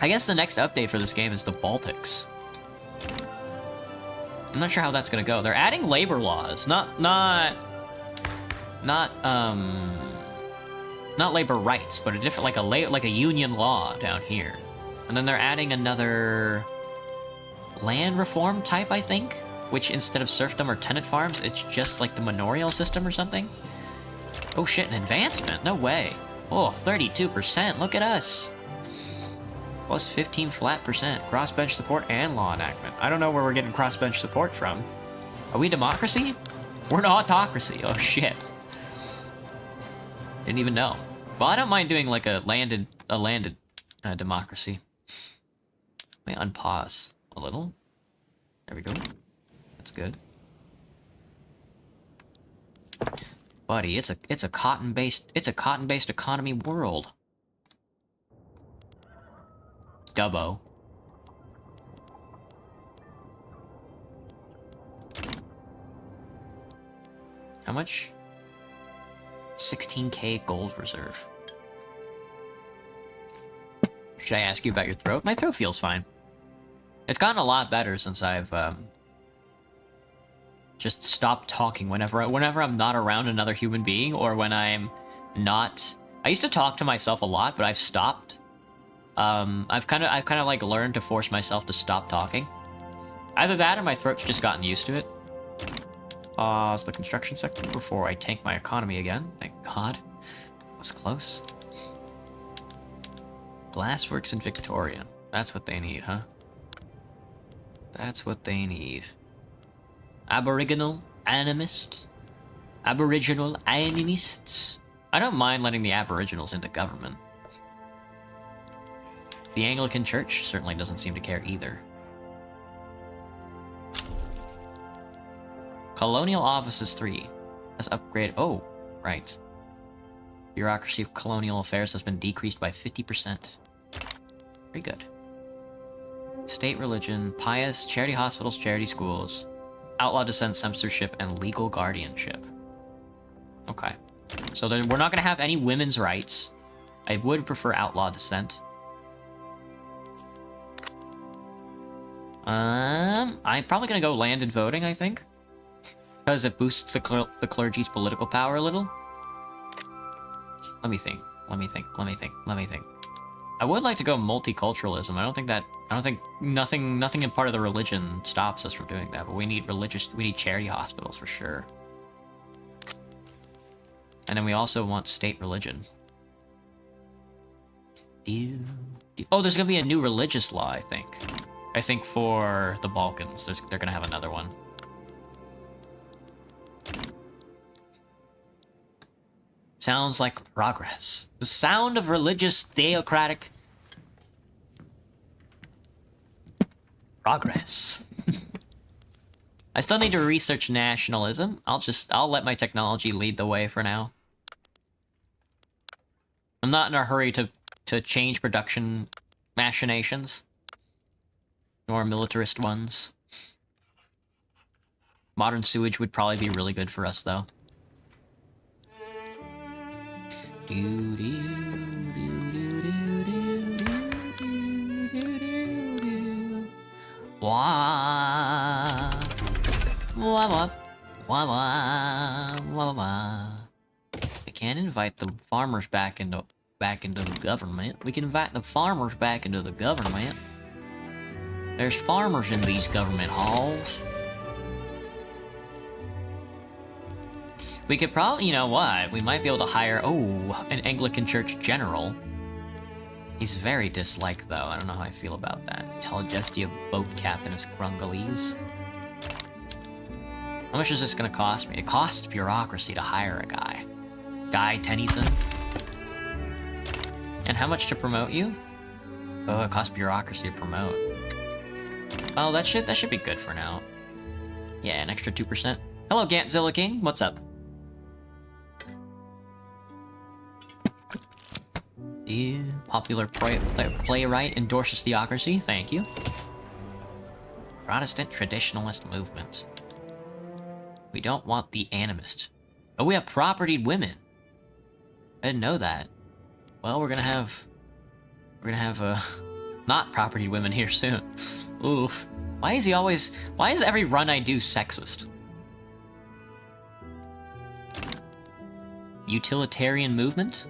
I guess the next update for this game is the Baltics. I'm not sure how that's gonna go. They're adding labor laws, not labor rights, but a different, like a union law down here. And then they're adding another land reform type, I think, which instead of serfdom or tenant farms, it's just like the manorial system or something. Oh shit, an advancement? No way. Oh, 32%, look at us. Plus 15 flat percent, crossbench support and law enactment. I don't know where we're getting crossbench support from. Are we democracy? We're an autocracy, oh shit. Didn't even know. Well, I don't mind doing like a landed democracy. Let me unpause a little. There we go. That's good. Buddy, it's a cotton-based economy world. Dubbo. How much? 16k gold reserve. Should I ask you about your throat? My throat feels fine. It's gotten a lot better since I've just stopped talking whenever I'm not around another human being, or when I'm not. I used to talk to myself a lot, but I've stopped. I've kind of like learned to force myself to stop talking. Either that or my throat's just gotten used to it. Pause the construction sector before I tank my economy again. Thank God. That was close. Glassworks in Victoria. That's what they need, huh? That's what they need. Aboriginal animists? Aboriginal animists? I don't mind letting the Aboriginals into government. The Anglican Church certainly doesn't seem to care either. Colonial Offices 3 has upgraded. Oh, right. Bureaucracy of colonial affairs has been decreased by 50%. Very good. State religion, pious, charity hospitals, charity schools, outlaw dissent, censorship, and legal guardianship. Okay. So then we're not going to have any women's rights. I would prefer outlaw dissent. I'm probably going to go landed voting, I think. Because it boosts the clergy's political power a little. Let me think. I would like to go multiculturalism. I don't think nothing in part of the religion stops us from doing that, but we need charity hospitals for sure. And then we also want state religion. Oh, there's gonna be a new religious law, I think. I think for the Balkans, they're gonna have another one. Sounds like progress. The sound of religious theocratic progress. I still need to research nationalism. I'll let my technology lead the way for now. I'm not in a hurry to change production machinations. Nor militarist ones. Modern sewage would probably be really good for us, though. Wah. Wah wah. Wah wah. Wah wah. We can't invite the farmers back into the government. We can invite the farmers back into the government. There's farmers in these government halls. We could probably, you know what? We might be able to hire, an Anglican Church general. He's very disliked, though. I don't know how I feel about that. Telegestia boat captain is Grungalese. How much is this gonna cost me? It costs bureaucracy to hire a guy. Guy Tennyson. And how much to promote you? Oh, it costs bureaucracy to promote. Oh, that should be good for now. Yeah, an extra 2%. Hello, Gantzilla King. What's up? The popular playwright endorses theocracy. Thank you. Protestant traditionalist movement. We don't want the animist. Oh, we have propertied women. I didn't know that. Well, we're gonna have not propertied women here soon. Oof. Why is every run I do sexist? Utilitarian movement?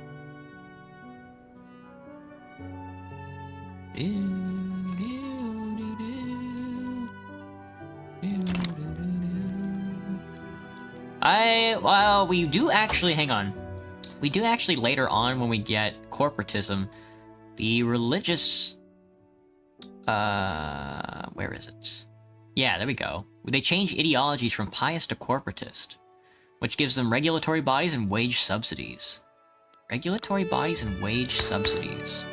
Well, we do actually, hang on. We do actually later on when we get corporatism, the religious... where is it? Yeah, there we go. They change ideologies from pious to corporatist, which gives them regulatory bodies and wage subsidies. Regulatory bodies and wage subsidies.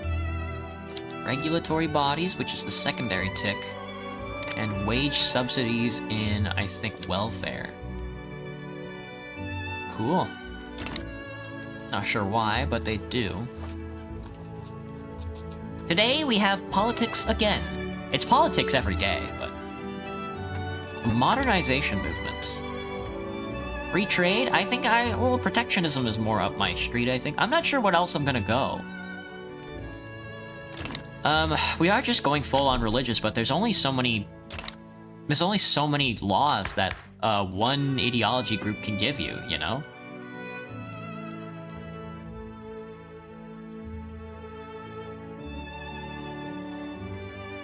Regulatory bodies, which is the secondary tick, and wage subsidies in, I think, welfare. Cool. Not sure why, but they do. Today we have politics again. It's politics every day, but... Modernization movement. Free trade? I think well, protectionism is more up my street, I think. I'm not sure what else I'm gonna go. We are just going full on religious, but there's only so many... There's only so many laws that, one ideology group can give you, you know?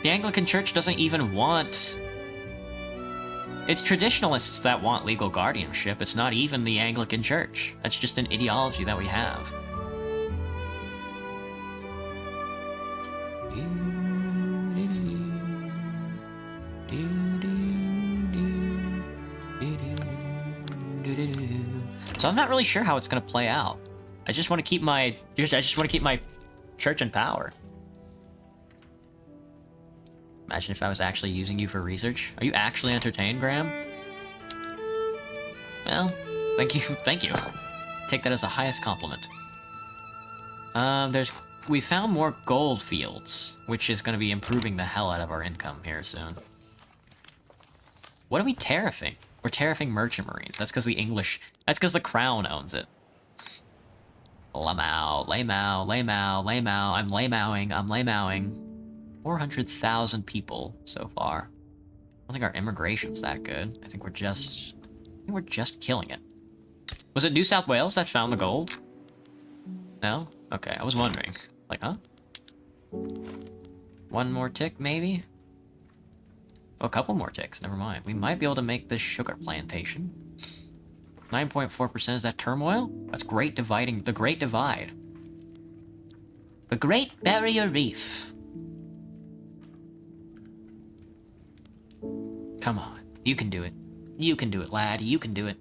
The Anglican Church doesn't even want... It's traditionalists that want legal guardianship. It's not even the Anglican Church. That's just an ideology that we have. So I'm not really sure how it's gonna play out. I just want to keep my church in power. Imagine if I was actually using you for research. Are you actually entertained, Graham? Well, thank you, thank you. Take that as the highest compliment. We found more gold fields, which is going to be improving the hell out of our income here soon. What are we tariffing? We're tariffing merchant marines. That's because the crown owns it. Lamau, Lamau, Lamau, Lamau, I'm Lamauing. 400,000 people so far. I don't think our immigration's that good. I think we're just killing it. Was it New South Wales that found the gold? No? Okay, I was wondering. Like, huh? One more tick, maybe? Oh, a couple more ticks, never mind. We might be able to make this sugar plantation. 9.4%, is that turmoil? That's great dividing, the Great Divide. The Great Barrier Reef. Come on, you can do it. You can do it, lad, you can do it.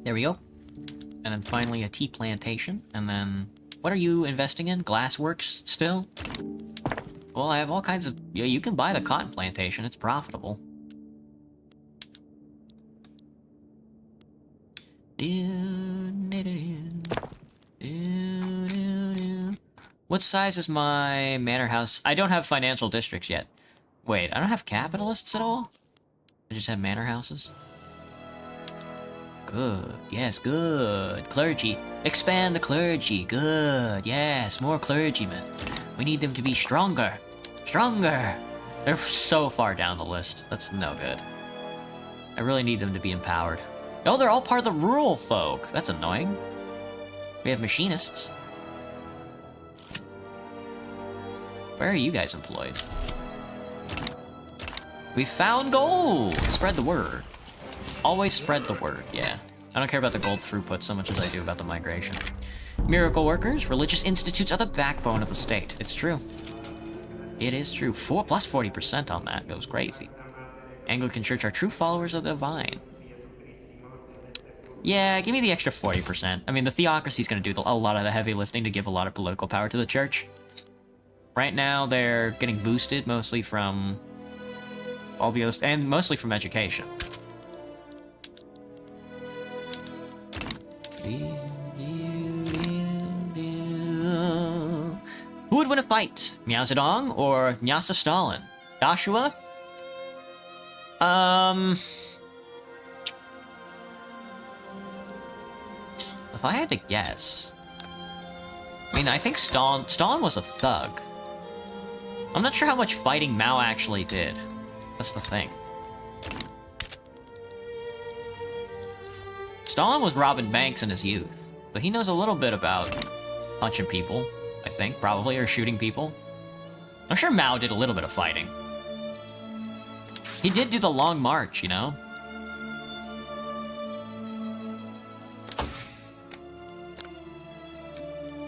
There we go. And then finally a tea plantation, and then... What are you investing in? Glassworks still? Well, I have all kinds of... Yeah, you can buy the cotton plantation, it's profitable. What size is my manor house? I don't have financial districts yet. Wait, I don't have capitalists at all? I just have manor houses? Good, yes, good. Clergy. Expand the clergy, good, yes, more clergymen. We need them to be stronger. Stronger! They're so far down the list. That's no good. I really need them to be empowered. Oh, they're all part of the rural folk. That's annoying. We have machinists. Where are you guys employed? We found gold! Spread the word. Always spread the word, yeah. I don't care about the gold throughput so much as I do about the migration. Miracle workers, religious institutes are the backbone of the state. It's true. It is true. Plus 40% on that goes crazy. Anglican Church are true followers of the divine. Yeah, give me the extra 40%. I mean, the theocracy's gonna do a lot of the heavy lifting to give a lot of political power to the church. Right now, they're getting boosted mostly from all the others, and mostly from education. Who would win a fight? Mao Zedong or Nyasa Stalin? Joshua? If I had to guess... I mean, I think Stalin was a thug. I'm not sure how much fighting Mao actually did. That's the thing. Stalin was robbing banks in his youth, but he knows a little bit about punching people, I think, probably, or shooting people. I'm sure Mao did a little bit of fighting. He did do the Long March, you know?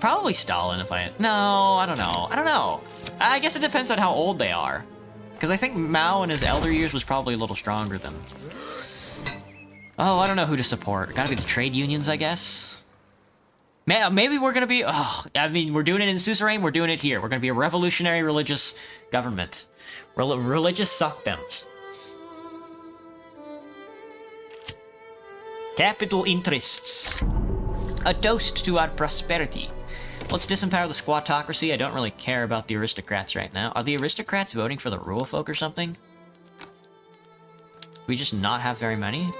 Probably Stalin if I... No, I don't know. I don't know. I guess it depends on how old they are. Because I think Mao in his elder years was probably a little stronger than... Oh, I don't know who to support. Gotta be the trade unions, I guess. Maybe we're gonna be... Oh, I mean, we're doing it in Suzerain, we're doing it here. We're gonna be a revolutionary religious government. Religious suckdoms. Capital interests. A toast to our prosperity. Let's disempower the squatocracy. I don't really care about the aristocrats right now. Are the aristocrats voting for the rural folk or something? We just not have very many?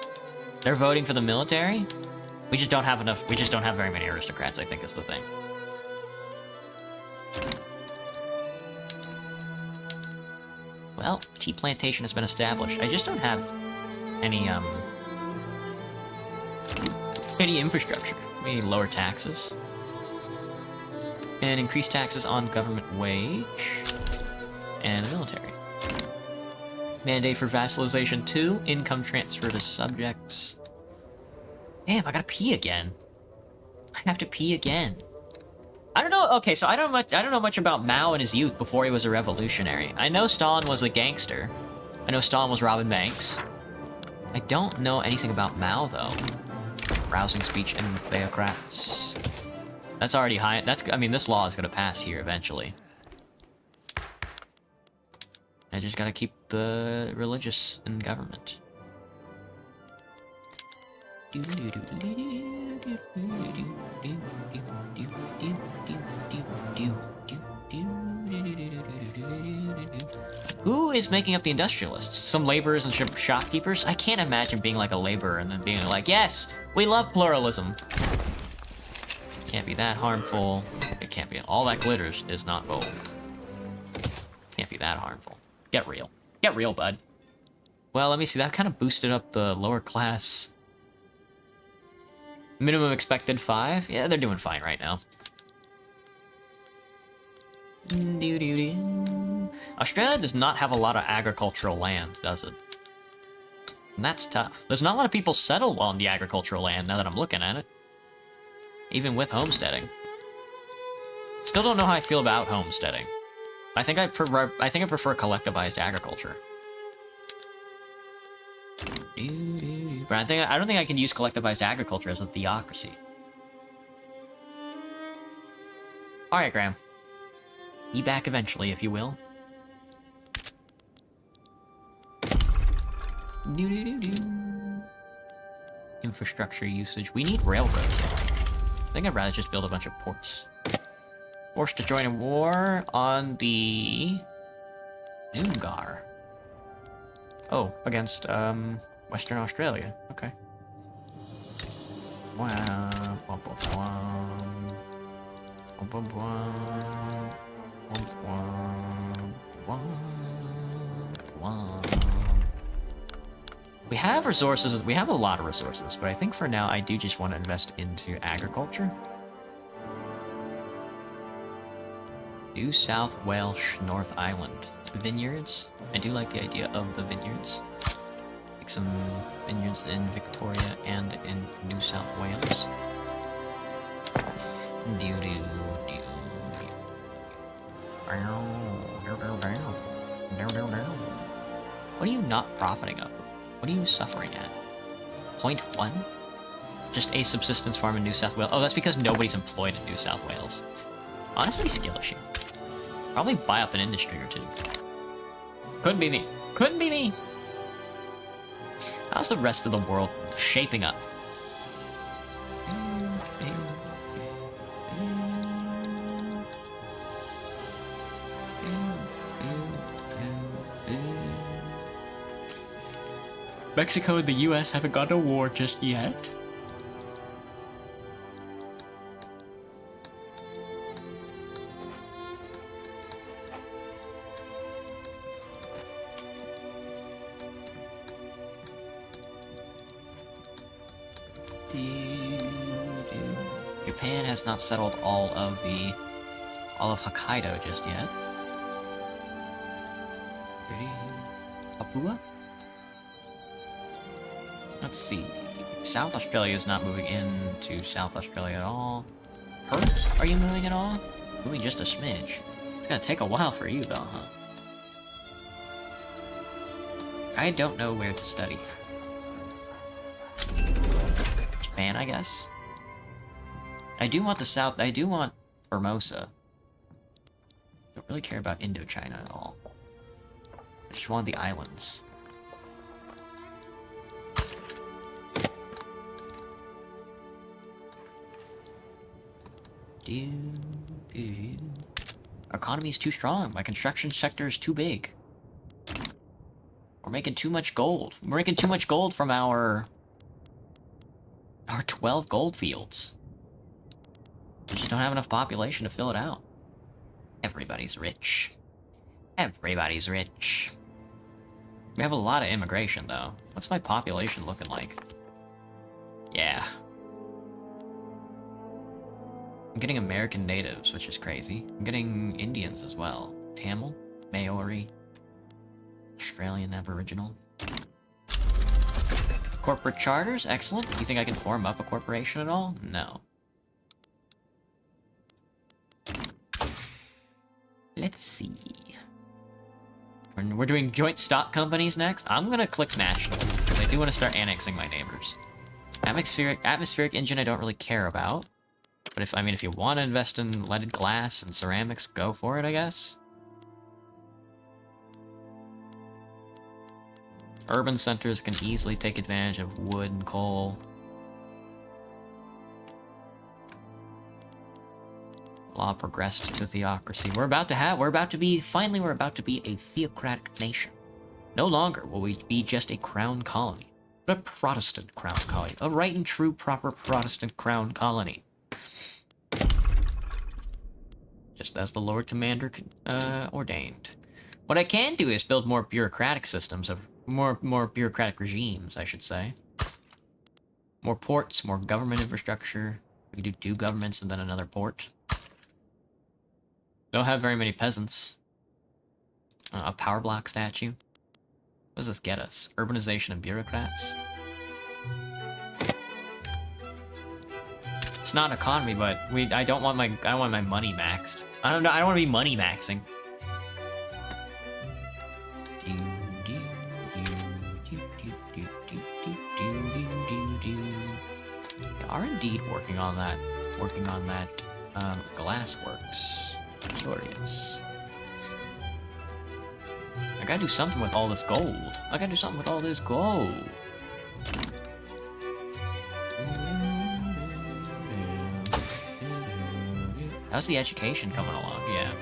They're voting for the military? We just don't have enough. We just don't have very many aristocrats, I think is the thing. Well, tea plantation has been established. I just don't have any infrastructure. We need lower taxes. And increase taxes on government wage. And the military. Mandate for vassalization 2. Income transfer to subjects. Damn, I gotta pee again. I have to pee again. I don't know. Okay, so I don't know much about Mao in his youth before he was a revolutionary. I know Stalin was a gangster. I know Stalin was robbing banks. I don't know anything about Mao though. Rousing speech and theocrats. That's already high. I mean, this law is gonna pass here eventually. I just gotta keep the religious in government. Who is making up the industrialists? Some laborers and shopkeepers? I can't imagine being like a laborer and then being like, yes, we love pluralism. Can't be that harmful. It can't be. All that glitters is not gold. Can't be that harmful. Get real. Get real, bud. Well, let me see. That kind of boosted up the lower class. Minimum expected 5? Yeah, they're doing fine right now. Australia does not have a lot of agricultural land, does it? And that's tough. There's not a lot of people settled on the agricultural land now that I'm looking at it. Even with homesteading. Still don't know how I feel about homesteading. I think I prefer collectivized agriculture. But I don't think I can use collectivized agriculture as a theocracy. Alright, Graham. Be back eventually, if you will. Infrastructure usage. We need railroads. I think I'd rather just build a bunch of ports. Forced to join a war on the Noongar. Oh, against Western Australia. Okay. We have resources. We have a lot of resources, but I think for now I do just want to invest into agriculture. New South Wales North Island. Vineyards. I do like the idea of the vineyards. Like some vineyards in Victoria and in New South Wales. What are you not profiting of? What are you suffering at? 0.1? Just a subsistence farm in New South Wales. Oh, that's because nobody's employed in New South Wales. Honestly, skill issue. Probably buy up an industry or two. Couldn't be me. Couldn't be me! How's the rest of the world shaping up? Mexico and the US haven't gone to war just yet. Japan has not settled all of Hokkaido just yet. Papua? Let's see. South Australia is not moving into South Australia at all. Perth, are you moving at all? Moving just a smidge. It's gonna take a while for you, though, huh? I don't know where to study. Japan, I guess? I do want the South. I do want Formosa. Don't really care about Indochina at all. I just want the islands. Our economy is too strong. My construction sector is too big. We're making too much gold. We're making too much gold from our 12 gold fields. We just don't have enough population to fill it out. Everybody's rich. Everybody's rich. We have a lot of immigration, though. What's my population looking like? Yeah. I'm getting American natives, which is crazy. I'm getting Indians as well. Tamil, Maori, Australian Aboriginal. Corporate charters, excellent. You think I can form up a corporation at all? No. Let's see. We're doing joint stock companies next. I'm gonna click national, because I do want to start annexing my neighbors. Atmospheric engine I don't really care about. But if you want to invest in leaded glass and ceramics, go for it, I guess. Urban centers can easily take advantage of wood and coal. Law progressed to theocracy. We're about to be a theocratic nation. No longer will we be just a crown colony, but a Protestant crown colony. A right and true proper Protestant crown colony. Just as the Lord Commander ordained. What I can do is build more bureaucratic systems of more bureaucratic regimes, I should say. More ports, more government infrastructure. We can do 2 governments and then another port. Don't have very many peasants. A power block statue. What does this get us? Urbanization of bureaucrats. It's not an economy, but I don't want my money maxed. I don't want to be money maxing. They are indeed working on that glassworks. Curious. I gotta do something with all this gold. How's the education coming along? Yeah.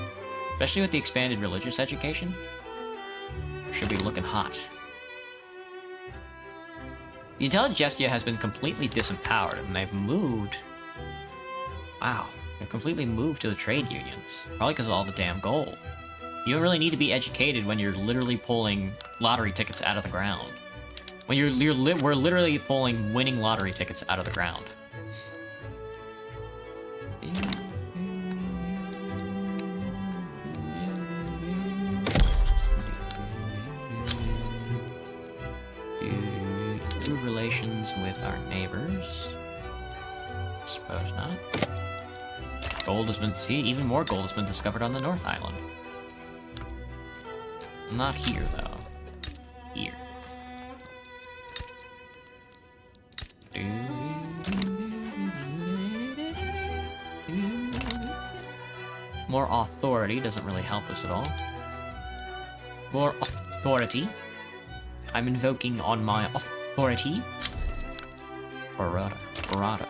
Especially with the expanded religious education. Should be looking hot. The Intelligentsia has been completely disempowered, and they've moved... Wow. They've completely moved to the trade unions. Probably because of all the damn gold. You don't really need to be educated when you're literally pulling lottery tickets out of the ground. When we're literally pulling winning lottery tickets out of the ground. Good relations with our neighbors. Suppose not. Gold has been... See, even more gold has been discovered on the North Island. Not here, though. Here. More authority doesn't really help us at all. More authority. I'm invoking on my authority. Barada.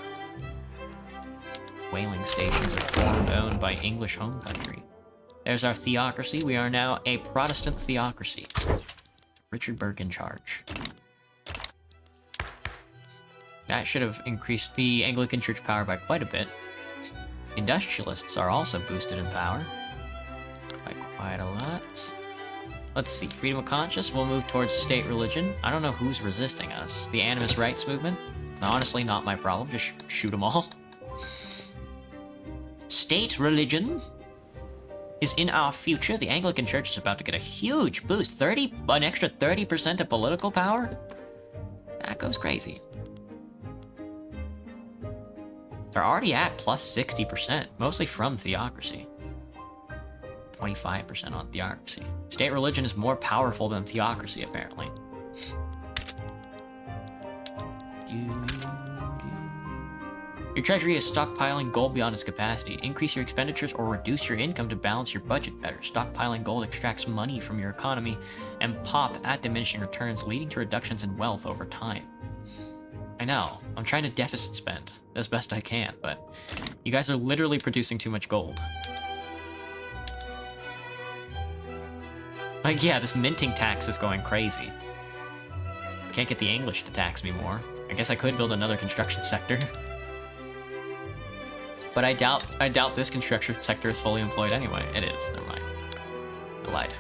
Whaling stations are formed, owned by English home country. There's our theocracy. We are now a Protestant theocracy. Richard Burke in charge. That should have increased the Anglican Church power by quite a bit. Industrialists are also boosted in power. By quite a lot. Let's see. Freedom of conscience. We'll move towards state religion. I don't know who's resisting us. The animist rights movement? Honestly, not my problem. Just shoot them all. State religion is in our future. The Anglican Church is about to get a huge boost. An extra 30% of political power? That goes crazy. They're already at plus 60%, mostly from theocracy. 25% on theocracy. State religion is more powerful than theocracy, apparently. Your treasury is stockpiling gold beyond its capacity. Increase your expenditures or reduce your income to balance your budget better. Stockpiling gold extracts money from your economy and pop at diminishing returns, leading to reductions in wealth over time. I know. I'm trying to deficit spend as best I can, but you guys are literally producing too much gold. Like, yeah, this minting tax is going crazy. Can't get the English to tax me more. I guess I could build another construction sector. But I doubt this construction sector is fully employed anyway. It is. Never mind. I lied.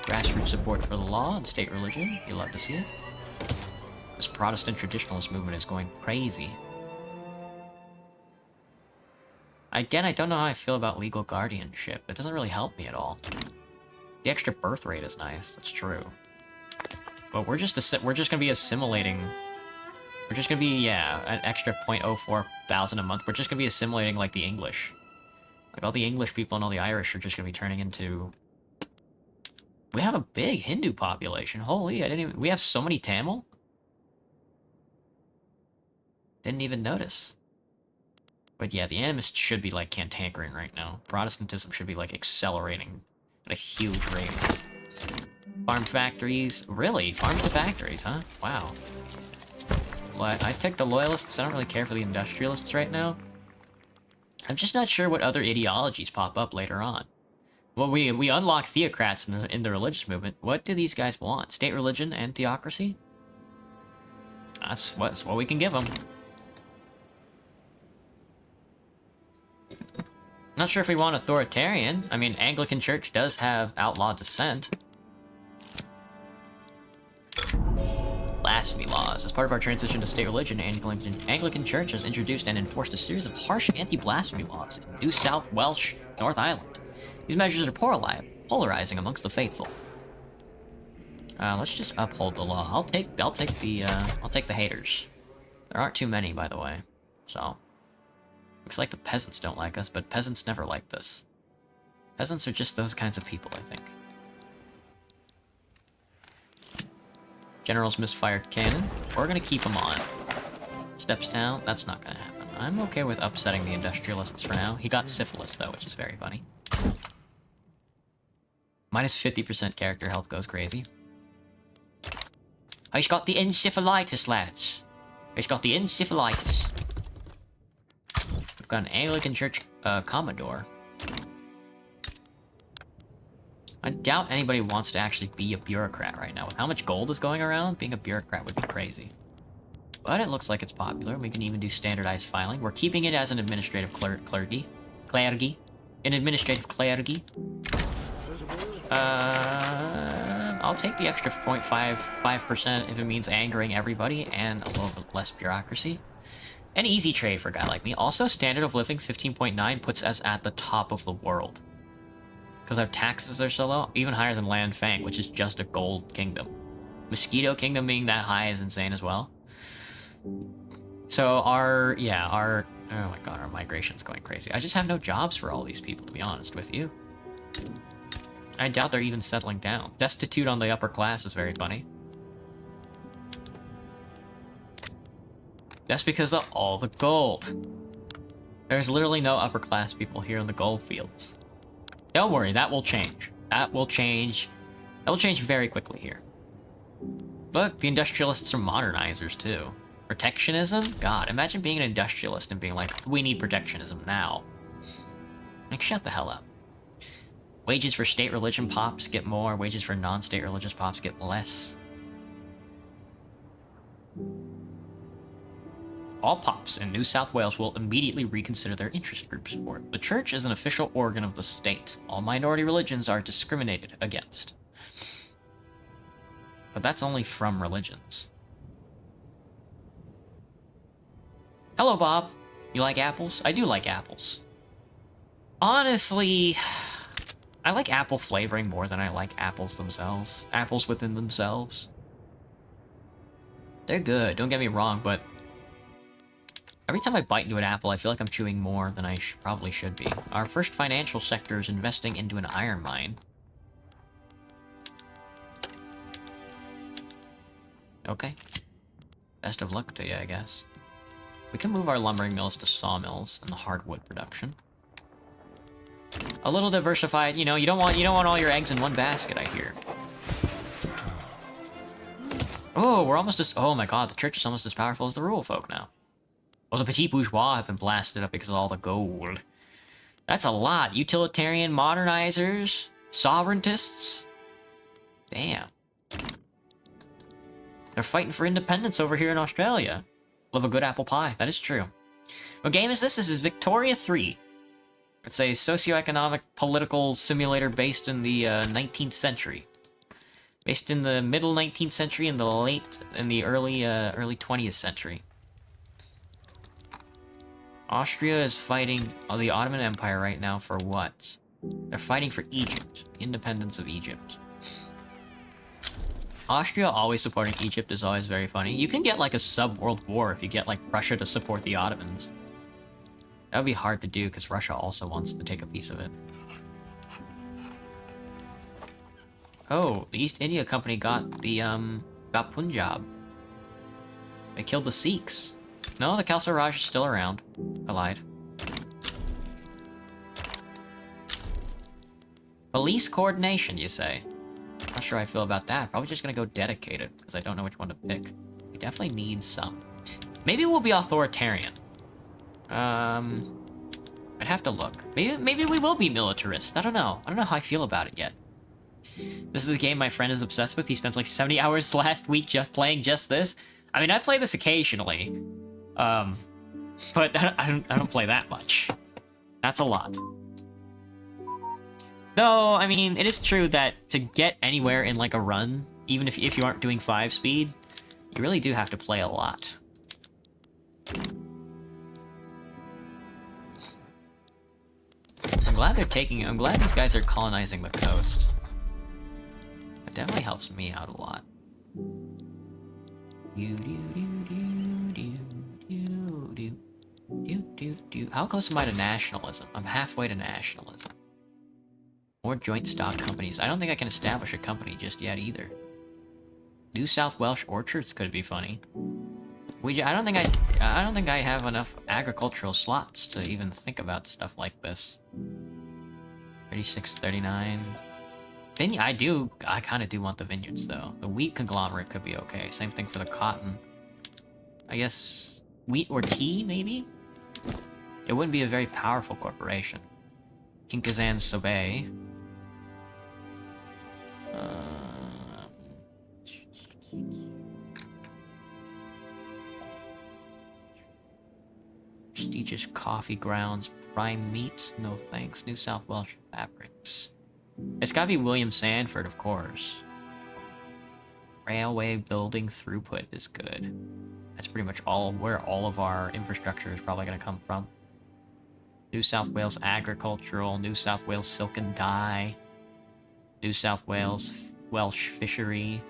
Grassroots support for the law and state religion. You love to see it. This Protestant traditionalist movement is going crazy. Again, I don't know how I feel about legal guardianship. It doesn't really help me at all. The extra birth rate is nice. That's true. But we're just gonna be assimilating. We're just gonna be, yeah, an extra 0.04 thousand a month. We're just gonna be assimilating like the English. Like all the English people and all the Irish are just gonna be turning into. We have a big Hindu population. Holy, I didn't even. We have so many Tamil. Didn't even notice. But yeah, the animists should be like cantankerous right now. Protestantism should be like accelerating at a huge rate. Farm factories? Really? Farms to factories, huh? Wow. Well, I take the loyalists. I don't really care for the industrialists right now. I'm just not sure what other ideologies pop up later on. Well, we unlocked theocrats in the religious movement. What do these guys want? State religion and theocracy? That's what we can give them. Not sure if we want authoritarian. I mean, Anglican Church does have outlawed dissent. Blasphemy laws. As part of our transition to state religion, Anglican Church has introduced and enforced a series of harsh anti-blasphemy laws in New South Welsh, North Island. These measures are polarizing amongst the faithful. Let's just uphold the law. I'll take the haters. There aren't too many, by the way. So. Looks like the peasants don't like us, but peasants never liked us. Peasants are just those kinds of people, I think. General's misfired cannon. We're gonna keep him on. Steps down. That's not gonna happen. I'm okay with upsetting the industrialists for now. He got syphilis, though, which is very funny. Minus 50% character health goes crazy. He's got the encephalitis, lads. He's got the encephalitis. We've got an Anglican Church Commodore. I doubt anybody wants to actually be a bureaucrat right now. With how much gold is going around, being a bureaucrat would be crazy. But it looks like it's popular. We can even do standardized filing. We're keeping it as an administrative clergy. An administrative clergy. I'll take the extra 0.55% if it means angering everybody and a little bit less bureaucracy. An easy trade for a guy like me. Also, standard of living 15.9 puts us at the top of the world. Because our taxes are so low, even higher than Land Fang, which is just a gold kingdom. Mosquito Kingdom being that high is insane as well. So oh my god, our migration's going crazy. I just have no jobs for all these people, to be honest with you. I doubt they're even settling down. Destitute on the upper class is very funny. That's because of all the gold. There's literally no upper class people here in the gold fields. Don't worry, that will change. That will change very quickly here. Look, the industrialists are modernizers too. Protectionism? God, imagine being an industrialist and being like, we need protectionism now. Like, shut the hell up. Wages for state religion pops get more, wages for non-state religious pops get less. All pops in New South Wales will immediately reconsider their interest group support. The church is an official organ of the state. All minority religions are discriminated against. But that's only from religions. Hello, Bob. You like apples? I do like apples. Honestly, I like apple flavoring more than I like apples themselves. Apples within themselves. They're good, don't get me wrong, but every time I bite into an apple, I feel like I'm chewing more than I probably should be. Our first financial sector is investing into an iron mine. Okay. Best of luck to you, I guess. We can move our lumbering mills to sawmills and the hardwood production. A little diversified, you know, you don't want all your eggs in one basket, I hear. Oh, we're almost as... Oh my god, the church is almost as powerful as the rural folk now. Well, the petit bourgeois have been blasted up because of all the gold. That's a lot. Utilitarian modernizers? Sovereigntists? Damn. They're fighting for independence over here in Australia. Love a good apple pie. That is true. What game is this? This is Victoria 3. It's a socioeconomic political simulator based in the 19th century. Based in the middle 19th century and the early 20th century. Austria is fighting the Ottoman Empire right now for what? They're fighting for Egypt. Independence of Egypt. Austria always supporting Egypt is always very funny. You can get like a sub-world war if you get like Russia to support the Ottomans. That would be hard to do because Russia also wants to take a piece of it. Oh, the East India Company got Punjab. They killed the Sikhs. No, the Khalsa Raj is still around. I lied. Police coordination, you say? Not sure how I feel about that. Probably just gonna go dedicated, because I don't know which one to pick. We definitely need some. Maybe we'll be authoritarian. I'd have to look. Maybe we will be militarist. I don't know. I don't know how I feel about it yet. This is the game my friend is obsessed with. He spends like 70 hours last week just playing just this. I mean, I play this occasionally. But I don't play that much. That's a lot. Though, I mean, it is true that to get anywhere in like a run, even if you aren't doing 5 speed, you really do have to play a lot. I'm glad these guys are colonizing the coast. It definitely helps me out a lot. How close am I to nationalism? I'm halfway to nationalism. More joint stock companies. I don't think I can establish a company just yet either. New South Welsh orchards could be funny. I don't think I have enough agricultural slots to even think about stuff like this. 36, 39. I kind of do want the vineyards though. The wheat conglomerate could be okay. Same thing for the cotton. I guess wheat or tea, maybe? It wouldn't be a very powerful corporation. Kinkazan Sobe. Prestigious coffee grounds, prime meat, no thanks. New South Welsh fabrics. It's gotta be William Sanford, of course. Railway building throughput is good. That's pretty much where all of our infrastructure is probably gonna come from. New South Wales agricultural, New South Wales silk and dye, New South Wales Welsh fishery,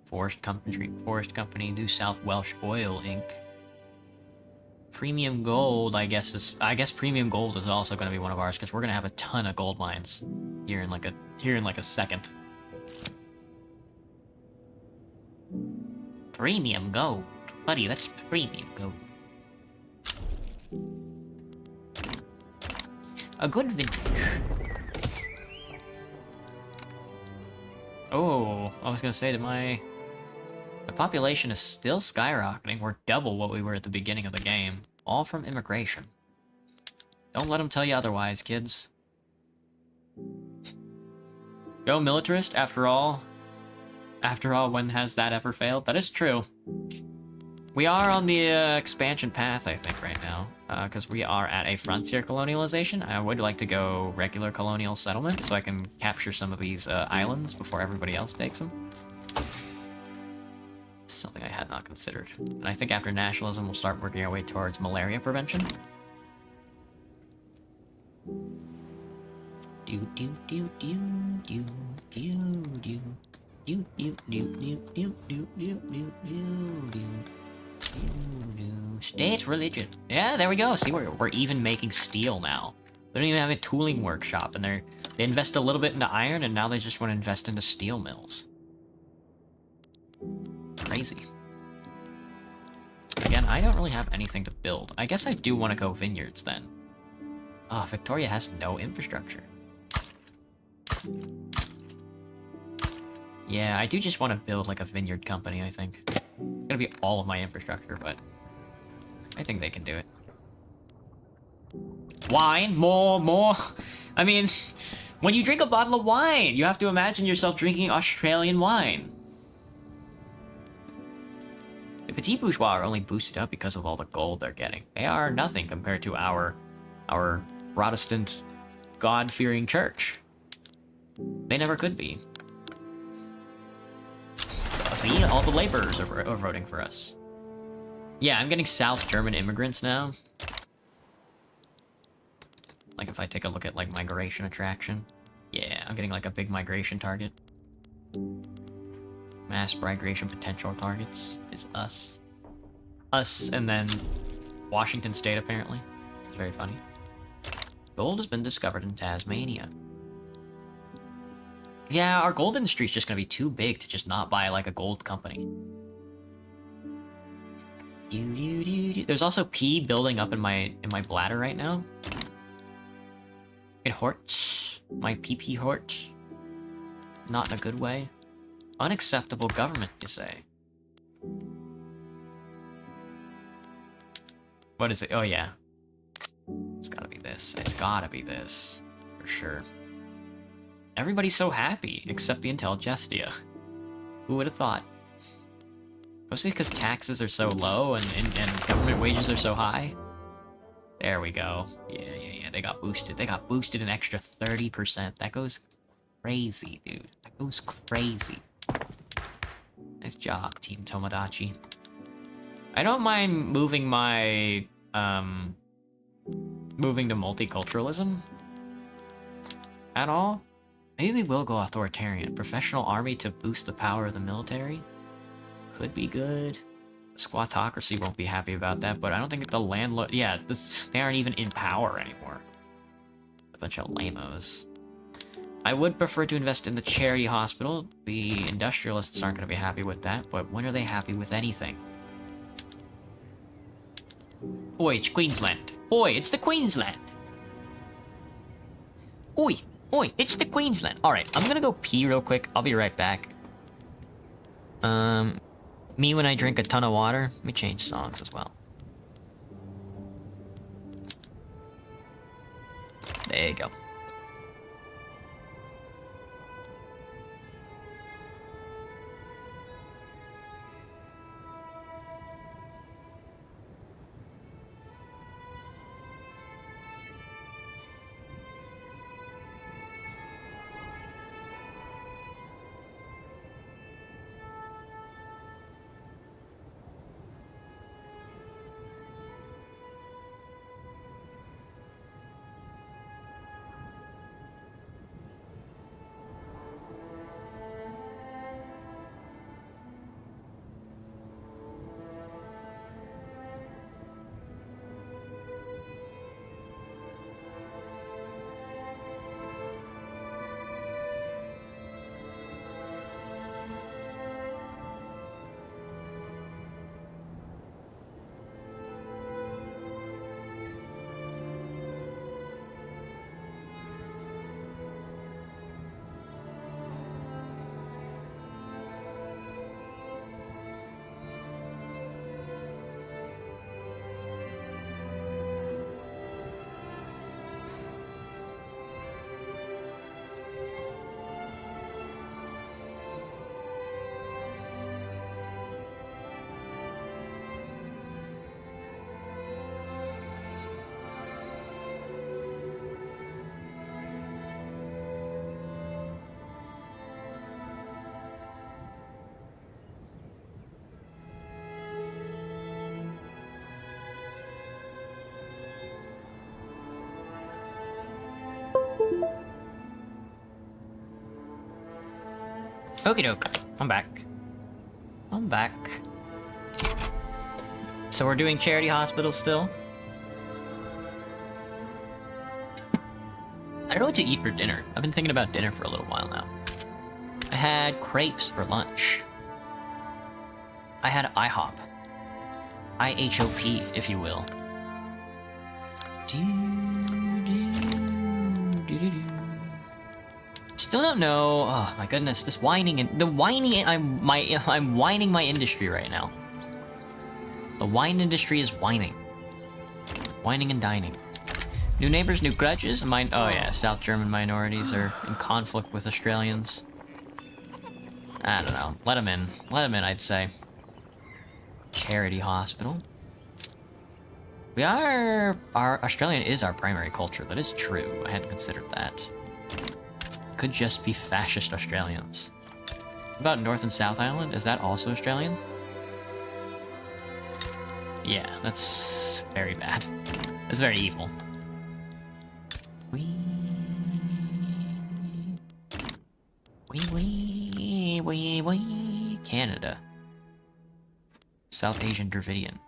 Forest Company, New South Welsh Oil Inc. Premium Gold, I guess Premium Gold is also going to be one of ours because we're going to have a ton of gold mines here in like a second. Premium Gold, buddy, that's Premium Gold. A good vintage. Oh, I was gonna say that my population is still skyrocketing. We're double what we were at the beginning of the game. All from immigration. Don't let them tell you otherwise, kids. Go militarist, after all. After all, when has that ever failed? That is true. We are on the expansion path, I think, right now. Because we are at a frontier colonialization. I would like to go regular colonial settlement so I can capture some of these islands before everybody else takes them. Something I had not considered. And I think after nationalism, we'll start working our way towards malaria prevention. Do do do do do do do. Do do do do do do do do do do. State religion. Yeah, there we go. See, we're even making steel now. They don't even have a tooling workshop, and they invest a little bit into iron, and now they just want to invest into steel mills. Crazy. Again, I don't really have anything to build. I guess I do want to go vineyards then. Oh, Victoria has no infrastructure. Yeah, I do just want to build like a vineyard company, I think. It's gonna be all of my infrastructure, but I think they can do it. Wine? More. I mean, when you drink a bottle of wine, you have to imagine yourself drinking Australian wine. The Petit Bourgeois are only boosted up because of all the gold they're getting. They are nothing compared to our Protestant, God-fearing church. They never could be. So, see, all the laborers are voting for us. Yeah, I'm getting South German immigrants now. Like, if I take a look at, like, migration attraction. Yeah, I'm getting, like, a big migration target. Mass migration potential targets is us. Us, and then Washington State, apparently. It's very funny. Gold has been discovered in Tasmania. Yeah, our gold industry is just gonna be too big to just not buy, like, a gold company. There's also pee building up in my bladder right now. It hurts. My pee hurts. Not in a good way. Unacceptable government, you say? What is it? Oh, yeah. It's gotta be this. It's gotta be this. For sure. Everybody's so happy, except the Intelligentsia. Who would have thought? Mostly because taxes are so low and government wages are so high. There we go. Yeah. They got boosted. They got boosted an extra 30%. That goes crazy, dude. That goes crazy. Nice job, Team Tomodachi. I don't mind moving my, moving to multiculturalism at all. Maybe we will go authoritarian. Professional army to boost the power of the military. Could be good. The squatocracy won't be happy about that, but I don't think the landlord... Yeah, they aren't even in power anymore. A bunch of lamos. I would prefer to invest in the charity hospital. The industrialists aren't going to be happy with that, but when are they happy with anything? Oi, it's Queensland. Oi, it's the Queensland. Oi, it's the Queensland. Alright, I'm gonna go pee real quick. I'll be right back. Me when I drink a ton of water. Let me change songs as well. There you go. Okie doke. I'm back. I'm back. So we're doing charity hospital still? I don't know what to eat for dinner. I've been thinking about dinner for a little while now. I had crepes for lunch. I had IHOP. IHOP, if you will. Still don't know. Oh my goodness, this whining and the whining. I'm whining my industry right now. The wine industry is whining. Whining and dining. New neighbors, new grudges. Oh yeah, South German minorities are in conflict with Australians. I don't know. Let them in. Let them in, I'd say. Charity hospital. Our Australian is our primary culture. That is true. I hadn't considered that. Could just be fascist Australians. What about North and South Island? Is that also Australian? Yeah, that's very bad. That's very evil. Canada. South Asian Dravidian.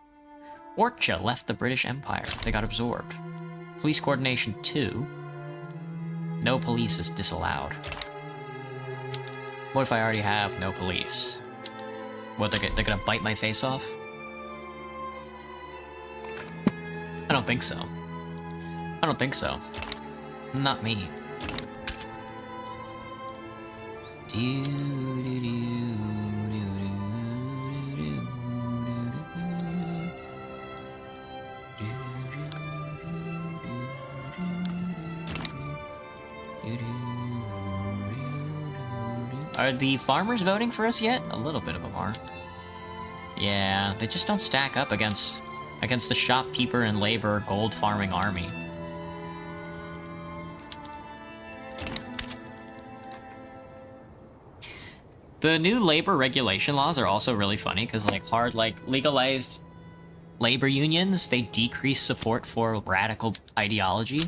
Orcha left the British Empire. They got absorbed. Police coordination 2. No police is disallowed. What if I already have no police? What, they're gonna bite my face off? I don't think so. I don't think so. Not me. Are the farmers voting for us yet? A little bit of them are. Yeah, they just don't stack up against the shopkeeper and labor gold farming army. The new labor regulation laws are also really funny because legalized labor unions, they decrease support for radical ideology.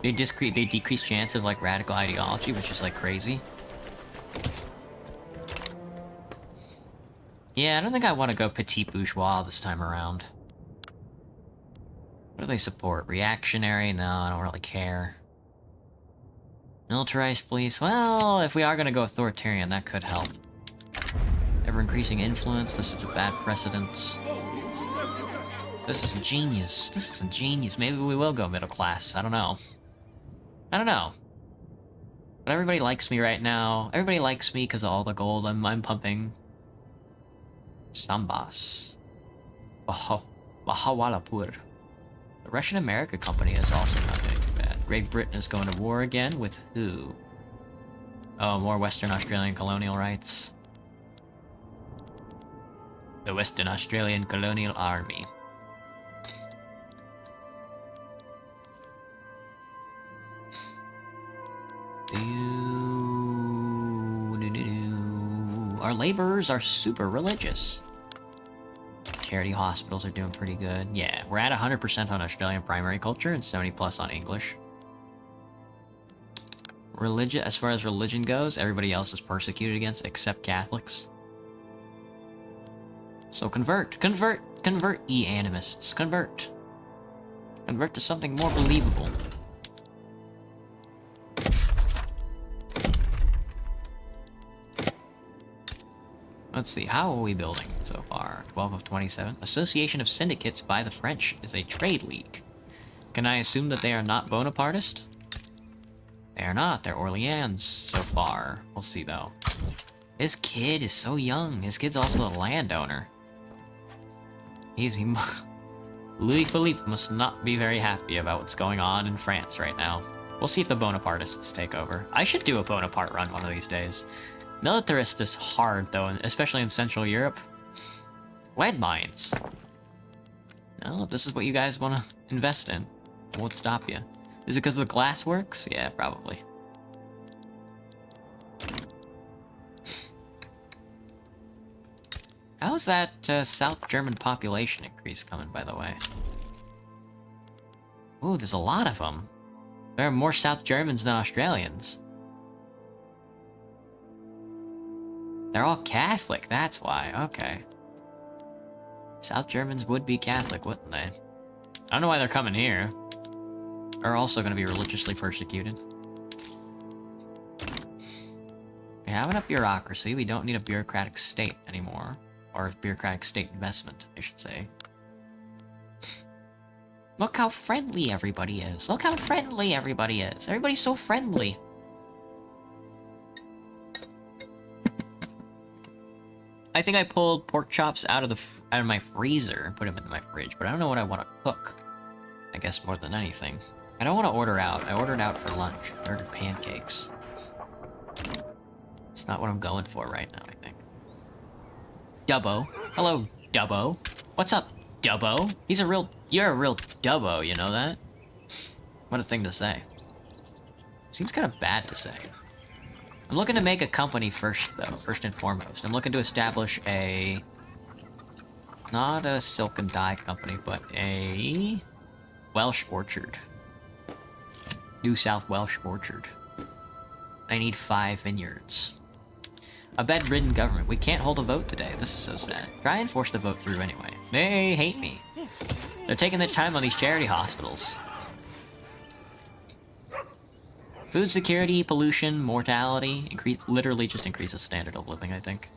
They decrease chance of radical ideology, which is crazy. Yeah, I don't think I want to go petit bourgeois this time around. What do they support? Reactionary? No, I don't really care. Militarized police? Well, if we are going to go authoritarian, that could help. Ever-increasing influence? This is a bad precedent. This is ingenious. This is ingenious. Maybe we will go middle class. I don't know. I don't know. But everybody likes me right now. Everybody likes me because of all the gold I'm pumping. Sambas. Bahawalapur. The Russian America Company is also not doing too bad. Great Britain is going to war again with who? Oh, more Western Australian colonial rights. The Western Australian Colonial Army. Our laborers are super religious. Charity hospitals are doing pretty good. Yeah, we're at 100% on Australian primary culture and 70+ on English. Religion, as far as religion goes, everybody else is persecuted against except Catholics. So convert, ye animists, convert. Convert to something more believable. Let's see, how are we building so far? 12 of 27. Association of Syndicates by the French is a trade league. Can I assume that they are not Bonapartist? They are not, they're Orleans so far. We'll see though. His kid is so young. His kid's also a landowner. Louis Philippe must not be very happy about what's going on in France right now. We'll see if the Bonapartists take over. I should do a Bonaparte run one of these days. Militarist is hard, though, especially in Central Europe. Lead mines. No, if this is what you guys want to invest in, it won't stop you. Is it because the glass works? Yeah, probably. How's that South German population increase coming, by the way? Ooh, there's a lot of them. There are more South Germans than Australians. They're all Catholic, that's why. Okay. South Germans would be Catholic, wouldn't they? I don't know why they're coming here. They're also going to be religiously persecuted. We have enough bureaucracy. We don't need a bureaucratic state anymore. Or a bureaucratic state investment, I should say. Look how friendly everybody is. Look how friendly everybody is. Everybody's so friendly. I think I pulled pork chops out of my freezer and put them in my fridge, but I don't know what I want to cook. I guess more than anything. I don't want to order out. I ordered out for lunch. I ordered pancakes. It's not what I'm going for right now, I think. Dubbo. Hello, Dubbo. What's up, Dubbo? You're a real Dubbo, you know that? What a thing to say. Seems kind of bad to say. I'm looking to make a company first, though, first and foremost. I'm looking to establish a... not a silk and dye company, but a... Welsh orchard. New South Welsh orchard. I need 5 vineyards. A bedridden government. We can't hold a vote today. This is so sad. Try and force the vote through anyway. They hate me. They're taking their time on these charity hospitals. Food security, pollution, mortality, literally just increases standard of living, I think.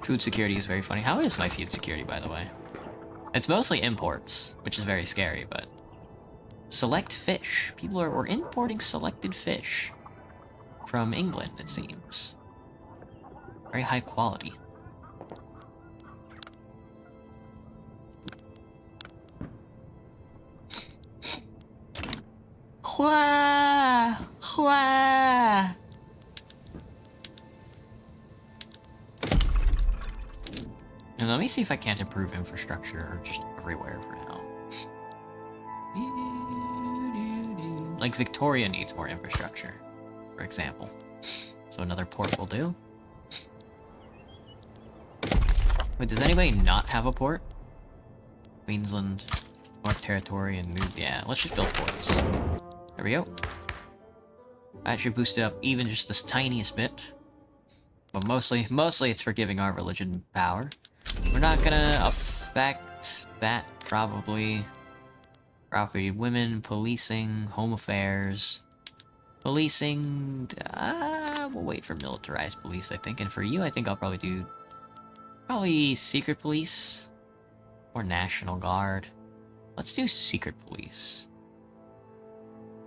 Food security is very funny. How is my food security, by the way? It's mostly imports, which is very scary, but... Select fish. People are importing selected fish. From England, it seems. Very high quality. Hua! Hua! And let me see if I can't improve infrastructure or just everywhere for now. Like Victoria needs more infrastructure, for example. So another port will do. Wait, does anybody not have a port? Queensland, North Territory, and New... Yeah, let's just build ports. There we go. That should boost it up even just this tiniest bit. But mostly it's for giving our religion power. We're not gonna affect that, probably. Probably women, policing, home affairs. Policing... we'll wait for militarized police, I think. And for you, I think I'll probably do... Probably secret police. Or National Guard. Let's do secret police.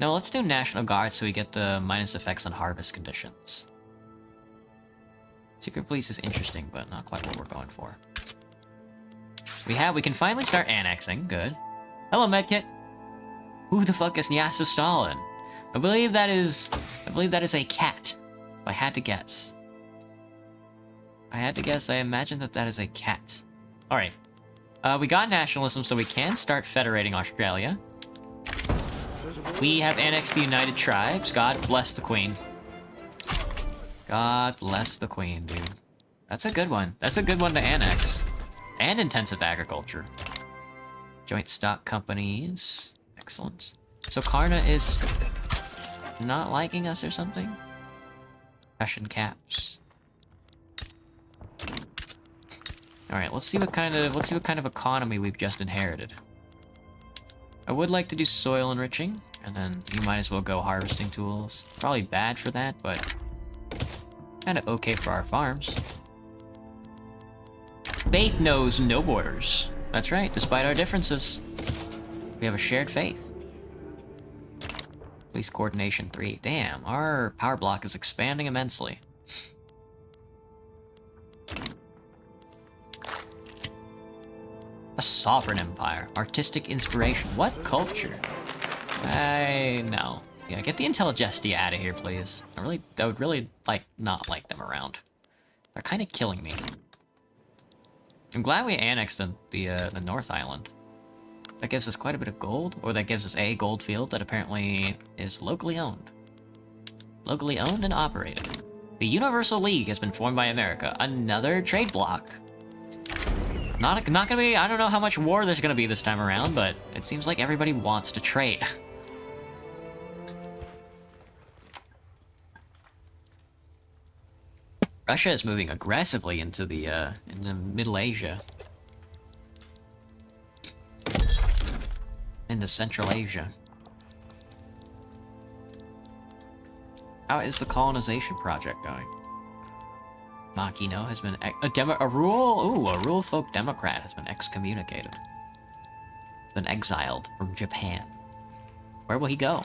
No, let's do National Guard so we get the minus effects on harvest conditions. Secret police is interesting, but not quite what we're going for. We can finally start annexing. Good. Hello, Medkit. Who the fuck is Nyasa Stalin? I believe that is a cat. If I had to guess. I imagine that is a cat. Alright. We got nationalism, so we can start federating Australia. We have annexed the United Tribes. God bless the Queen. God bless the Queen, dude. That's a good one. That's a good one to annex. And intensive agriculture. Joint stock companies. Excellent. So Karna is not liking us or something? Russian caps. Alright, let's see what kind of economy we've just inherited. I would like to do soil enriching, and then you might as well go harvesting tools. Probably bad for that, but kind of okay for our farms. Faith knows no borders. That's right, despite our differences. We have a shared faith. Police coordination 3. Damn, our power block is expanding immensely. A sovereign empire. Artistic inspiration. What culture? No. Yeah, get the Intelligestia out of here, please. I would really, not like them around. They're kind of killing me. I'm glad we annexed the North Island. That gives us quite a bit of gold, or that gives us a gold field that apparently is locally owned. Locally owned and operated. The Universal League has been formed by America. Another trade bloc. Not gonna be, I don't know how much war there's gonna be this time around, but it seems like everybody wants to trade. Russia is moving aggressively into the Middle Asia. Into Central Asia. How is the colonization project going? Makino has been a rural folk democrat has been excommunicated. Been exiled from Japan. Where will he go?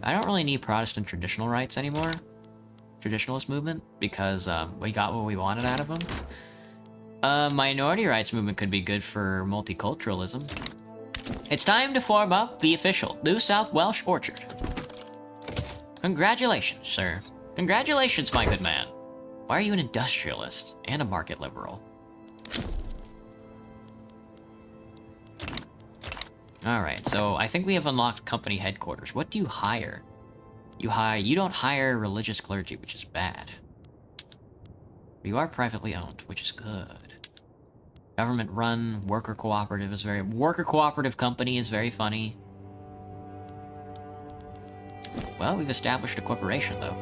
I don't really need Protestant traditional rights anymore. Traditionalist movement, because we got what we wanted out of them. Minority rights movement could be good for multiculturalism. It's time to form up the official New South Welsh Orchard. Congratulations, sir. Congratulations, my good man. Why are you an industrialist and a market liberal? Alright, so I think we have unlocked company headquarters. What do you hire? You don't hire religious clergy, which is bad. You are privately owned, which is good. Government run, worker cooperative company is very funny. Well, we've established a corporation, though.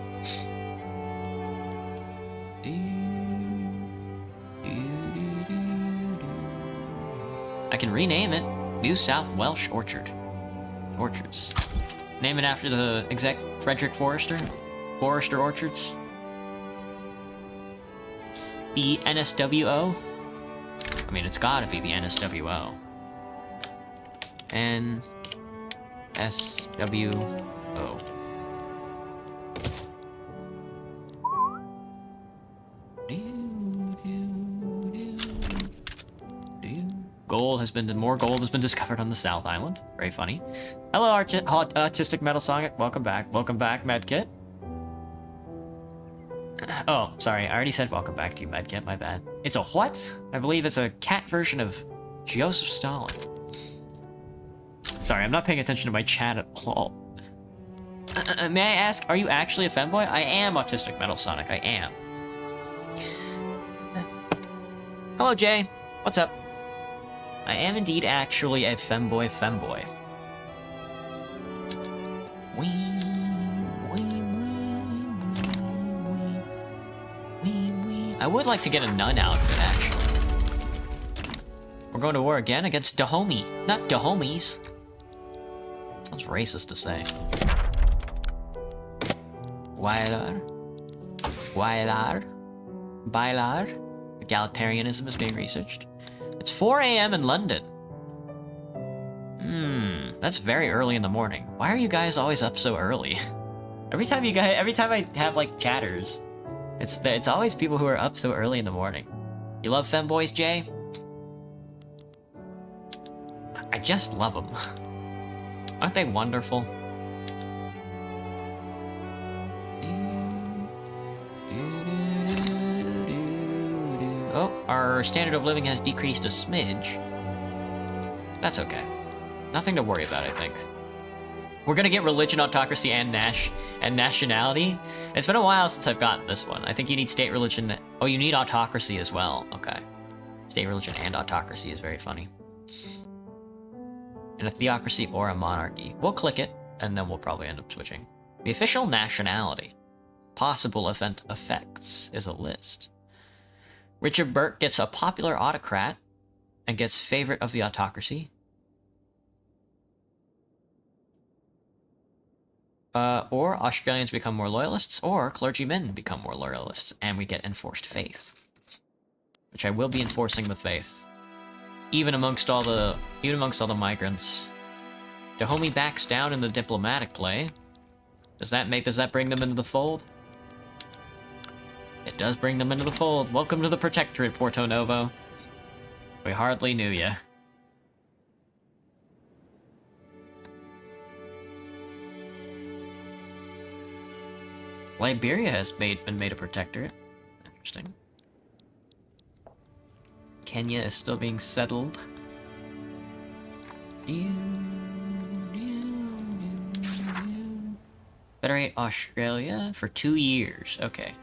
I can rename it New South Welsh Orchard. Orchards. Name it after the exec Frederick Forrester. Forrester Orchards. The NSWO. I mean, it's gotta be the NSWO. NSWO. More gold has been discovered on the South Island. Very funny. Hello, Autistic Metal Sonic. Welcome back. Welcome back, Medkit. Oh, sorry. I already said welcome back to you, Medkit. My bad. It's a what? I believe it's a cat version of Joseph Stalin. Sorry, I'm not paying attention to my chat at all. May I ask, are you actually a femboy? I am Autistic Metal Sonic. I am. Hello, Jay. What's up? I am indeed actually a femboy. I would like to get a nun outfit, actually. We're going to war again against Dahomey, not Dahomies. Sounds racist to say. Bailar. Egalitarianism is being researched. It's 4 a.m. in London. That's very early in the morning. Why are you guys always up so early? Every time I have like chatters, it's always people who are up so early in the morning. You love femboys, Jay? I just love them. Aren't they wonderful? Oh, our standard of living has decreased a smidge. That's okay. Nothing to worry about, I think. We're gonna get religion, autocracy, and nationality. It's been a while since I've gotten this one. I think you need state religion. Oh, you need autocracy as well. Okay. State religion and autocracy is very funny. And a theocracy or a monarchy. We'll click it, and then we'll probably end up switching. The official nationality. Possible event effects is a list. Richard Burt gets a popular autocrat and gets favorite of the autocracy. Or Australians become more loyalists, or clergymen become more loyalists, and we get enforced faith. Which I will be enforcing the faith. Even amongst all the migrants. Dahomey backs down in the diplomatic play. Does that bring them into the fold? It does bring them into the fold. Welcome to the Protectorate, Porto Novo. We hardly knew ya. Liberia has been made a protectorate. Interesting. Kenya is still being settled. Federate Australia for 2 years. Okay.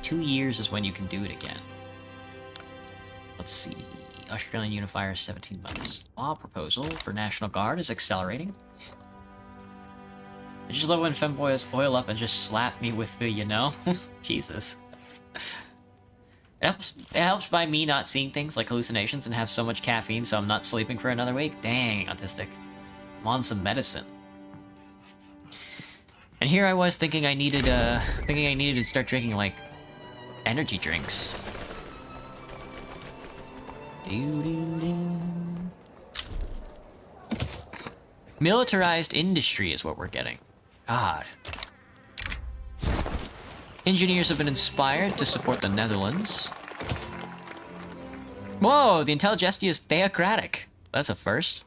2 years is when you can do it again. Let's see. Australian Unifier 17 months. Law proposal for National Guard is accelerating. I just love when femboys oil up and just slap me with the, you know? Jesus. It helps by me not seeing things like hallucinations and have so much caffeine so I'm not sleeping for another week. Dang, autistic. I'm on some medicine. And here I was thinking I needed to start drinking, like, energy drinks. Militarized industry is what we're getting. God. Engineers have been inspired to support the Netherlands. Whoa, the Intelligestia is theocratic. That's a first.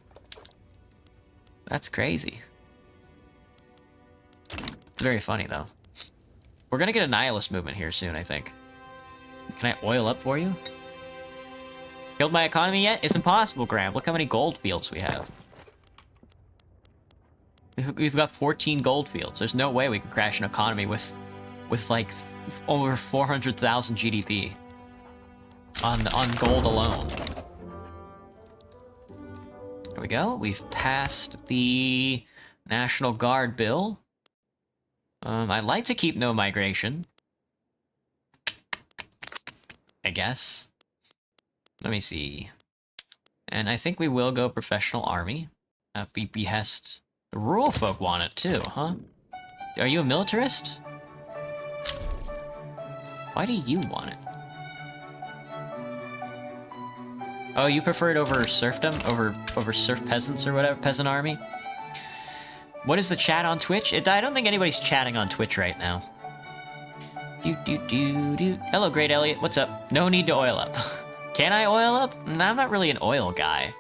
That's crazy. It's very funny, though. We're gonna get a nihilist movement here soon, I think. Can I oil up for you? Killed my economy yet? It's impossible, Graham. Look how many gold fields we have. We've got 14 gold fields. There's no way we can crash an economy with like over 400,000 GDP on gold alone. There we go. We've passed the National Guard bill. I'd like to keep no migration, I guess. Let me see. And I think we will go professional army at the behest. The rural folk want it too, huh? Are you a militarist? Why do you want it? Oh, you prefer it over serfdom? Over serf peasants or whatever? Peasant army? What is the chat on Twitch? I don't think anybody's chatting on Twitch right now. Hello, Great Elliot. What's up? No need to oil up. Can I oil up? Nah, I'm not really an oil guy.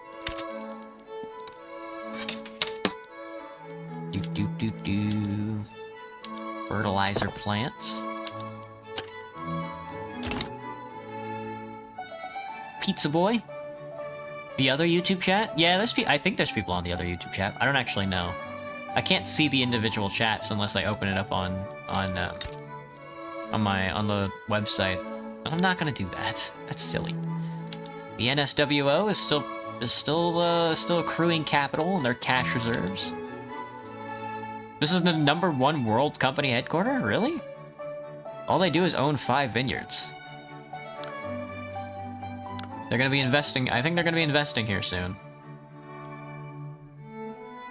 Fertilizer plant. Pizza Boy. The other YouTube chat? Yeah, I think there's people on the other YouTube chat. I don't actually know. I can't see the individual chats unless I open it up on the website. And I'm not gonna do that. That's silly. The NSWO is still accruing capital in their cash reserves. This is the #1 world company headquarter? Really? All they do is own 5 vineyards. They're gonna be investing. I think they're gonna be investing here soon.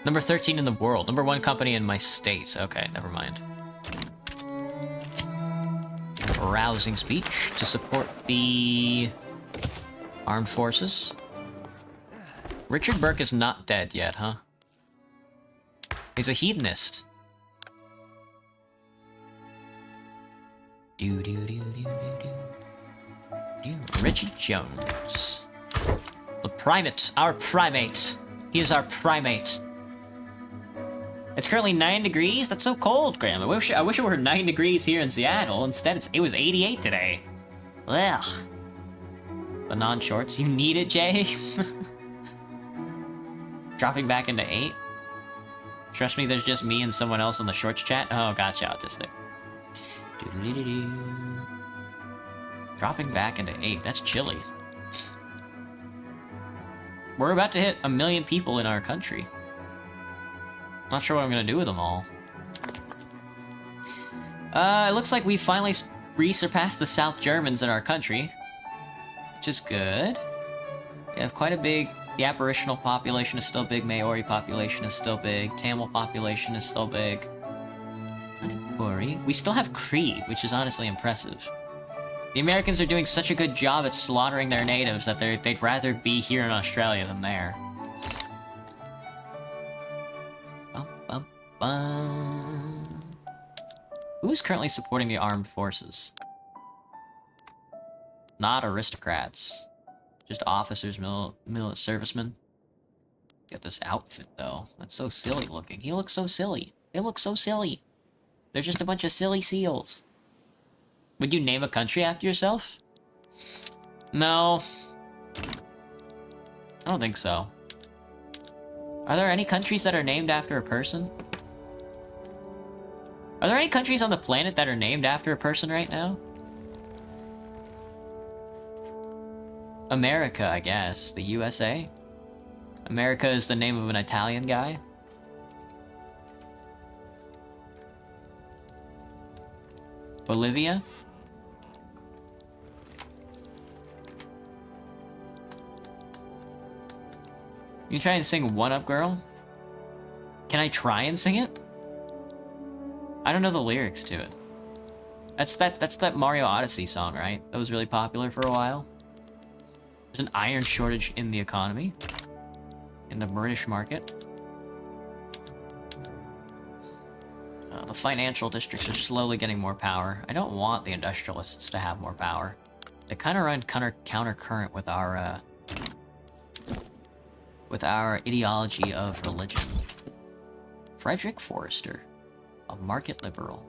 Number 13 in the world. #1 company in my state. Okay, never mind. A rousing speech to support the armed forces. Richard Burke is not dead yet, huh? He's a hedonist. Richard Jones. The primate. Our primate. He is our primate. It's currently 9 degrees? That's so cold, Graham. I wish it were 9 degrees here in Seattle. Instead, it was 88 today. Ugh. The non-shorts. You need it, Jay? Dropping back into 8? Trust me, there's just me and someone else in the shorts chat. Oh, gotcha, autistic. Dropping back into 8. That's chilly. We're about to hit 1 million people in our country. Not sure what I'm gonna do with them all. It looks like we finally resurpassed the South Germans in our country, which is good. We have quite a big... The Aboriginal population is still big, Maori population is still big, Tamil population is still big. Manipuri. We still have Cree, which is honestly impressive. The Americans are doing such a good job at slaughtering their natives that they'd rather be here in Australia than there. Who is currently supporting the armed forces? Not aristocrats. Just officers, servicemen. Get this outfit, though. That's so silly looking. He looks so silly. They look so silly. They're just a bunch of silly seals. Would you name a country after yourself? No. I don't think so. Are there any countries that are named after a person? Are there any countries on the planet that are named after a person right now? America, I guess. The USA? America is the name of an Italian guy? Bolivia? You try and sing One Up Girl? Can I try and sing it? I don't know the lyrics to it. That's that Mario Odyssey song, right? That was really popular for a while. There's an iron shortage in the economy. In the British market. The financial districts are slowly getting more power. I don't want the industrialists to have more power. They kind of run counter-current with our ideology of religion. Frederick Forrester, a market liberal.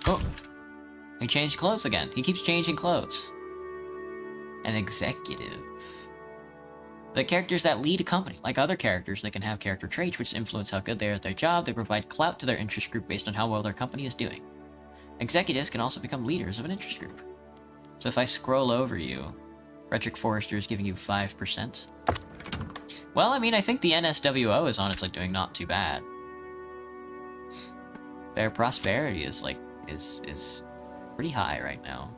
Oh, he changed clothes again. He keeps changing clothes. An executive. The characters that lead a company. Like other characters, they can have character traits which influence how good they are at their job. They provide clout to their interest group based on how well their company is doing. Executives can also become leaders of an interest group. So if I scroll over you, Frederick Forrester is giving you 5%. Well, I mean, I think the NSWO is honestly doing not too bad. Their prosperity is like, is pretty high right now.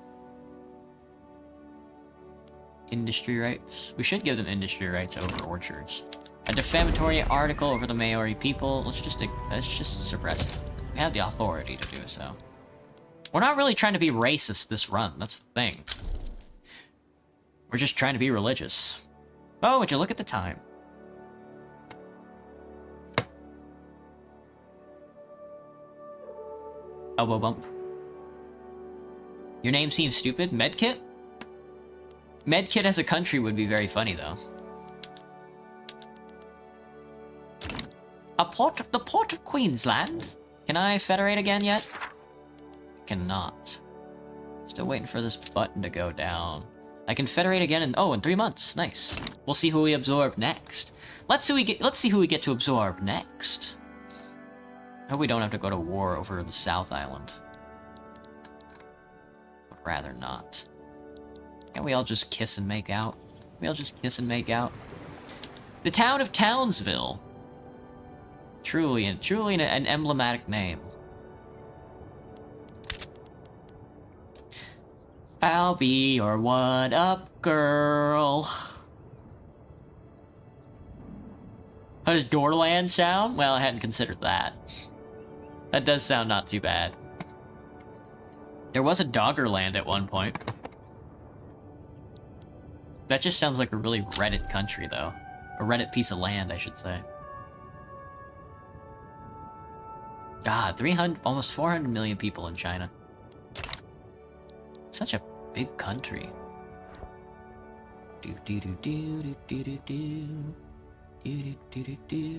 Industry rights. We should give them industry rights over orchards. A defamatory article over the Maori people. Let's just suppress it. We have the authority to do so. We're not really trying to be racist this run. That's the thing. We're just trying to be religious. Oh, would you look at the time? Elbow bump. Your name seems stupid. Medkit? Medkit as a country would be very funny, though. The port of Queensland? Can I federate again yet? Cannot. Still waiting for this button to go down. I can federate again in 3 months. Nice. We'll see who we absorb next. Let's see who we get to absorb next. I hope we don't have to go to war over the South Island. But rather not. Can't we all just kiss and make out? Can we all just kiss and make out? The town of Townsville. Truly an emblematic name. I'll be your one-up girl. How does Doorland sound? Well, I hadn't considered that. That does sound not too bad. There was a Doggerland at one point. That just sounds like a really Reddit country, though. A Reddit piece of land, I should say. God, 300, almost 400 million people in China. Such a big country. Do do do do do do do do do do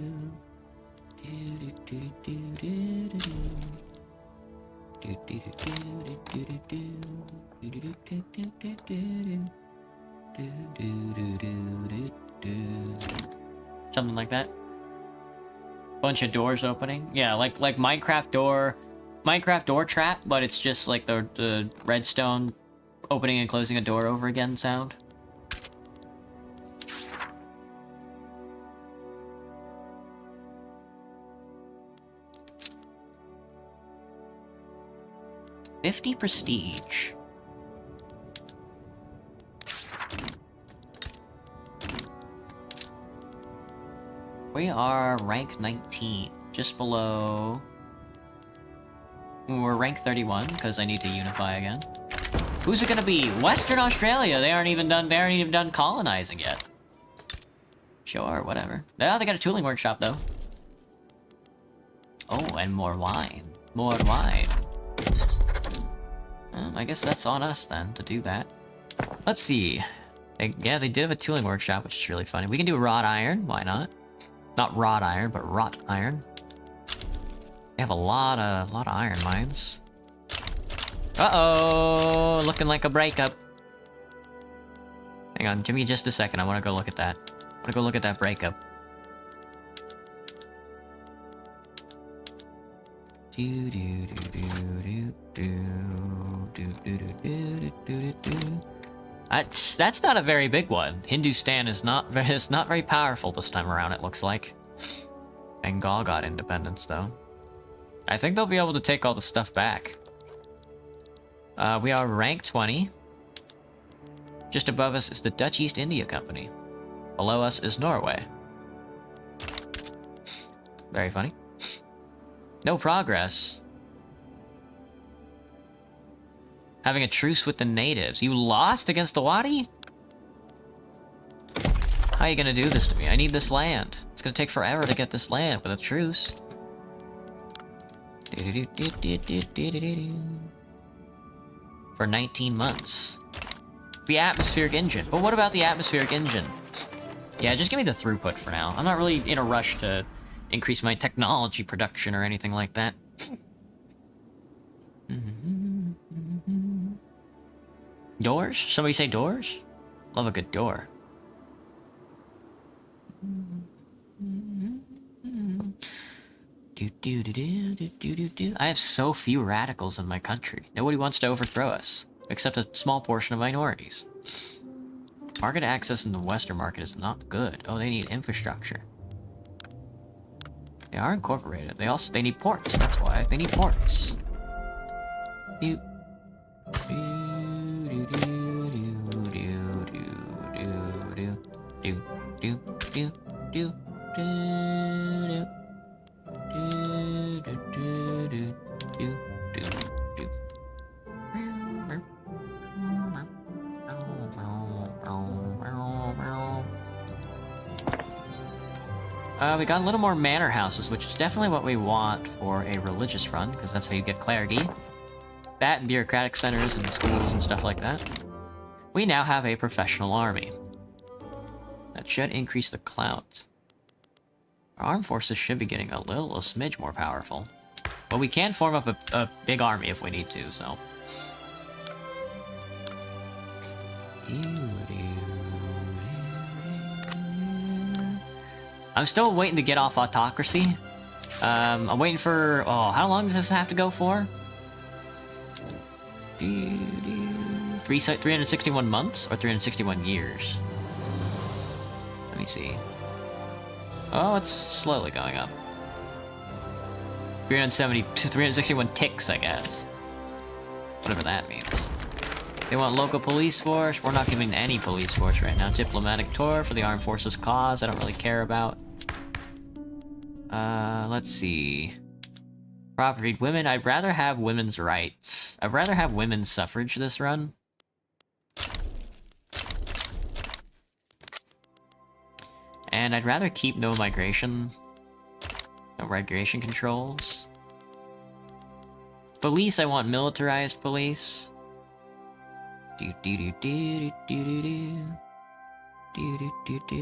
do something like that. Bunch of doors opening. Yeah, like Minecraft door trap, but it's just like the redstone opening and closing a door over again sound. $50 prestige. We are rank 19, just below. We're rank 31 because I need to unify again. Who's it gonna be? Western Australia. They aren't even done colonizing yet. Sure, whatever. Oh, they got a tooling workshop though. Oh, and more wine. More wine. I guess that's on us then to do that. Let's see. Yeah, they did have a tooling workshop, which is really funny. We can do wrought iron. Why not? Not wrought iron, but wrought iron. We have a lot of iron mines. Uh-oh, looking like a breakup. Hang on, give me just a second. I want to go look at that. I want to go look at that breakup. That's not a very big one. Hindustan is not very powerful this time around, it looks like. Bengal got independence, though. I think they'll be able to take all the stuff back. We are rank 20. Just above us is the Dutch East India Company. Below us is Norway. Very funny. No progress. Having a truce with the natives. You lost against the Wadi? How are you gonna do this to me? I need this land. It's gonna take forever to get this land with a truce. For 19 months. The atmospheric engine. But what about the atmospheric engine? Yeah, just give me the throughput for now. I'm not really in a rush to increase my technology production or anything like that. Doors? Somebody say doors? Love a good door. I have so few radicals in my country. Nobody wants to overthrow us, except a small portion of minorities. Market access in the Western market is not good. Oh, they need infrastructure. They are incorporated. They need ports. That's why they need ports. We got a little more manor houses, which is definitely what we want for a religious run, because that's how you get clergy. That and bureaucratic centers and schools and stuff like that. We now have a professional army. That should increase the clout. Our armed forces should be getting a smidge more powerful. But we can form up a big army if we need to, so... I'm still waiting to get off autocracy. I'm waiting for... Oh, how long does this have to go for? 361 months or 361 years? Let me see. Oh, it's slowly going up. 361 ticks, I guess. Whatever that means. They want local police force. We're not giving any police force right now. Diplomatic tour for the armed forces cause. I don't really care about. Let's see. Property women. I'd rather have women's rights. I'd rather have women's suffrage this run. And I'd rather keep no migration. No migration controls. Police, I want militarized police. Do do do do do do do do do do do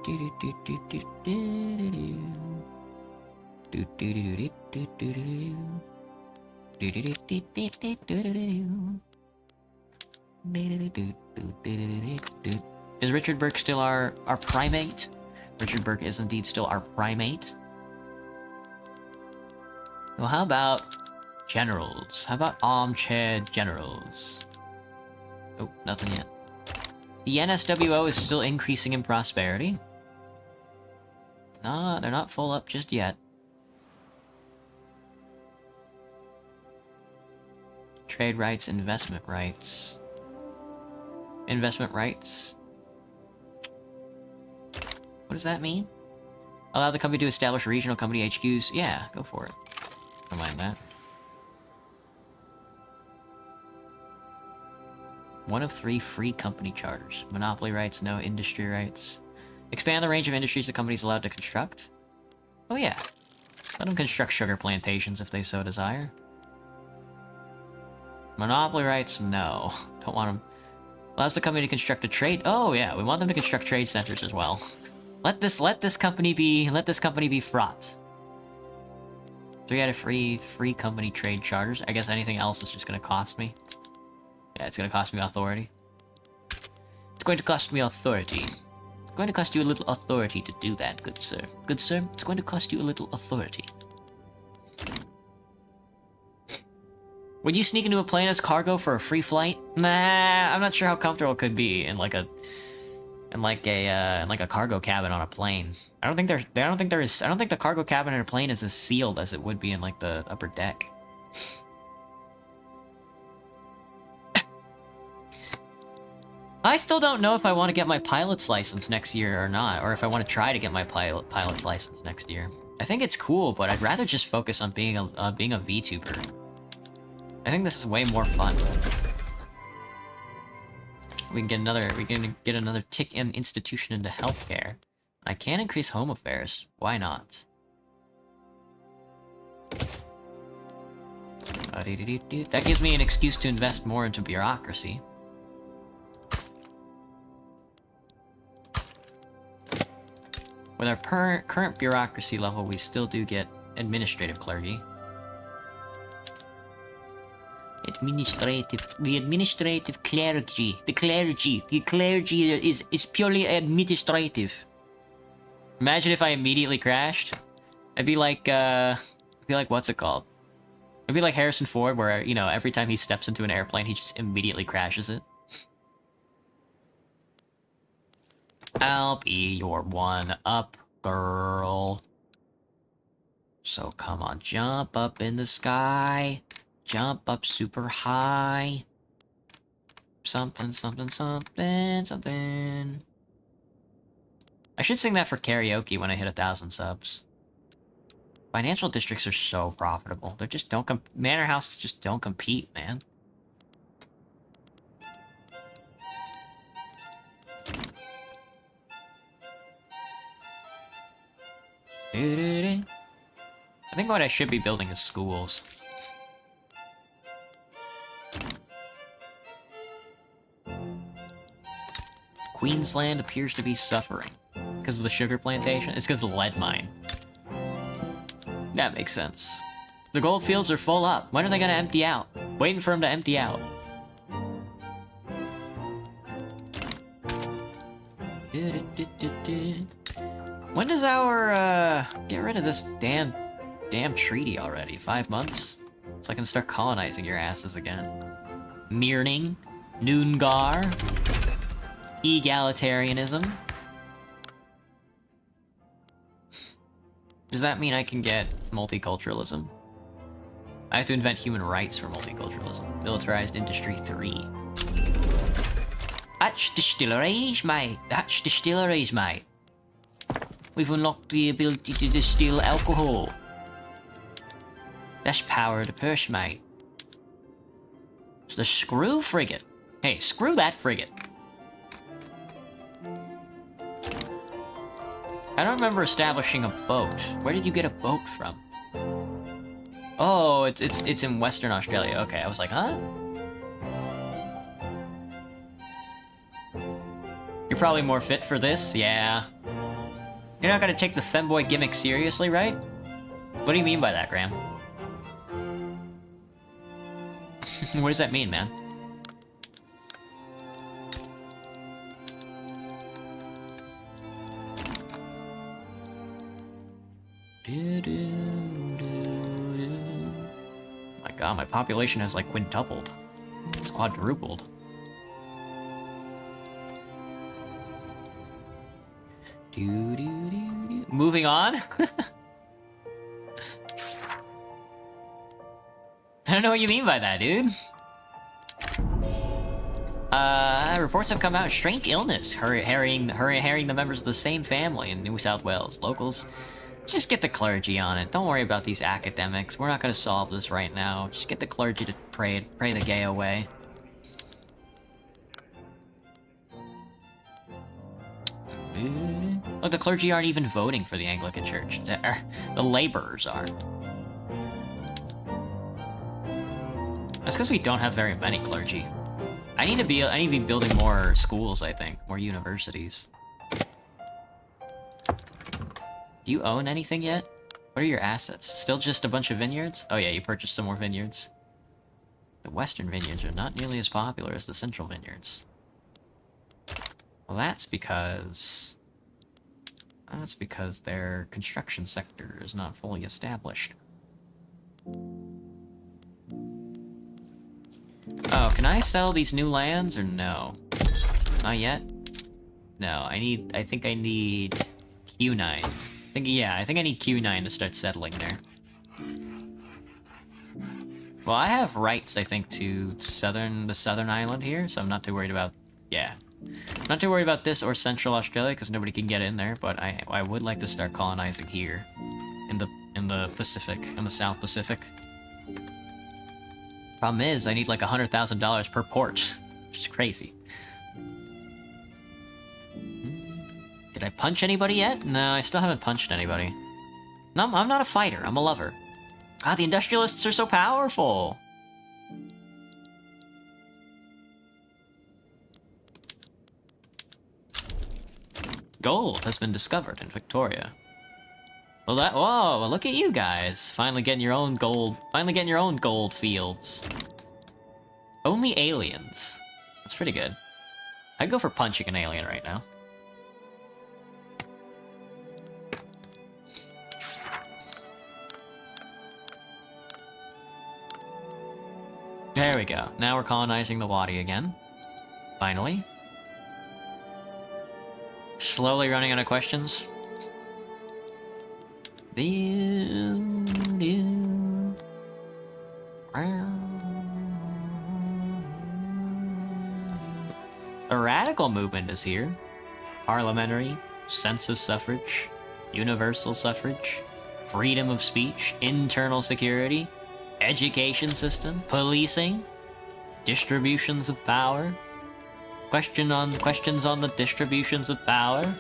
do do do do do. Is Richard Burke still our primate? Richard Burke is indeed still our primate. Well, how about generals? How about armchair generals? Oh, nothing yet. The NSWO is still increasing in prosperity. Nah, they're not full up just yet. Trade rights, investment rights. Investment rights. What does that mean? Allow the company to establish regional company HQs. Yeah, go for it. Don't mind that. One of 3 free company charters. Monopoly rights, no industry rights. Expand the range of industries the company's allowed to construct. Oh yeah. Let them construct sugar plantations if they so desire. Monopoly rights, no. Don't want them. Allows the company to construct a trade. Oh yeah, we want them to construct trade centers as well. Let this company be fraught. 3 out of free company trade charters. I guess anything else is just gonna cost me. Yeah, it's gonna cost me authority. It's going to cost me authority. It's going to cost you a little authority to do that, good sir. Good sir, it's going to cost you a little authority. Would you sneak into a plane as cargo for a free flight? Nah, I'm not sure how comfortable it could be in like a cargo cabin on a plane. I don't think the cargo cabin in a plane is as sealed as it would be in like the upper deck. I still don't know if I want to get my pilot's license next year or not, or if I want to try to get my pilot's license next year. I think it's cool, but I'd rather just focus on being a VTuber. I think this is way more fun. We can get another tick and institution into healthcare. I can increase home affairs. Why not? That gives me an excuse to invest more into bureaucracy. With our current bureaucracy level, we still do get administrative clergy. The administrative clergy. The clergy is purely administrative. Imagine if I immediately crashed. I'd be like, what's it called? It'd be like Harrison Ford, where, you know, every time he steps into an airplane, he just immediately crashes it. I'll be your one-up girl. So come on, jump up in the sky. Jump up super high. Something, something, something, something. I should sing that for karaoke when I hit 1,000 subs. Financial districts are so profitable. They just don't manor houses just don't compete, man. I think what I should be building is schools. Queensland appears to be suffering. Because of the sugar plantation? It's because of the lead mine. That makes sense. The gold fields are full up. When are they gonna empty out? Waiting for them to empty out. When does our, get rid of this damn treaty already? 5 months? So I can start colonizing your asses again. Mirning. Noongar. Egalitarianism. Does that mean I can get multiculturalism? I have to invent human rights for multiculturalism. Militarized Industry 3. That's distilleries, mate. That's distilleries, mate. We've unlocked the ability to distill alcohol. That's power of the purse, mate. It's the screw frigate. Hey, screw that frigate. I don't remember establishing a boat. Where did you get a boat from? Oh, it's in Western Australia. Okay, I was like, huh? You're probably more fit for this? Yeah. You're not gonna take the femboy gimmick seriously, right? What do you mean by that, Graham? What does that mean, man? My god, my population has like quintupled. It's quadrupled. Moving on? I don't know what you mean by that, dude. Reports have come out. Strange illness harrying the members of the same family in New South Wales. Locals, just get the clergy on it. Don't worry about these academics. We're not gonna solve this right now. Just get the clergy to pray the gay away. Look, the clergy aren't even voting for the Anglican Church. The laborers are. That's because we don't have very many clergy. I need to be building more schools, I think. More universities. Do you own anything yet? What are your assets? Still just a bunch of vineyards? Oh yeah, you purchased some more vineyards. The western vineyards are not nearly as popular as the central vineyards. Well, that's because their construction sector is not fully established. Oh, can I sell these new lands or no? Not yet? No, I think I need Q9. I think I need Q9 to start settling there. Well, I have rights, I think, to the southern island here, so I'm not too worried about... Yeah. Not too worried about this or Central Australia, because nobody can get in there, but I would like to start colonizing here. In the Pacific, in the South Pacific. Problem is, I need like $100,000 per port, which is crazy. Did I punch anybody yet? No, I still haven't punched anybody. No, I'm not a fighter, I'm a lover. God, the industrialists are so powerful! Gold has been discovered in Victoria. Well, whoa, look at you guys. Finally getting your own gold fields. Only aliens. That's pretty good. I'd go for punching an alien right now. There we go. Now we're colonizing the Wadi again. Finally. Slowly running out of questions. A radical movement is here. Parliamentary, census suffrage, universal suffrage, freedom of speech, internal security, education system, policing, distributions of power, questions on the distributions of power.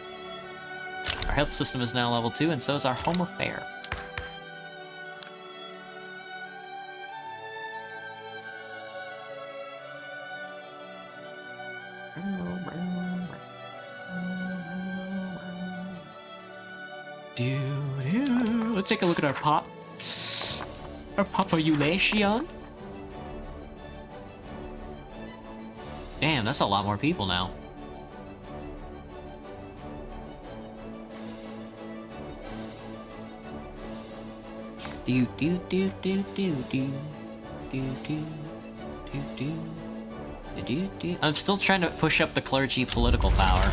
Our health system is now level 2, and so is our home affair. Let's take a look at our pops. Our population. Damn, that's a lot more people now. Do do do do do do do do do do do. I'm still trying to push up the clergy political power.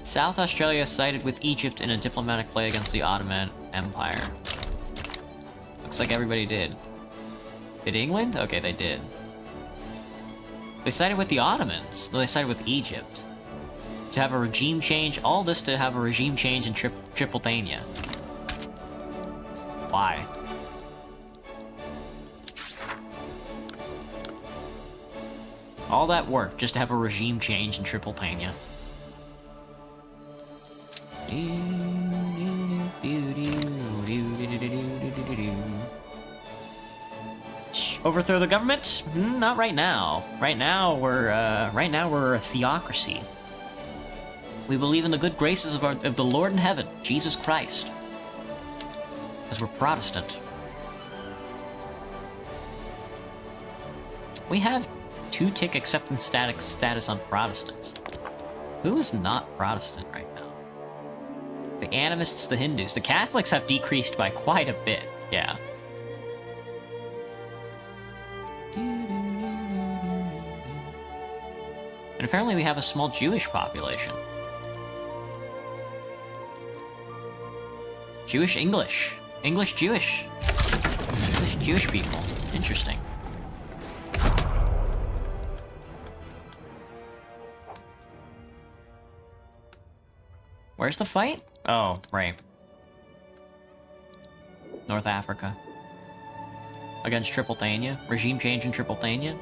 South Australia sided with Egypt in a diplomatic play against the Ottoman Empire. Looks like everybody did. Did England? Okay, they did. They sided with the Ottomans. No, they sided with Egypt. To have a regime change, all this to have a regime change in Tripolitania. Why? All that work just to have a regime change in Tripolitania. Overthrow the government? Not right now. Right now we're a theocracy. We believe in the good graces of the Lord in heaven, Jesus Christ. Because we're Protestant. We have 2-tick acceptance status on Protestants. Who is not Protestant right now? The animists, the Hindus. The Catholics have decreased by quite a bit, yeah. And apparently we have a small Jewish population. Jewish English. English Jewish. English Jewish people. Interesting. Where's the fight? Oh, right. North Africa. Against Tripolitania. Regime change in Tripolitania.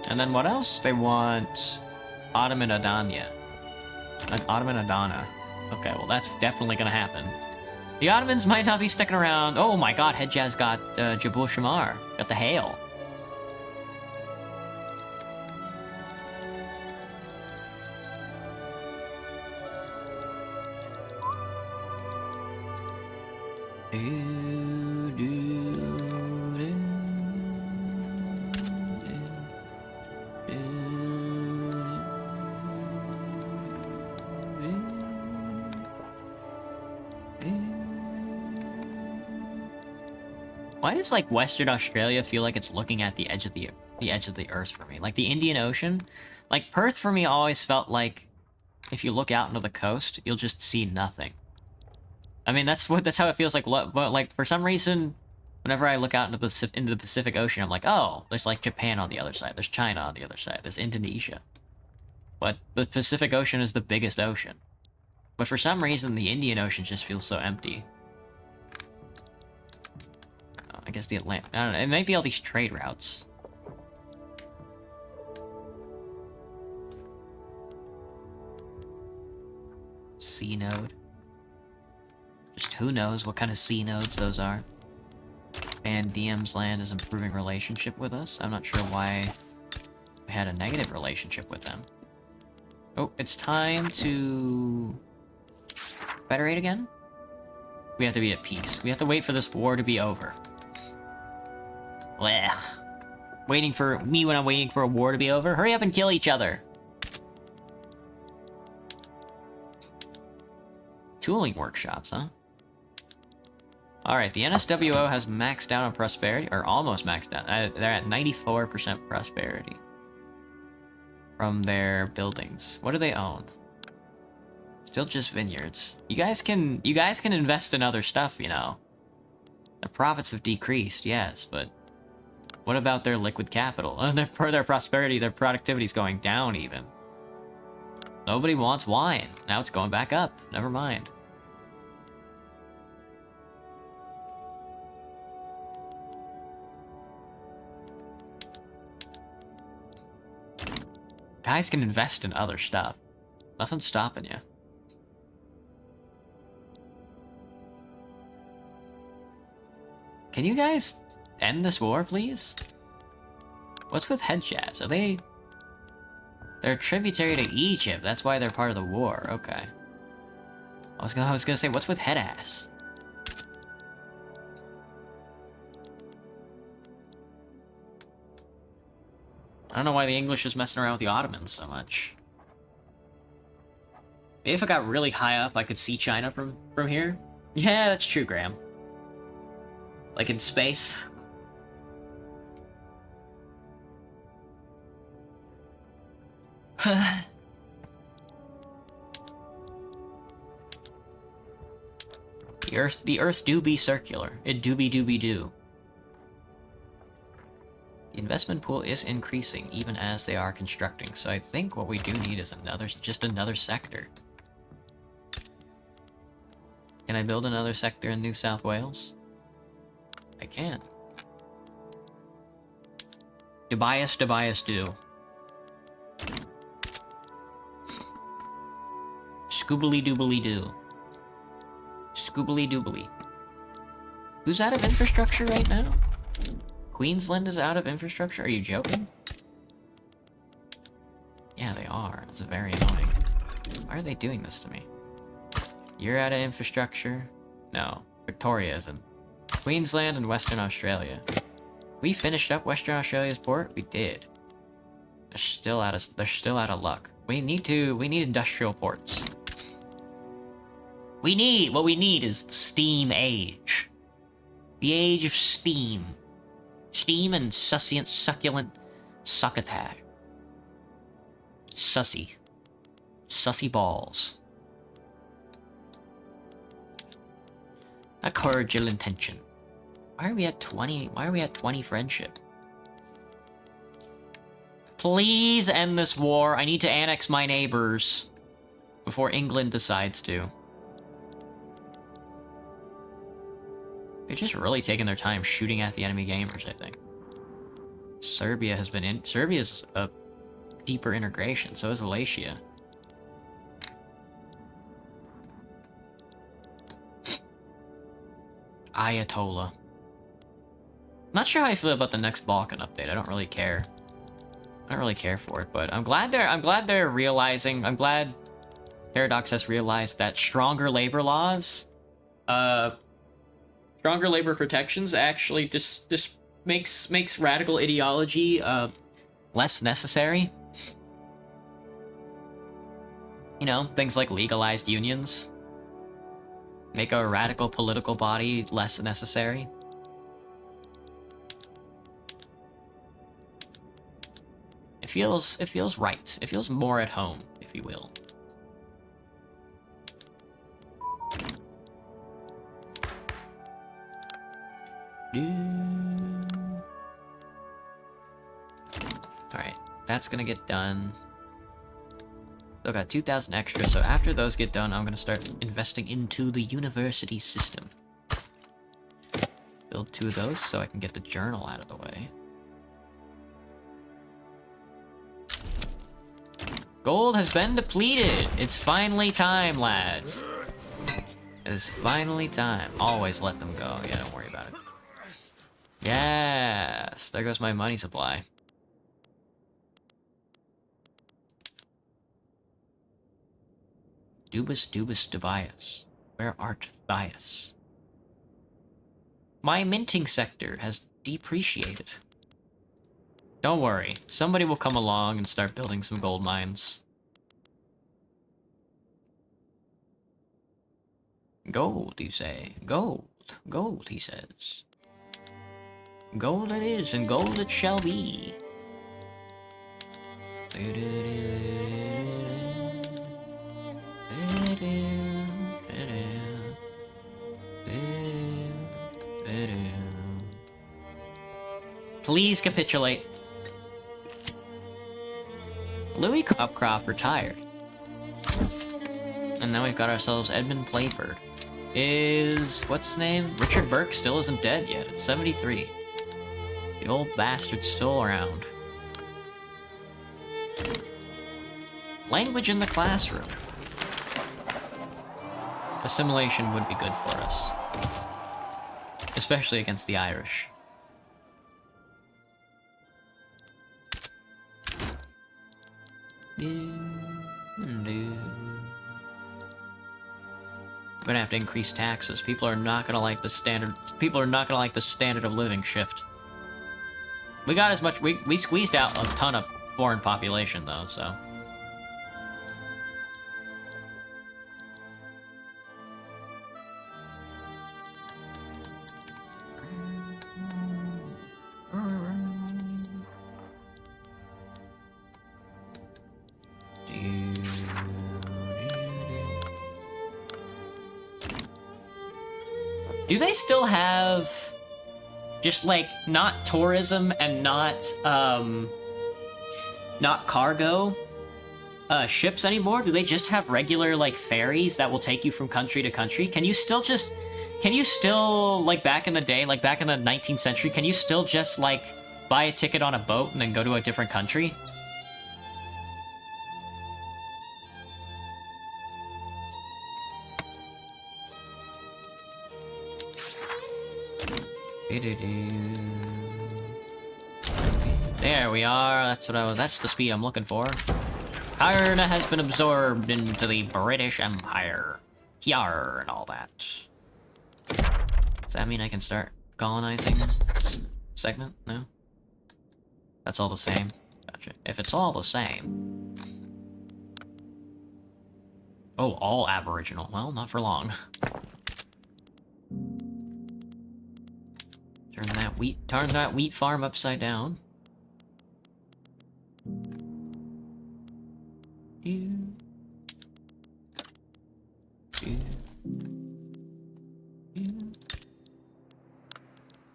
And then what else? They want Ottoman Adana. Ottoman Adana. Okay, well that's definitely gonna happen. The Ottomans might not be sticking around. Oh my god, Hejaz got Jabul Shamar. Got the hail. Why does, like, Western Australia feel like it's looking at the edge of the Earth for me? Like, the Indian Ocean? Like, Perth for me always felt like if you look out into the coast, you'll just see nothing. I mean, that's how it feels like, but, like, for some reason, whenever I look out into the Pacific Ocean, I'm like, oh, there's, like, Japan on the other side, there's China on the other side, there's Indonesia. But the Pacific Ocean is the biggest ocean. But for some reason, the Indian Ocean just feels so empty. I guess the Atlantic... I don't know, it might be all these trade routes. Sea node. Just who knows what kind of sea nodes those are. Van Diem's land is improving relationship with us. I'm not sure why we had a negative relationship with them. Oh, it's time to... federate again? We have to be at peace. We have to wait for this war to be over. Blech. Waiting for me when I'm waiting for a war to be over? Hurry up and kill each other! Tooling workshops, huh? Alright, the NSWO has maxed out on prosperity, or almost maxed out. They're at 94% prosperity. From their buildings. What do they own? Still just vineyards. You guys can invest in other stuff, you know. The profits have decreased, yes, but what about their liquid capital? Their prosperity, their productivity's going down even. Nobody wants wine. Now it's going back up. Never mind. Guys can invest in other stuff. Nothing's stopping you. Can you guys end this war, please? What's with Hedjaz? Are they... They're tributary to Egypt. That's why they're part of the war. Okay. I was gonna say, what's with Headass? I don't know why the English is messing around with the Ottomans so much. Maybe if I got really high up, I could see China from here? Yeah, that's true, Graham. Like in space. The Earth do be circular. It do be do. The investment pool is increasing even as they are constructing, so I think what we do need is just another sector. Can I build another sector in New South Wales? I can. Tobias, do. Scoobly doobly doo. Scoobly doobly. Who's out of infrastructure right now? Queensland is out of infrastructure? Are you joking? Yeah, they are. That's very annoying. Why are they doing this to me? You're out of infrastructure? No. Victoria isn't. Queensland and Western Australia. We finished up Western Australia's port? We did. They're still out of luck. We need industrial ports. What we need is the steam age. The age of steam. Steam and succulent succotash. Sussy. Sussy balls. A cordial intention. Why are we at 20? Why are we at 20 friendship? Please end this war. I need to annex my neighbors before England decides to. They're just really taking their time shooting at the enemy gamers, I think. Serbia has been in... Serbia's a deeper integration, so is Wallachia. Ayatollah. Not sure how I feel about the next Balkan update. I don't really care. I don't really care for it, but I'm glad they're realizing... I'm glad Paradox has realized that stronger labor laws... Stronger labor protections actually just makes radical ideology less necessary. You know, things like legalized unions make a radical political body less necessary. It feels right. It feels more at home, if you will. Alright, that's gonna get done. Still got 2,000 extra, so after those get done, I'm gonna start investing into the university system. Build 2 of those so I can get the journal out of the way. Gold has been depleted! It's finally time, lads! It's finally time. Always let them go. Yeah, don't worry about it. Yes! There goes my money supply. Dubus Dubus Devias. Where art Thias? My minting sector has depreciated. Don't worry. Somebody will come along and start building some gold mines. Gold, you say? Gold. Gold, he says. Gold it is, and gold it shall be. Please capitulate. Louis Copcroft retired. And now we've got ourselves Edmund Playford. What's his name? Richard Burke still isn't dead yet. It's 73. The old bastard's still around. Language in the classroom. Assimilation would be good for us. Especially against the Irish. We're gonna have to increase taxes. People are not gonna like the standard. People are not gonna like the standard of living shift. We got as much. We squeezed out a ton of foreign population though, so. Do they still have just like not tourism and not cargo ships anymore? Do they just have regular like ferries that will take you from country to country? Can you still like back in the day, like back in the 19th century, can you still just like buy a ticket on a boat and then go to a different country? There we are. That's the speed I'm looking for. Ireland has been absorbed into the British Empire. Hyar and all that. Does that mean I can start colonizing segment? No? That's all the same. Gotcha. If it's all the same. Oh, all Aboriginal. Well, not for long. Turn that wheat farm upside down.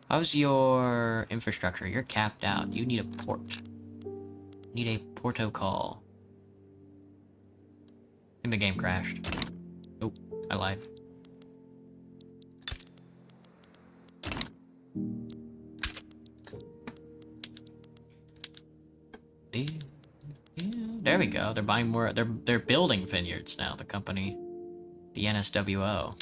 How's your infrastructure? You're capped out. You need a port. Need a porto call. I think the game crashed. Oh, I lied. There we go. They're buying more. They're building vineyards now. The company, the NSWO.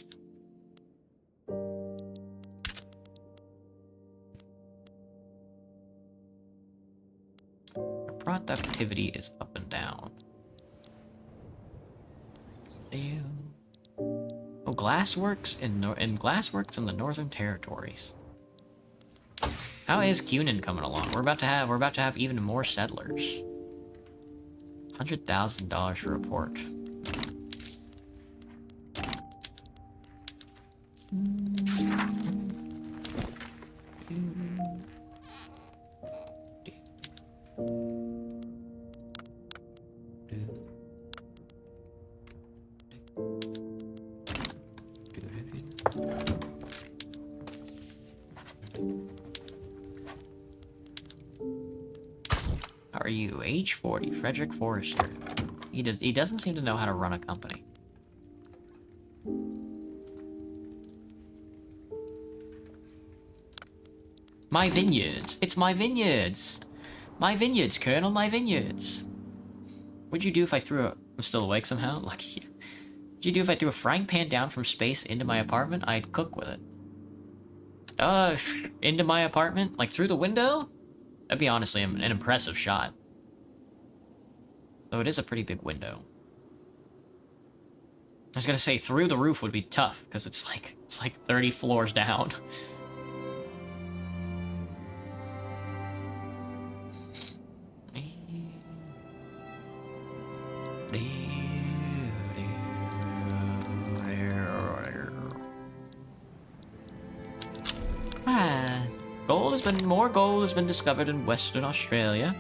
Their productivity is up and down. Oh, glassworks in glassworks in the Northern Territories. How is Cunin coming along? We're about to have even more settlers. $100,000 for a port. How are you? Age 40, Frederick Forrester. He doesn't seem to know how to run a company. My vineyards. It's my vineyards. My vineyards, Colonel, my vineyards. What'd you do if I threw a... I'm still awake somehow? Lucky you. What'd you do if I threw a frying pan down from space into my apartment? I'd cook with it. Into my apartment? Like through the window? That'd be honestly an impressive shot. Though it is a pretty big window. I was gonna say through the roof would be tough, because it's like 30 floors down. More gold has been discovered in Western Australia.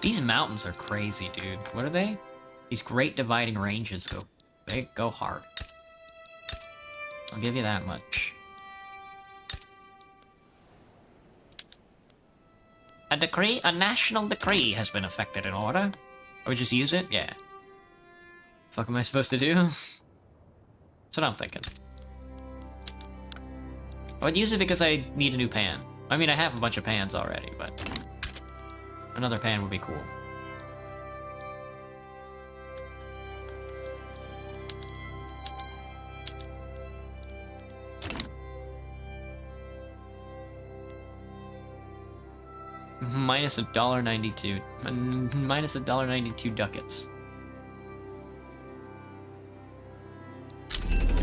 These mountains are crazy, dude. What are they? These Great Dividing Ranges they go hard. I'll give you that much. A national decree has been effected in order. I would just use it? Yeah. Fuck am I supposed to do? That's what I'm thinking. I would use it because I need a new pan. I mean, I have a bunch of pans already, but... another pan would be cool. Minus $1.92. Minus $1.92 ducats.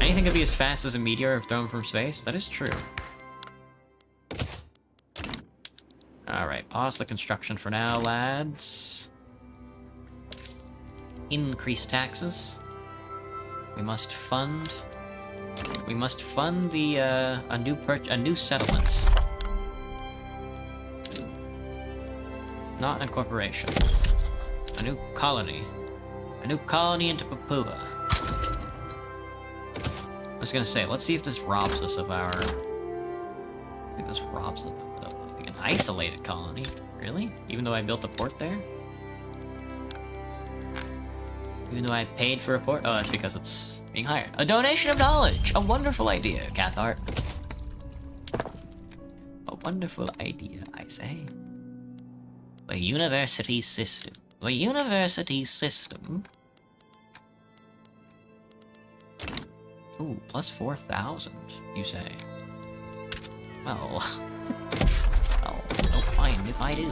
Anything could be as fast as a meteor if thrown from space? That is true. Alright, pause the construction for now, lads. Increase taxes. We must fund the, a new settlement. Not a corporation. A new colony. A new colony into Papua. I was gonna say, let's see if this robs us of our... I think this robs us of an isolated colony. Really? Even though I built a port there? Even though I paid for a port? Oh, that's because it's being hired. A donation of knowledge! A wonderful idea, Cathart. A wonderful idea, I say. The university system. The university system. Ooh, plus 4,000, you say. Well... well, no fine if I do.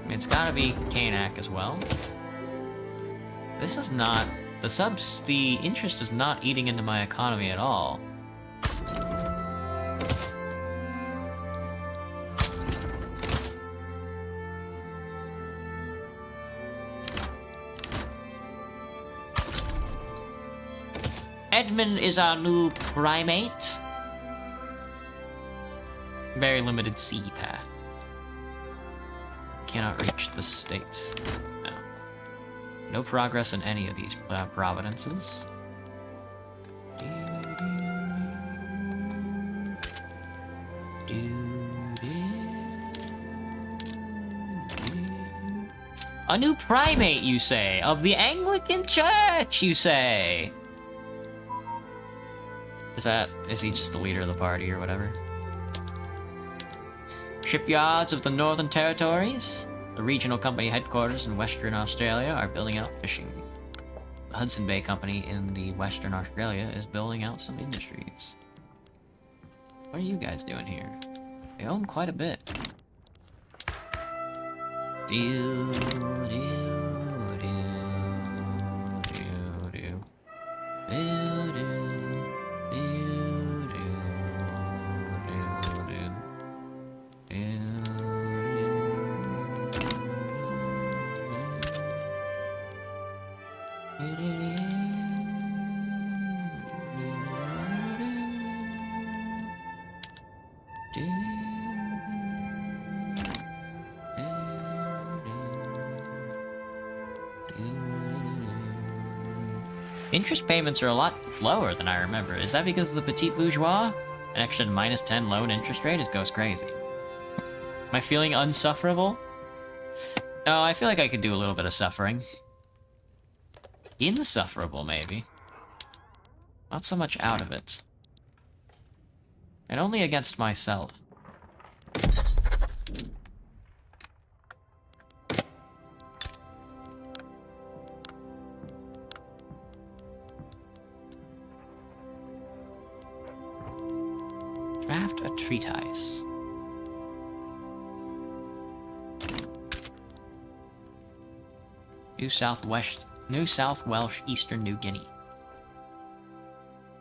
I mean, it's gotta be Kanak as well. This is not... the interest is not eating into my economy at all. Edmund is our new primate. Very limited sea path. Cannot reach the state. No. No progress in any of these providences. A new primate, you say? Of the Anglican Church, you say? Is he just the leader of the party or whatever? Shipyards of the Northern Territories, the regional company headquarters in Western Australia, are building out fishing. The Hudson Bay Company in the Western Australia is building out some industries. What are you guys doing here? They own quite a bit. Do, do, do, do, do, do, do. Interest payments are a lot lower than I remember. Is that because of the petit bourgeois? An extra -10 loan interest rate? It goes crazy. Am I feeling unsufferable? No, I feel like I could do a little bit of suffering. Insufferable, maybe. Not so much out of it. And only against myself. Draft a treatise. New South Welsh, Eastern New Guinea.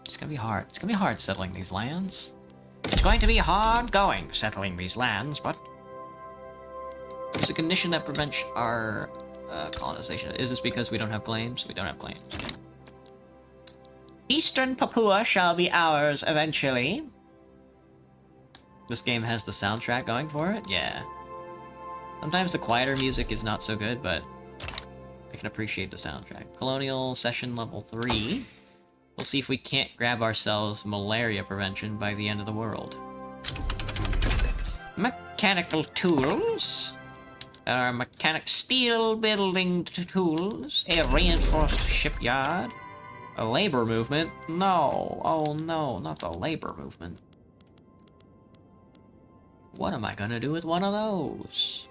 It's gonna be hard. It's gonna be hard settling these lands. It's going to be hard going settling these lands, but there's a condition that prevents our colonization. Is this because we don't have claims? We don't have claims. Eastern Papua shall be ours eventually. This game has the soundtrack going for it? Yeah. Sometimes the quieter music is not so good, but I can appreciate the soundtrack. Colonial Session Level 3. We'll see if we can't grab ourselves malaria prevention by the end of the world. Mechanical tools. Our mechanic steel building tools. A reinforced shipyard. A labor movement? No. Oh no, not the labor movement. What am I gonna do with one of those?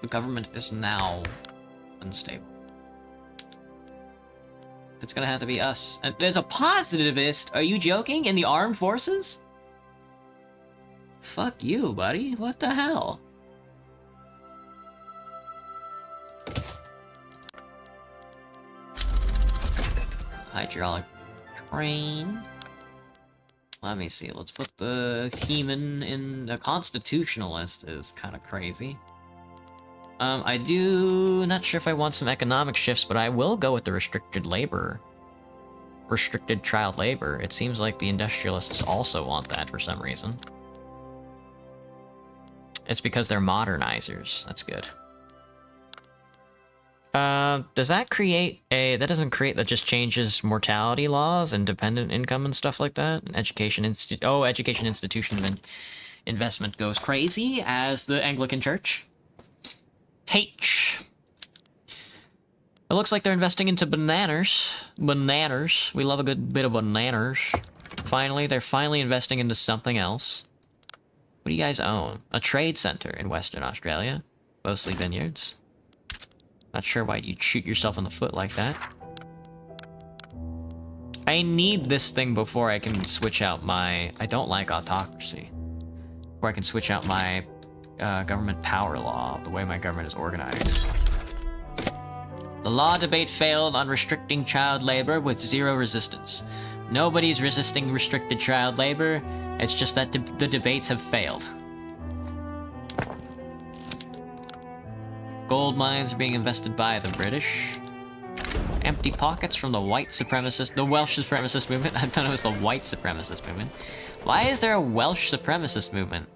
The government is now unstable. It's gonna have to be us. And there's a positivist! Are you joking? In the armed forces? Fuck you, buddy. What the hell? Hydraulic train. Let me see. Let's put the Heman in. The Constitutionalist is kind of crazy. I do... Not sure if I want some economic shifts, but I will go with the restricted labor. Restricted child labor. It seems like the industrialists also want that for some reason. It's because they're modernizers. That's good. Does that create a... That doesn't create... That just changes mortality laws and dependent income and stuff like that? Education institution investment goes crazy as the Anglican Church. H. It looks like they're investing into bananas. Bananas. We love a good bit of bananas. Finally, they're finally investing into something else. What do you guys own? A trade center in Western Australia. Mostly vineyards. Not sure why you'd shoot yourself in the foot like that. I need this thing before I can switch out my... I don't like autocracy. Before I can switch out my government power law, the way my government is organized. The law debate failed on restricting child labor with zero resistance. Nobody's resisting restricted child labor. It's just that the debates have failed. Gold mines are being invested by the British. Empty pockets from the white supremacist... The Welsh supremacist movement? I thought it was the white supremacist movement. Why is there a Welsh supremacist movement?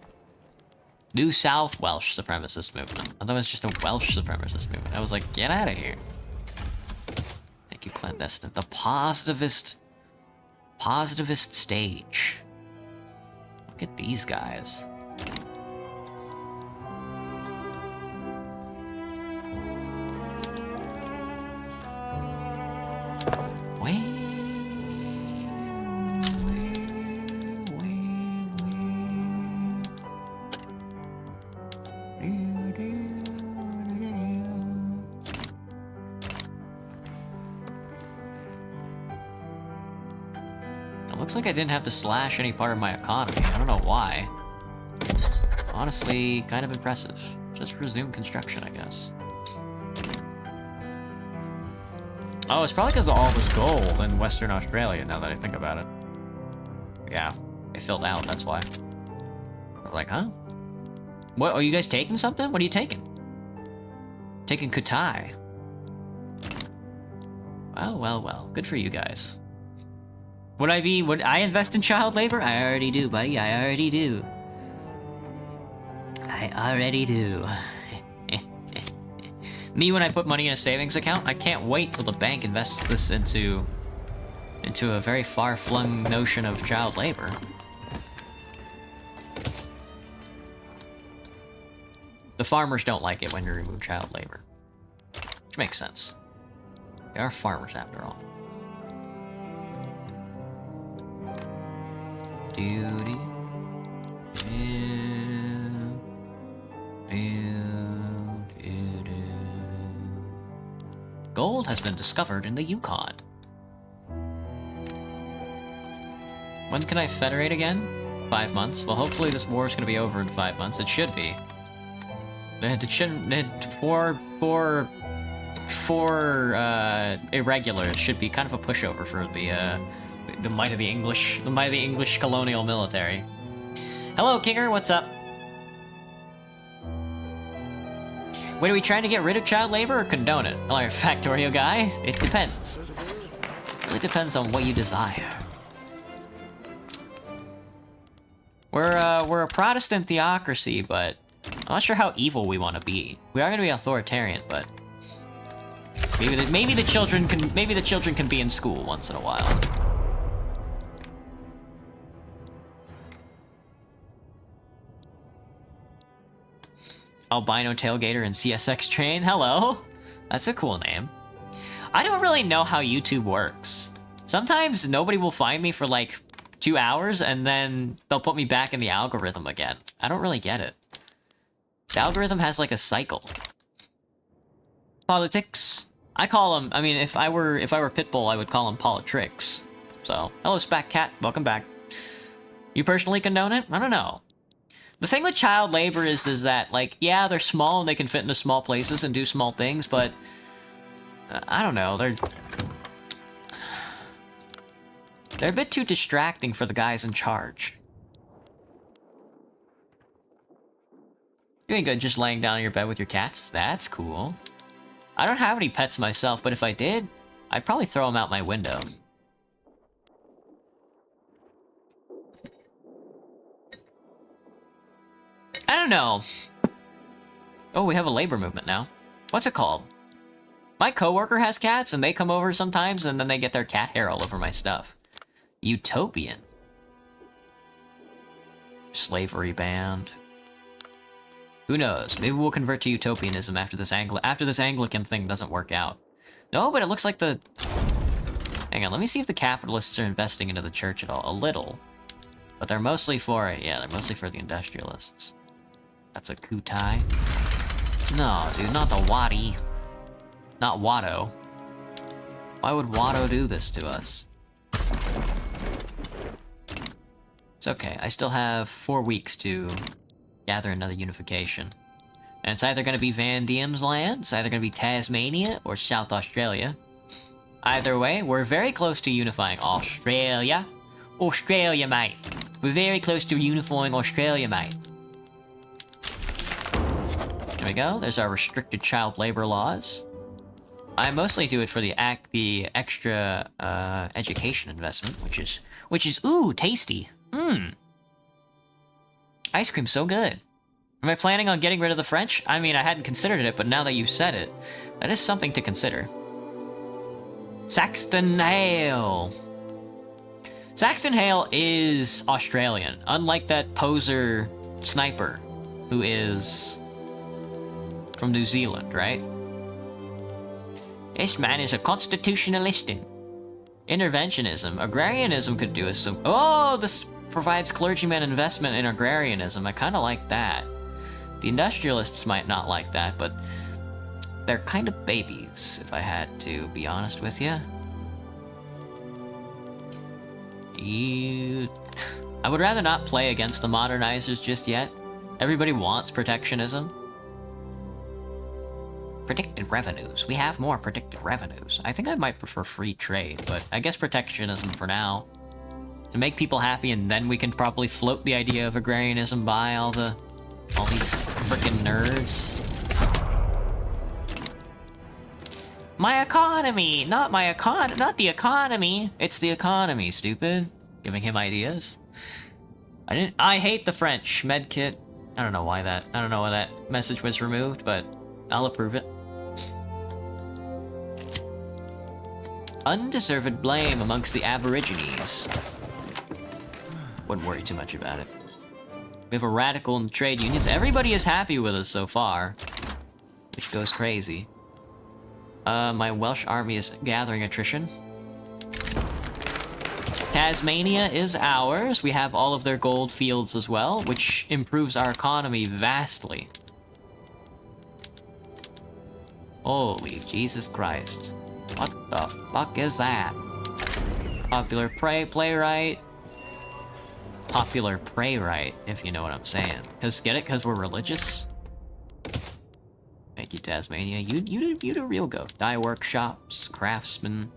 New South Welsh supremacist movement. I thought it was just a Welsh supremacist movement. I was like, get out of here. Thank you, clandestine. The positivist stage. Look at these guys. Looks like I didn't have to slash any part of my economy. I don't know why. Honestly, kind of impressive. Just resume construction, I guess. Oh, it's probably because of all this gold in Western Australia, now that I think about it. Yeah, it filled out, that's why. I was like, huh? What, are you guys taking something? What are you taking? Taking Kutai. Well, well, well. Good for you guys. Would I invest in child labor? I already do, buddy. I already do. I already do. Me, when I put money in a savings account, I can't wait till the bank invests this into a very far-flung notion of child labor. The farmers don't like it when you remove child labor. Which makes sense. They are farmers, after all. Duty. Gold has been discovered in the Yukon. When can I federate again? 5 months. Well, hopefully this war is going to be over in 5 months. It should be. It shouldn't. Four irregulars should be kind of a pushover for the might of the English colonial military. Hello, Kinger. What's up? Wait, are we trying to get rid of child labor or condone it? Well, Factorio guy, it depends. It really depends on what you desire. We're a Protestant theocracy, but I'm not sure how evil we want to be. We are going to be authoritarian, but maybe the children can be in school once in a while. Albino Tailgater and CSX Train. Hello. That's a cool name. I don't really know how YouTube works. Sometimes nobody will find me for like 2 hours and then they'll put me back in the algorithm again. I don't really get it. The algorithm has like a cycle. Politics. I call them, I mean, if I were Pitbull, I would call them politricks. So, hello Spack Cat, welcome back. You personally condone it? I don't know. The thing with child labor is that, like, yeah, they're small and they can fit into small places and do small things, but I don't know, they're a bit too distracting for the guys in charge. Doing good just laying down in your bed with your cats? That's cool. I don't have any pets myself, but if I did, I'd probably throw them out my window. I don't know. Oh, we have a labor movement now. What's it called? My coworker has cats, and they come over sometimes, and then they get their cat hair all over my stuff. Utopian. Slavery banned. Who knows? Maybe we'll convert to utopianism after this Anglican thing doesn't work out. No, but it looks like the... Hang on, let me see if the capitalists are investing into the church at all. A little. But they're mostly for it. Yeah, they're mostly for the industrialists. That's a Kutai. No, dude, not the Wadi. Not Watto. Why would Watto do this to us? It's okay, I still have 4 weeks to gather another unification. And it's either going to be Van Diemen's land, it's either going to be Tasmania, or South Australia. Either way, we're very close to unifying Australia. Australia, mate. We're very close to unifying Australia, mate. There we go, there's our restricted child labor laws. I mostly do it for the extra education investment, which is ooh, tasty. Ice cream's so good. Am I planning on getting rid of the French? I mean, I hadn't considered it, but now that you've said it, that is something to consider. Saxton Hale. Saxton Hale is Australian, unlike that poser sniper who is from New Zealand, right? This man is a constitutionalist. Interventionism. Agrarianism could do us some... Oh, this provides clergymen investment in agrarianism. I kind of like that. The industrialists might not like that, but they're kind of babies, if I had to be honest with you. I would rather not play against the modernizers just yet. Everybody wants protectionism. Predicted revenues. We have more predicted revenues. I think I might prefer free trade, but I guess protectionism for now. To make people happy, and then we can probably float the idea of agrarianism by all these frickin' nerds. My economy! Not the economy! It's the economy, stupid. Giving him ideas. I hate the French. Medkit. I don't know why that message was removed, but I'll approve it. Undeserved blame amongst the Aborigines. Wouldn't worry too much about it. We have a radical in the trade unions. Everybody is happy with us so far, which goes crazy. My Welsh army is gathering attrition. Tasmania is ours. We have all of their gold fields as well, which improves our economy vastly. Holy Jesus Christ. What the fuck is that? Popular playwright. Popular playwright, if you know what I'm saying. Get it? Because we're religious? Thank you, Tasmania. You do real go. Dye workshops, craftsmen.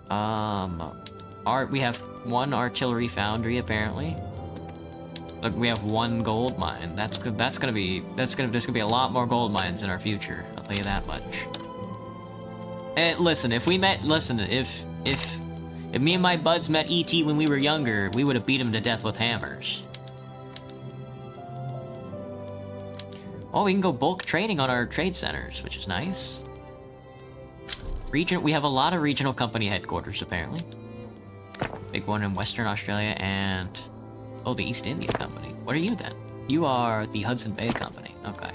We have one artillery foundry apparently. Look, we have one gold mine. There's gonna be a lot more gold mines in our future. I'll tell you that much. And listen, if me and my buds met E.T. when we were younger, we would have beat him to death with hammers. Oh, we can go bulk trading on our trade centers, which is nice. We have a lot of regional company headquarters, apparently. Big one in Western Australia and... Oh, the East India Company. What are you, then? You are the Hudson Bay Company. Okay.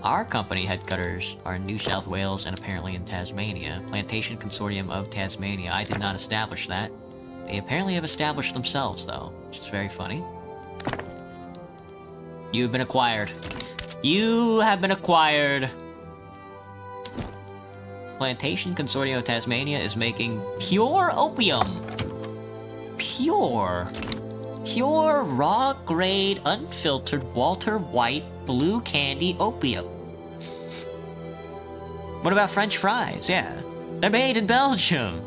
Our company headquarters are in New South Wales and apparently in Tasmania. Plantation Consortium of Tasmania. I did not establish that. They apparently have established themselves, though, which is very funny. You have been acquired. You have been acquired! Plantation Consortium of Tasmania is making pure opium. Pure, raw grade, unfiltered Walter White blue candy opium. What about French fries? Yeah, they're made in Belgium.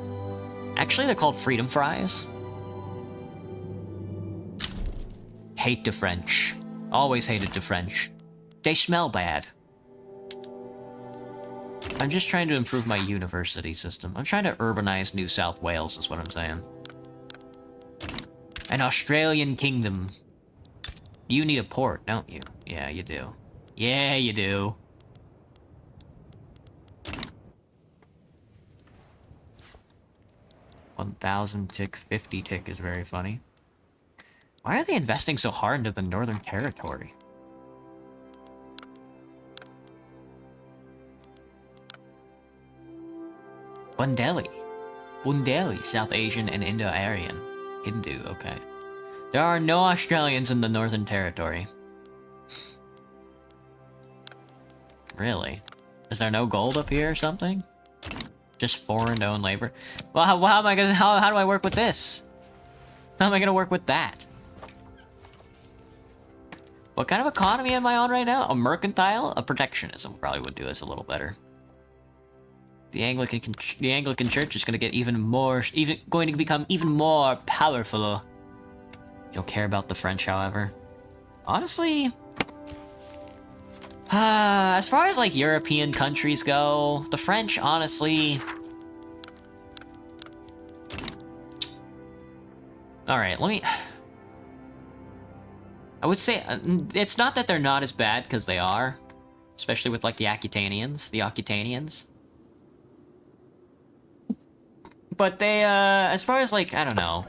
Actually, they're called Freedom Fries. Hate the French. Always hated the French. They smell bad. I'm just trying to improve my university system. I'm trying to urbanize New South Wales, is what I'm saying. An Australian kingdom. You need a port, don't you? Yeah, you do. Yeah, you do. $1,000 tick, 50 tick is very funny. Why are they investing so hard into the Northern Territory? Bundeli, South Asian and Indo-Aryan. Hindu, okay. There are no Australians in the Northern Territory. Really? Is there no gold up here or something? Just foreign-owned labor? Well, how am I gonna... How do I work with this? How am I gonna work with that? What kind of economy am I on right now? A mercantile? A protectionism probably would do us a little better. The Anglican Church is going to get going to become even more powerful. You don't care about the French, however. Honestly, as far as like European countries go, the French, honestly. All right, I would say it's not that they're not as bad, because they are, especially with like the Aquitanians. But they, as far as, like, I don't know,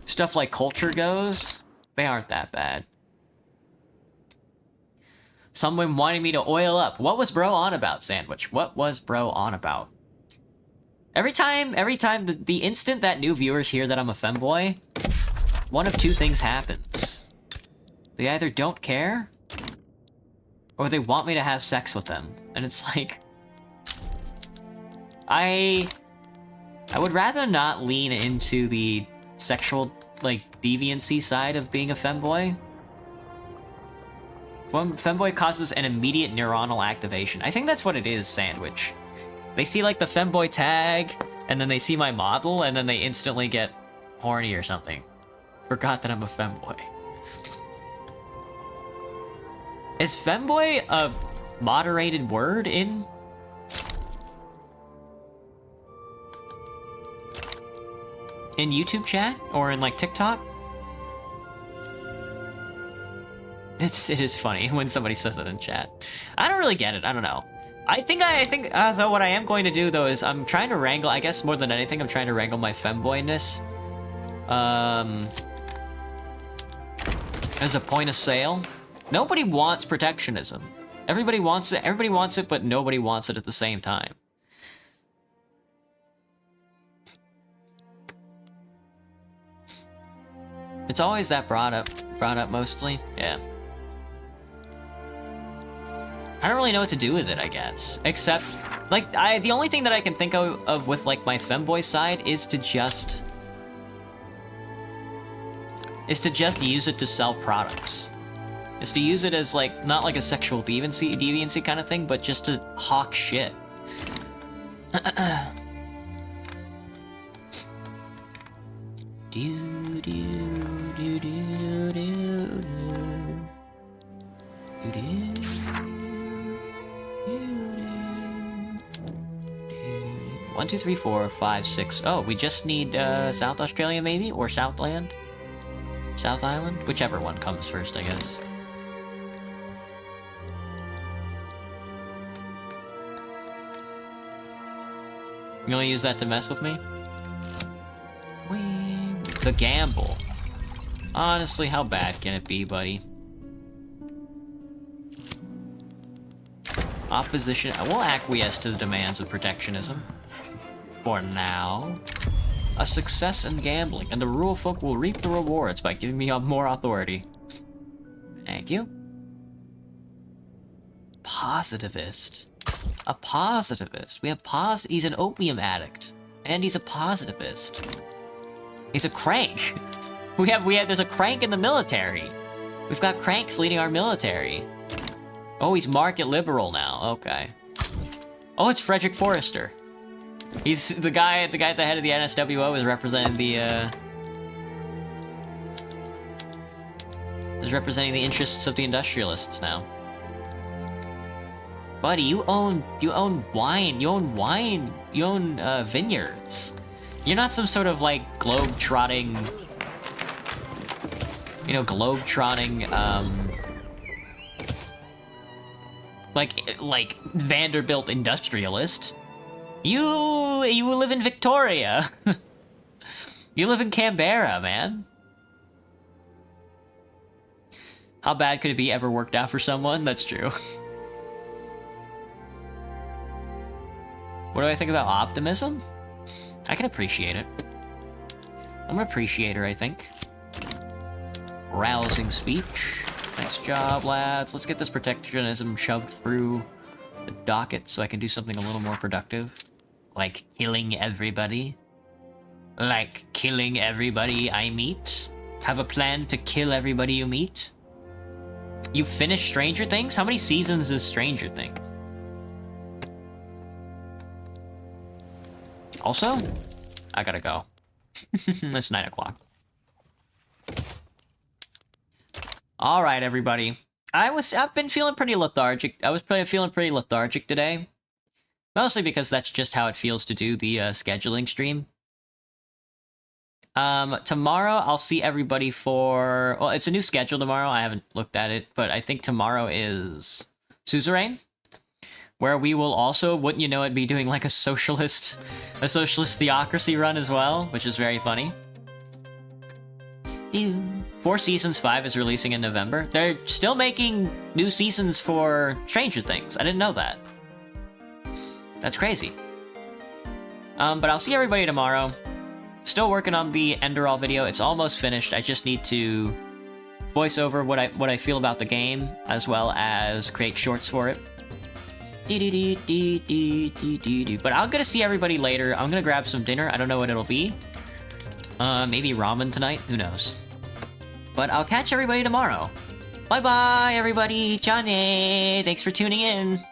stuff like culture goes, they aren't that bad. Someone wanted me to oil up. What was bro on about, Sandwich? What was bro on about? Every time, the instant that new viewers hear that I'm a femboy, one of two things happens. They either don't care, or they want me to have sex with them. And it's like... I would rather not lean into the sexual, like, deviancy side of being a femboy. Femboy causes an immediate neuronal activation. I think that's what it is, Sandwich. They see, like, the femboy tag, and then they see my model, and then they instantly get horny or something. Forgot that I'm a femboy. Is femboy a moderated word in... in YouTube chat? Or in, like, TikTok? It is funny when somebody says it in chat. I don't really get it. I don't know. I think though what I am going to do though is I'm trying to wrangle, I guess more than anything, I'm trying to wrangle my femboyness. As a point of sale. Nobody wants protectionism. Everybody wants it, but nobody wants it at the same time. It's always that brought up mostly. Yeah. I don't really know what to do with it, I guess. Except, like, the only thing that I can think of with, like, my femboy side is to just use it to sell products. Is to use it as, like, not like a sexual deviancy kind of thing, but just to hawk shit. One, two, three, four, five, six. Oh, we just need South Australia maybe, or Southland, South Island, whichever one comes first, I guess. You gonna use that to mess with me? The gamble. Honestly, how bad can it be, buddy? Opposition. I will acquiesce to the demands of protectionism. For now. A success in gambling, and the rural folk will reap the rewards by giving me more authority. Thank you. Positivist. A positivist. We have he's an opium addict. And he's a positivist. He's a crank. There's a crank in the military. We've got cranks leading our military. Oh, he's market liberal now. Okay. Oh, it's Frederick Forrester. He's the guy at the head of the NSWO is representing the interests of the industrialists now. Buddy, you own wine. You own vineyards. You're not some sort of like globe-trotting, like Vanderbilt industrialist. You live in Victoria. You live in Canberra, man. How bad could it be ever worked out for someone? That's true. What do I think about optimism? I can appreciate it. I'm an appreciator, I think. Rousing speech. Nice job, lads. Let's get this protectionism shoved through the docket so I can do something a little more productive. Like killing everybody. Like killing everybody I meet. Have a plan to kill everybody you meet. You finished Stranger Things? How many seasons is Stranger Things? Also, I gotta go. It's 9 o'clock. Alright, everybody. I've been feeling pretty lethargic. I was feeling pretty lethargic today. Mostly because that's just how it feels to do the scheduling stream. Tomorrow, I'll see everybody for... Well, it's a new schedule tomorrow. I haven't looked at it, but I think tomorrow is Suzerain, where we will also, wouldn't you know it, be doing like a socialist theocracy run as well, which is very funny. 4 seasons, 5 is releasing in November. They're still making new seasons for Stranger Things. I didn't know that. That's crazy. But I'll see everybody tomorrow. Still working on the Enderall video. It's almost finished. I just need to voice over what I feel about the game, as well as create shorts for it. But I'm gonna see everybody later. I'm gonna grab some dinner. I don't know what it'll be. Maybe ramen tonight. Who knows? But I'll catch everybody tomorrow. Bye-bye, everybody. Johnny, thanks for tuning in.